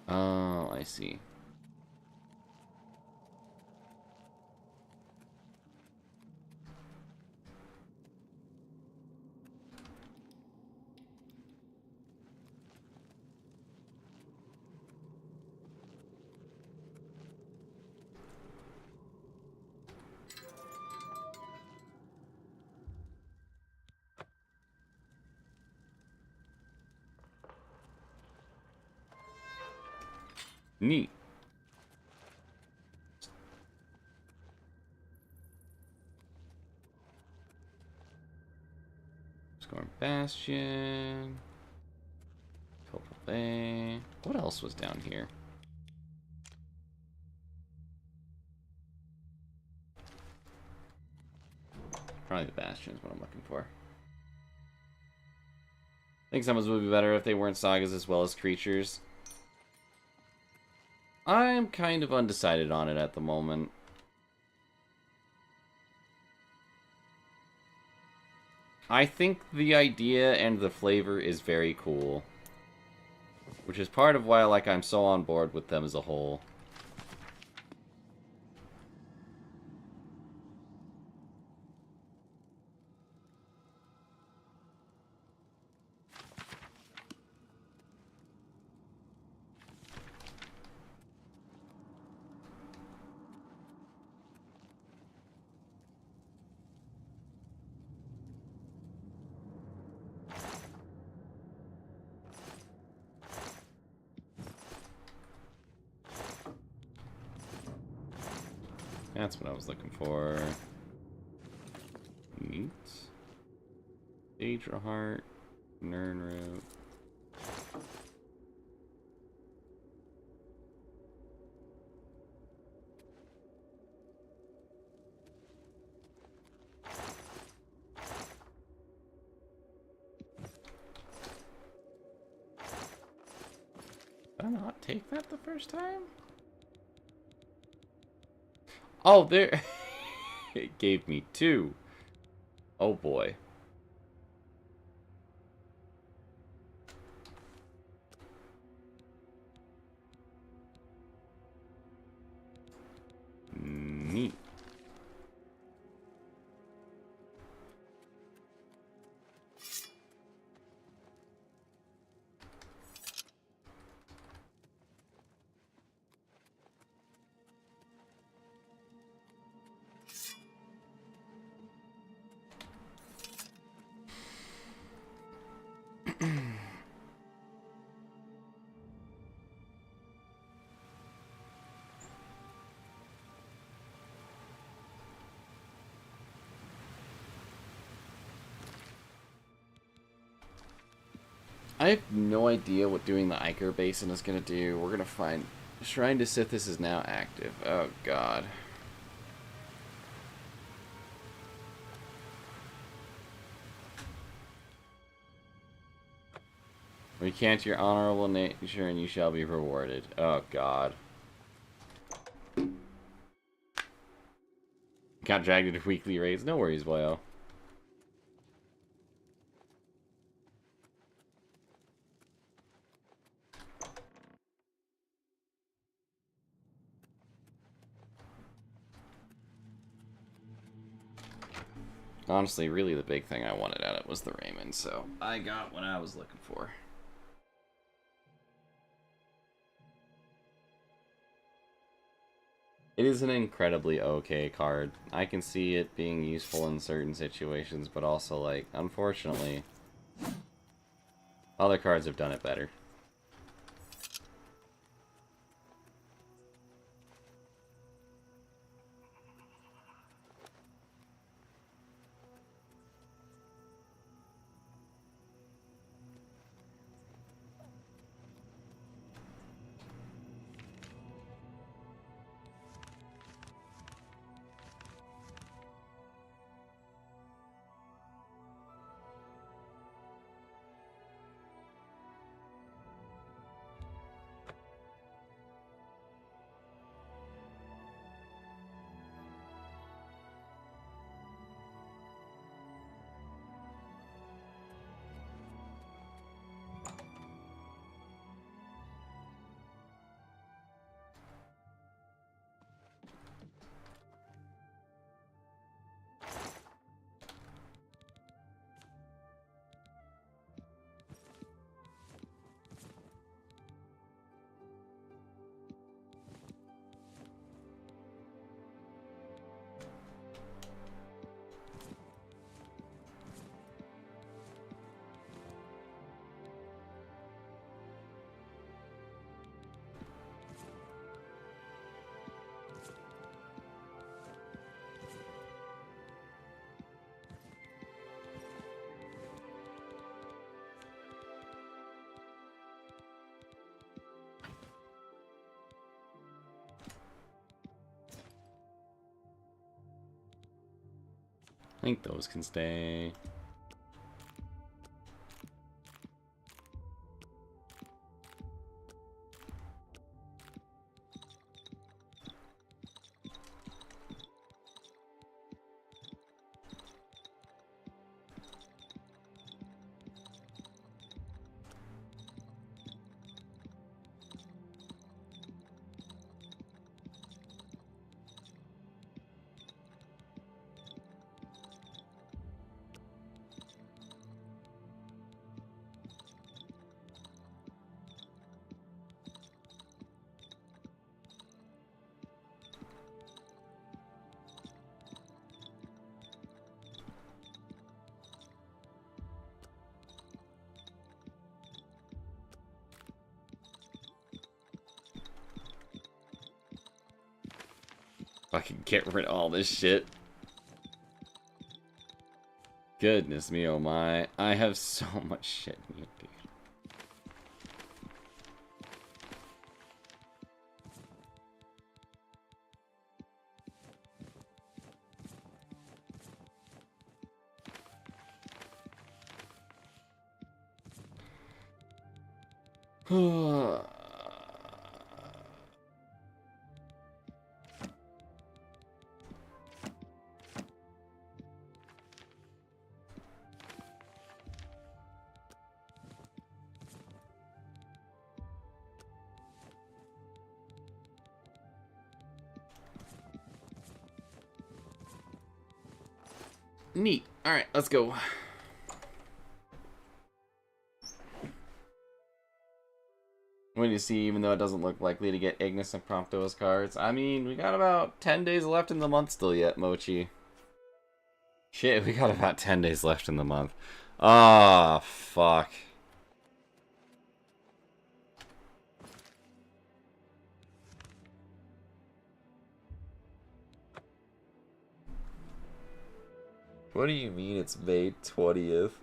Oh, I see. Neat. Scorn Bastion. Copal Bay. What else was down here? Probably the Bastion is what I'm looking for. I think summons would be better if they weren't sagas as well as creatures. I'm kind of undecided on it at the moment. I think the idea and the flavor is very cool. Which is part of why I'm so on board with them as a whole. That's what I was looking for. Neat. Daedra Heart. Nirnroot. Did I not take that the first time? Oh, there... It gave me 2. Oh, boy. Neat. I have no idea what doing the Iker Basin is going to do. We're going to find... Shrine to Sithis is now active. Oh, God. Recant your honorable nature and you shall be rewarded. Oh, God. Got dragged into weekly raids. No worries, boyo. Honestly, really the big thing I wanted out of it was the Raymond, so I got what I was looking for. It is an incredibly okay card. I can see it being useful in certain situations, but also, unfortunately, other cards have done it better. think those can stay. I can get rid of all this shit. Goodness me, oh my. I have so much shit in here, dude. Neat. Alright, let's go. When you see, even though it doesn't look likely to get Ignis and Prompto as cards. I mean, we got about 10 days left in the month still yet, Mochi. Shit, we got about 10 days left in the month. Ah, fuck. What do you mean it's May 20th?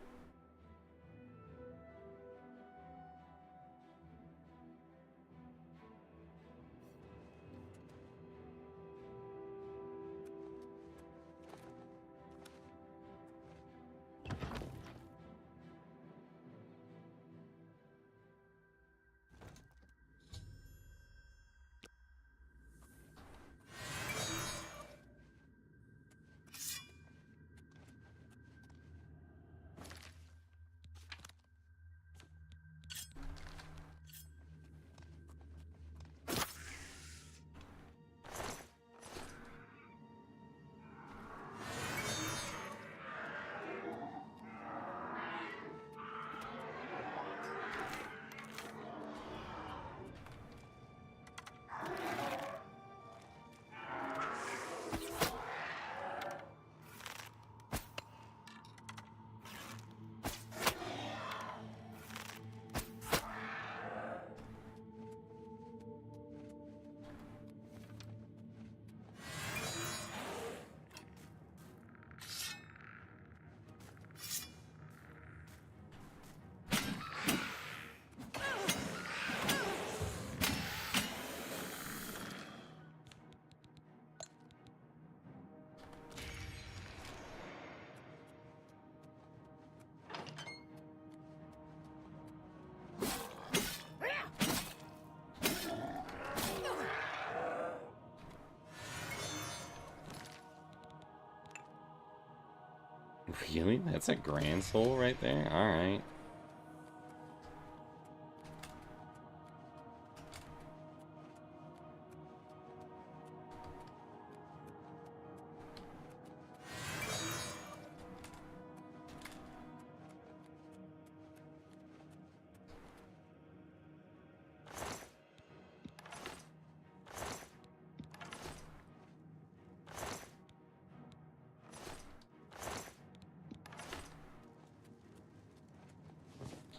Really? That's a Grand Soul right there? Alright.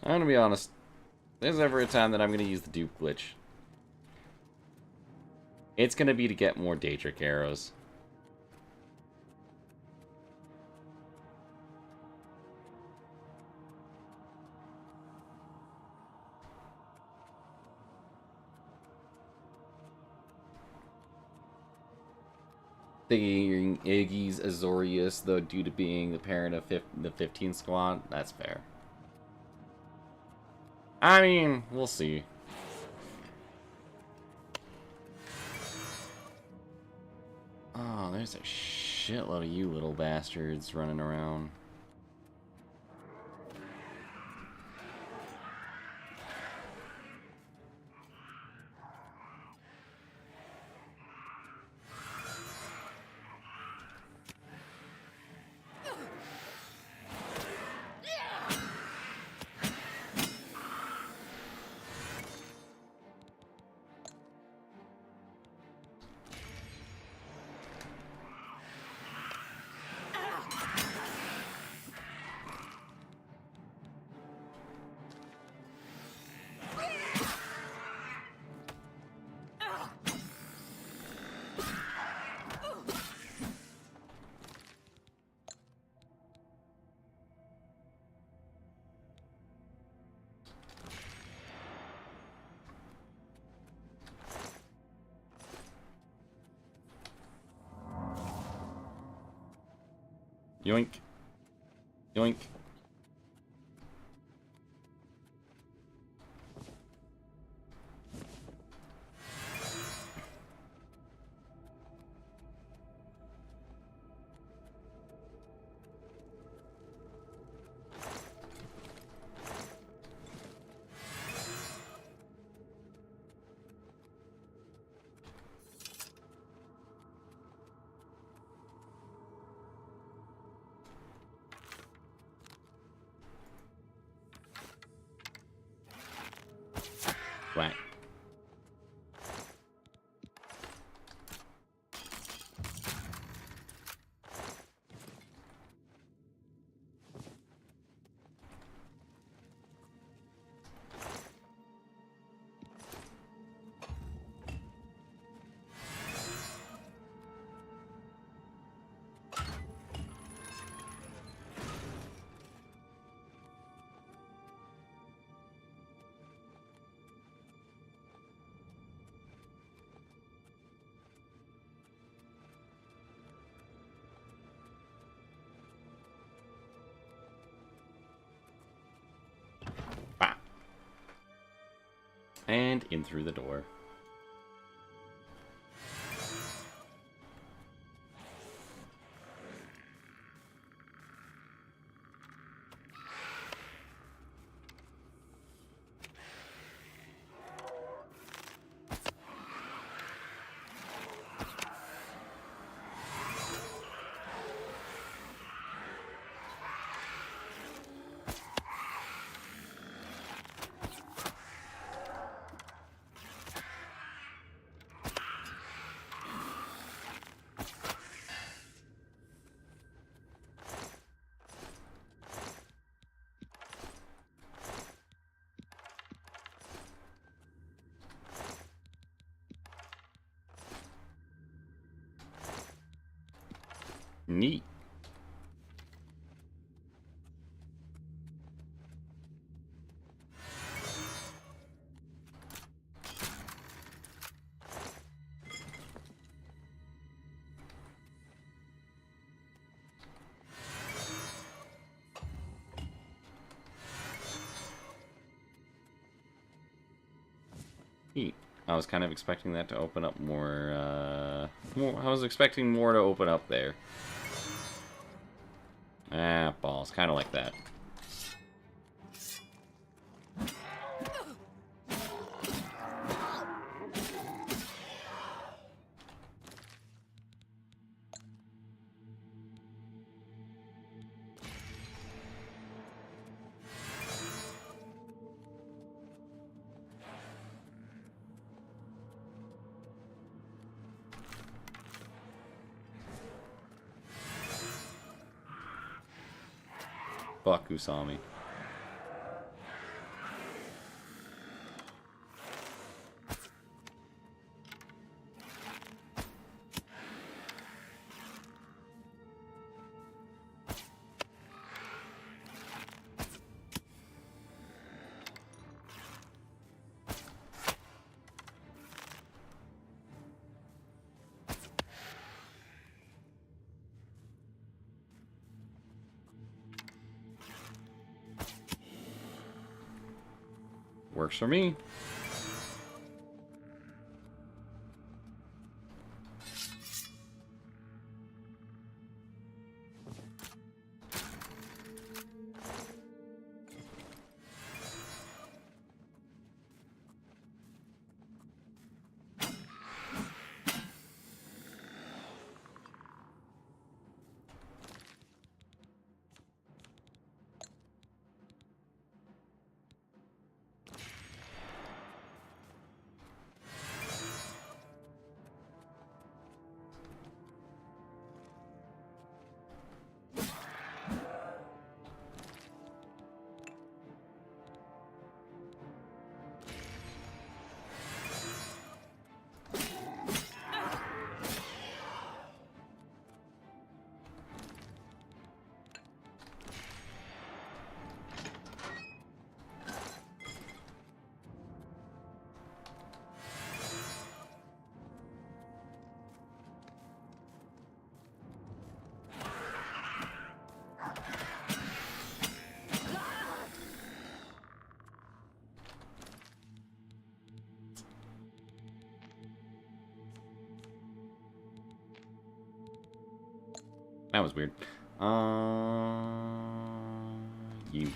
I'm gonna be honest. There's ever a time that I'm gonna use the dupe glitch. It's gonna be to get more Daedric arrows. Figuring Iggy's Azorius, though, due to being the parent of the 15 squad, that's fair. I mean, we'll see. Oh, there's a shitload of you little bastards running around. Yoink. Yoink. Whack. And in through the door. Neat. Neat. I was kind of expecting that to open up more, I was expecting more to open up there. Ah, balls. Kind of like that. Fuck Usami. Works for me. That was weird. You.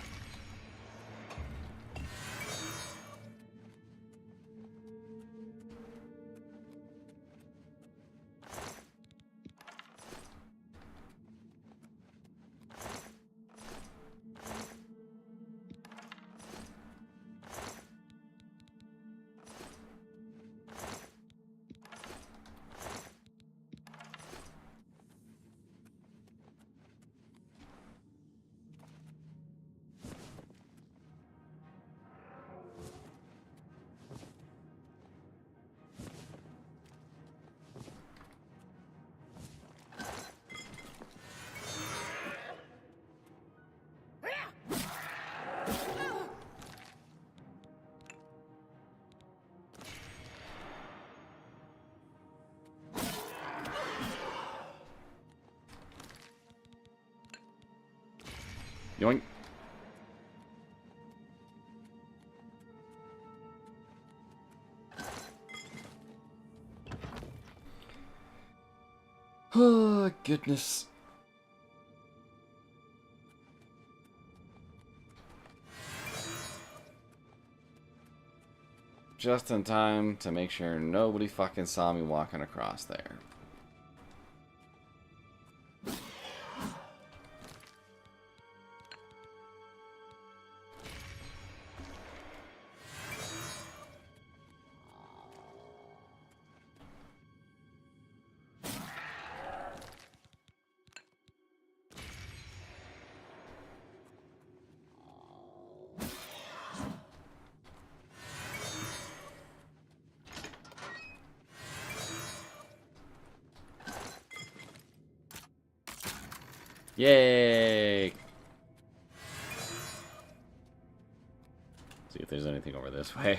Yoink. Oh, goodness. Just in time to make sure nobody fucking saw me walking across there. Yay! See if there's anything over this way.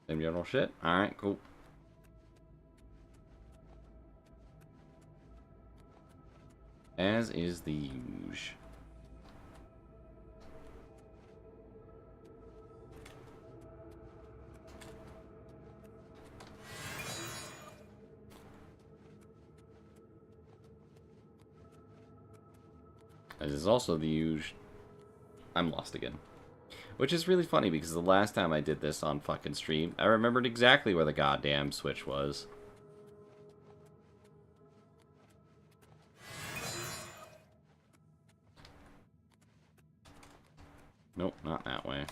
Same general shit? Alright, cool. As is the usual. As is also the usual. I'm lost again. Which is really funny because the last time I did this on fucking stream, I remembered exactly where the goddamn switch was. Nope, not that way.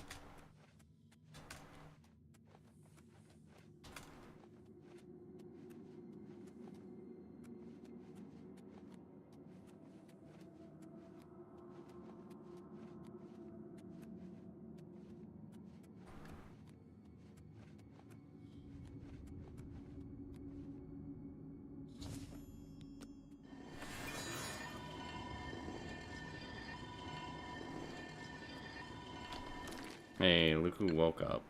Hey, look who woke up.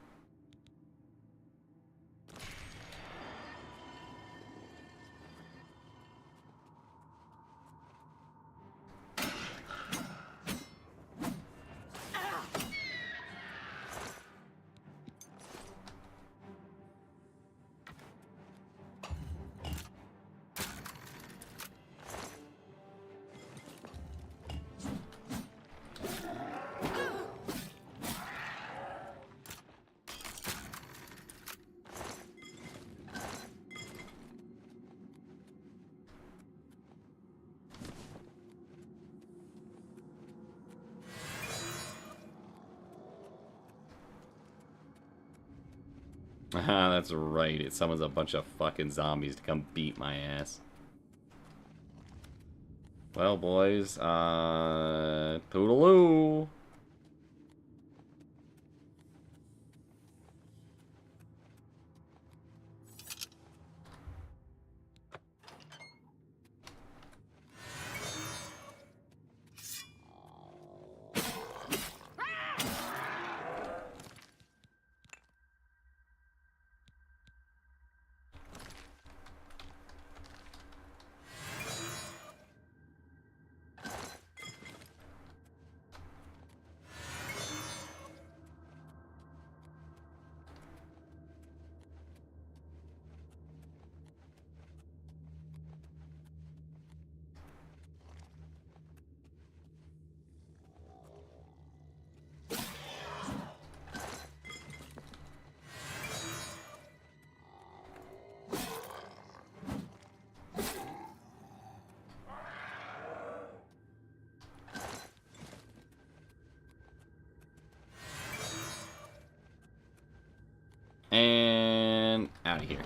That's right. It summons a bunch of fucking zombies to come beat my ass. Well, boys, toodaloo. And out of here.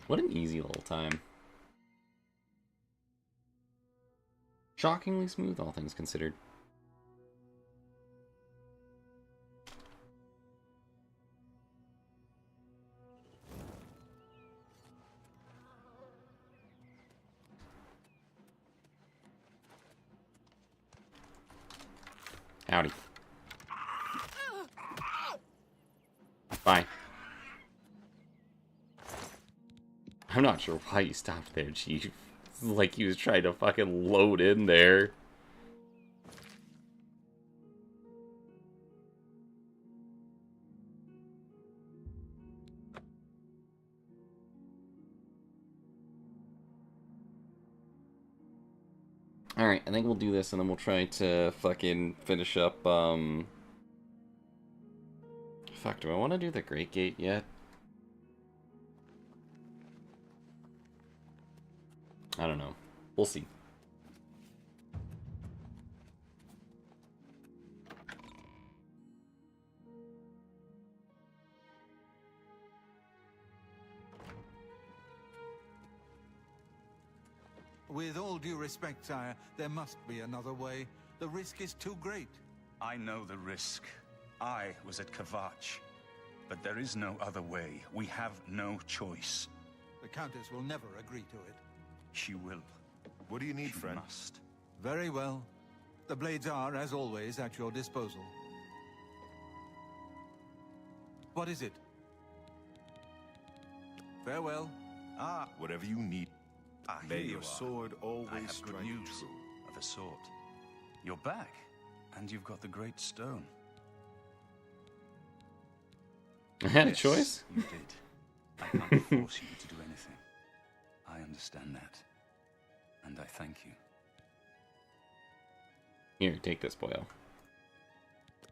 What an easy little time. Shockingly smooth, all things considered. Howdy. Bye. I'm not sure why you stopped there, Chief. Like he was trying to fucking load in there. Alright, I think we'll do this and then we'll try to fucking finish up, Fuck, do I want to do the Great Gate yet? I don't know. We'll see. With all due respect, sire, there must be another way. The risk is too great. I know the risk. I was at Kvatch. But there is no other way. We have no choice. The Countess will never agree to it. She will. What do you need, She friend? must. Very well. The blades are, as always, at your disposal. What is it? Farewell. Ah, Whatever you need. here May you your are. sword always I have good strike news true. of a sort. You're back, and you've got the Great Stone. I had a Yes, choice? You did. I can't force you to do anything. I understand that. And I thank you. Here, take this, boyo.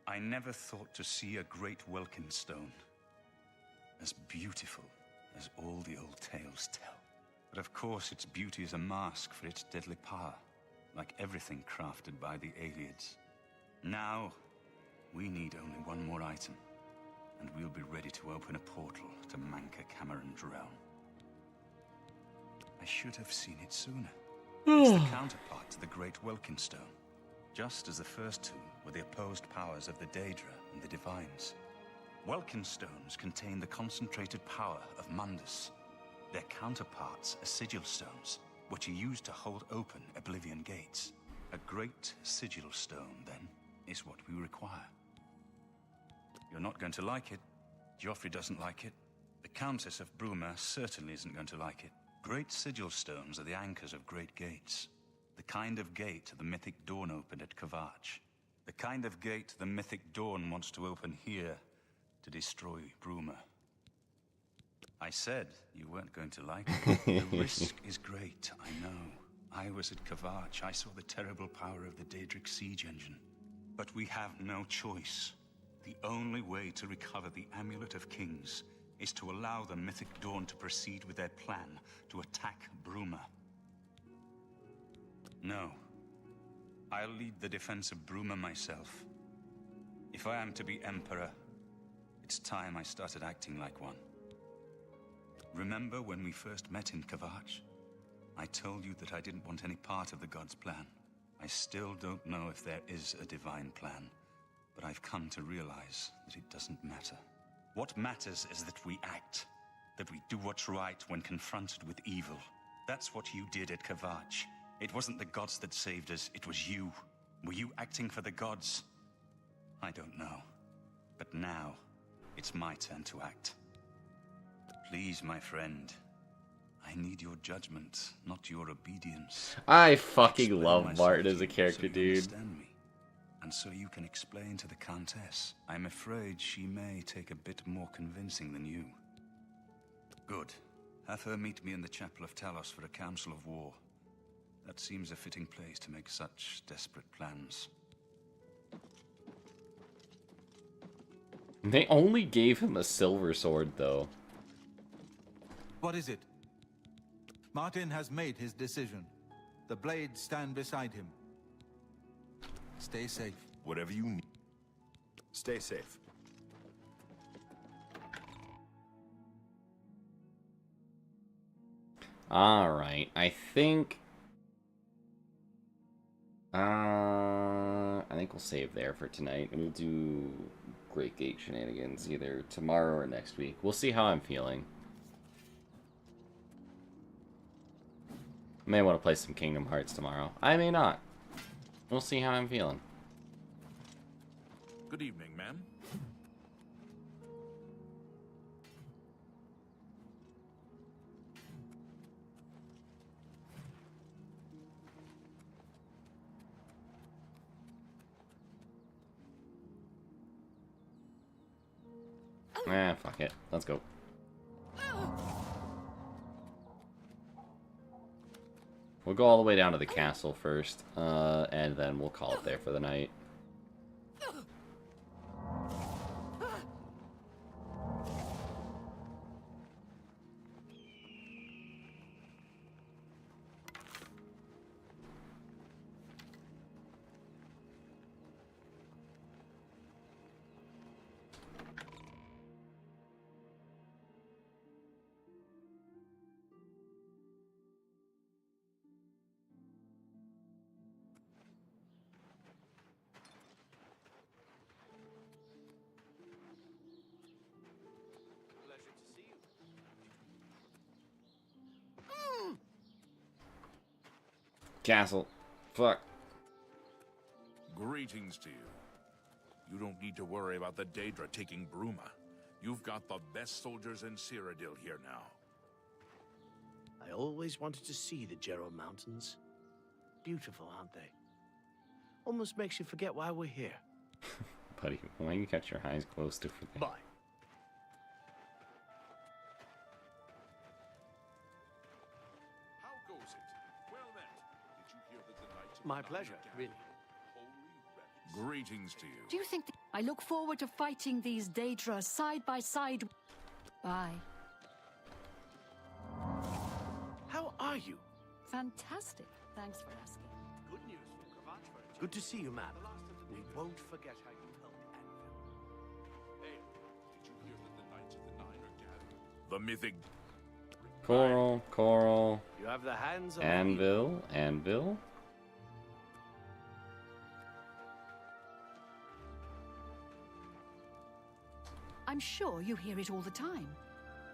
I never thought to see a great Welkin stone. As beautiful as all the old tales tell. But of course its beauty is a mask for its deadly power. Like everything crafted by the Aliads. Now, we need only one more item. And we'll be ready to open a portal to Manka Cameron's realm. I should have seen it sooner. It's the counterpart to the Great Welkin Stone. Just as the first two were the opposed powers of the Daedra and the Divines. Welkin stones contain the concentrated power of Mundus. Their counterparts are sigil stones, which are used to hold open Oblivion gates. A great sigil stone, then, is what we require. You're not going to like it. Joffrey doesn't like it. The Countess of Bruma certainly isn't going to like it. Great sigil stones are the anchors of great gates. The kind of gate the mythic Dawn opened at Kvatch. The kind of gate the mythic Dawn wants to open here to destroy Bruma. I said you weren't going to like it. The risk is great, I know. I was at Kavach. I saw the terrible power of the Daedric siege engine. But we have no choice. The only way to recover the Amulet of Kings is to allow the Mythic Dawn to proceed with their plan to attack Bruma. No. I'll lead the defense of Bruma myself. If I am to be Emperor, it's time I started acting like one. Remember when we first met in Kavach? I told you that I didn't want any part of the God's plan. I still don't know if there is a divine plan, but I've come to realize that it doesn't matter. What matters is that we act, that we do what's right when confronted with evil. That's what you did at Kavach. It wasn't the gods that saved us, it was you. Were you acting for the gods? I don't know. But now, it's my turn to act. Please, my friend. I need your judgment, not your obedience. I fucking love Martin as a character, dude. And so you can explain to the Countess. I'm afraid she may take a bit more convincing than you. Good. Have her meet me in the Chapel of Talos for a council of war. That seems a fitting place to make such desperate plans. They only gave him a silver sword, though. What is it? Martin has made his decision. The blades stand beside him. Stay safe. Whatever you need. Stay safe. Alright, I think we'll save there for tonight, and we'll do Great Gate shenanigans either tomorrow or next week. We'll see how I'm feeling. May want to play some Kingdom Hearts tomorrow. I may not. We'll see how I'm feeling. Good evening, ma'am. Fuck it. Let's go. We'll go all the way down to the castle first, and then we'll call it there for the night. Castle. Fuck. Greetings to you. You don't need to worry about the Daedra taking Bruma. You've got the best soldiers in Cyrodiil here now. I always wanted to see the Gerald Mountains. Beautiful, aren't they? Almost makes you forget why we're here. Buddy, why don't you catch your eyes close to for Bye. How goes it? Well met. Did you hear that the Knights of My the pleasure, Nine really. Greetings to you. Do you think I look forward to fighting these Daedra side by side? Bye. How are you? Fantastic. Thanks for asking. Good news from Kavach. Good to see you, madam. We won't forget how you helped Anvil. Hey, did you hear that the Knights of the Nine are gathering? The mythic... Coral. You have the hands of Anvil. I'm sure you hear it all the time,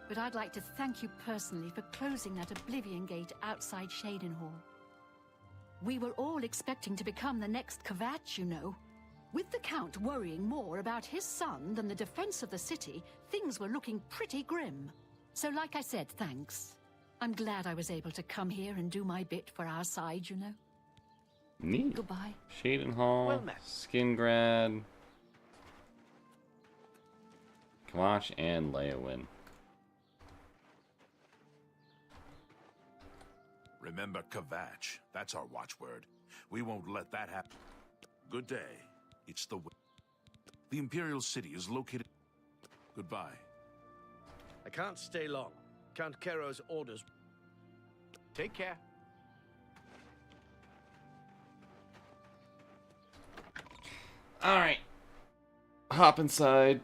but I'd like to thank you personally for closing that Oblivion gate outside Shadenhall. We were all expecting to become the next Kavach, you know. With the Count worrying more about his son than the defense of the city, things were looking pretty grim. So like I said, thanks. I'm glad I was able to come here and do my bit for our side, you know. Neat. Goodbye. Shadenhall, Well met. Skingrad, Kavach, and Leowin. Remember Kvatch. That's our watchword. We won't let that happen. Good day. It's the way. The Imperial City is located... Goodbye. I can't stay long. Count Kero's orders. Take care. Alright. Hop inside.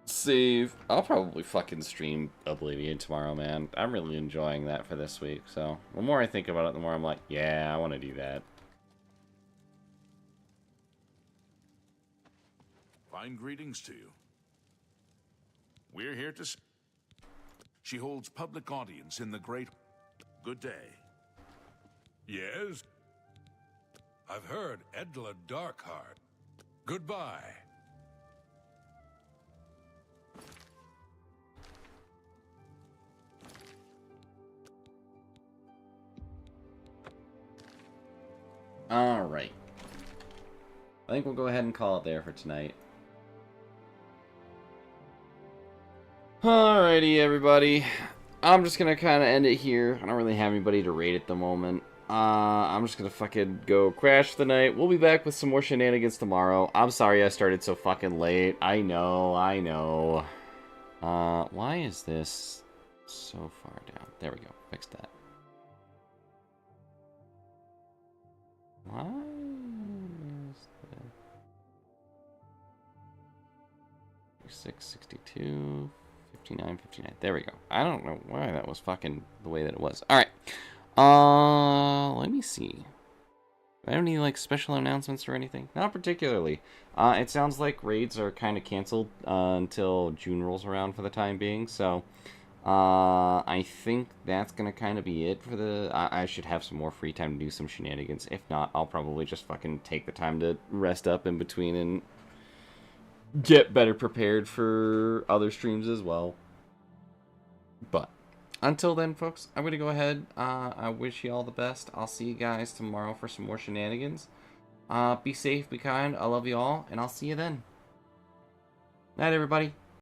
Save. I'll probably fucking stream Oblivion tomorrow, man. I'm really enjoying that for this week, so the more I think about it, the more I'm like, yeah, I want to do that. Fine greetings to you. We're here to... She holds public audience in the great... Good day. Yes? I've heard Edla Darkheart. Goodbye. Alright. I think we'll go ahead and call it there for tonight. Alrighty, everybody. I'm just gonna kind of end it here. I don't really have anybody to raid at the moment. I'm just gonna fucking go crash the night. We'll be back with some more shenanigans tomorrow. I'm sorry I started so fucking late. I know. Why is this so far down? There we go. Fixed that. Why is the 6, 62, 59, 59. There we go. I don't know why that was fucking the way that it was. Alright. Let me see. Do I have any, like, special announcements or anything? Not particularly. It sounds like raids are kind of canceled until June rolls around for the time being, so I think that's going to kind of be it for the... I should have some more free time to do some shenanigans. If not, I'll probably just fucking take the time to rest up in between and get better prepared for other streams as well. But until then, folks, I'm going to go ahead. I wish you all the best. I'll see you guys tomorrow for some more shenanigans. Be safe, be kind. I love you all, and I'll see you then. Night, everybody.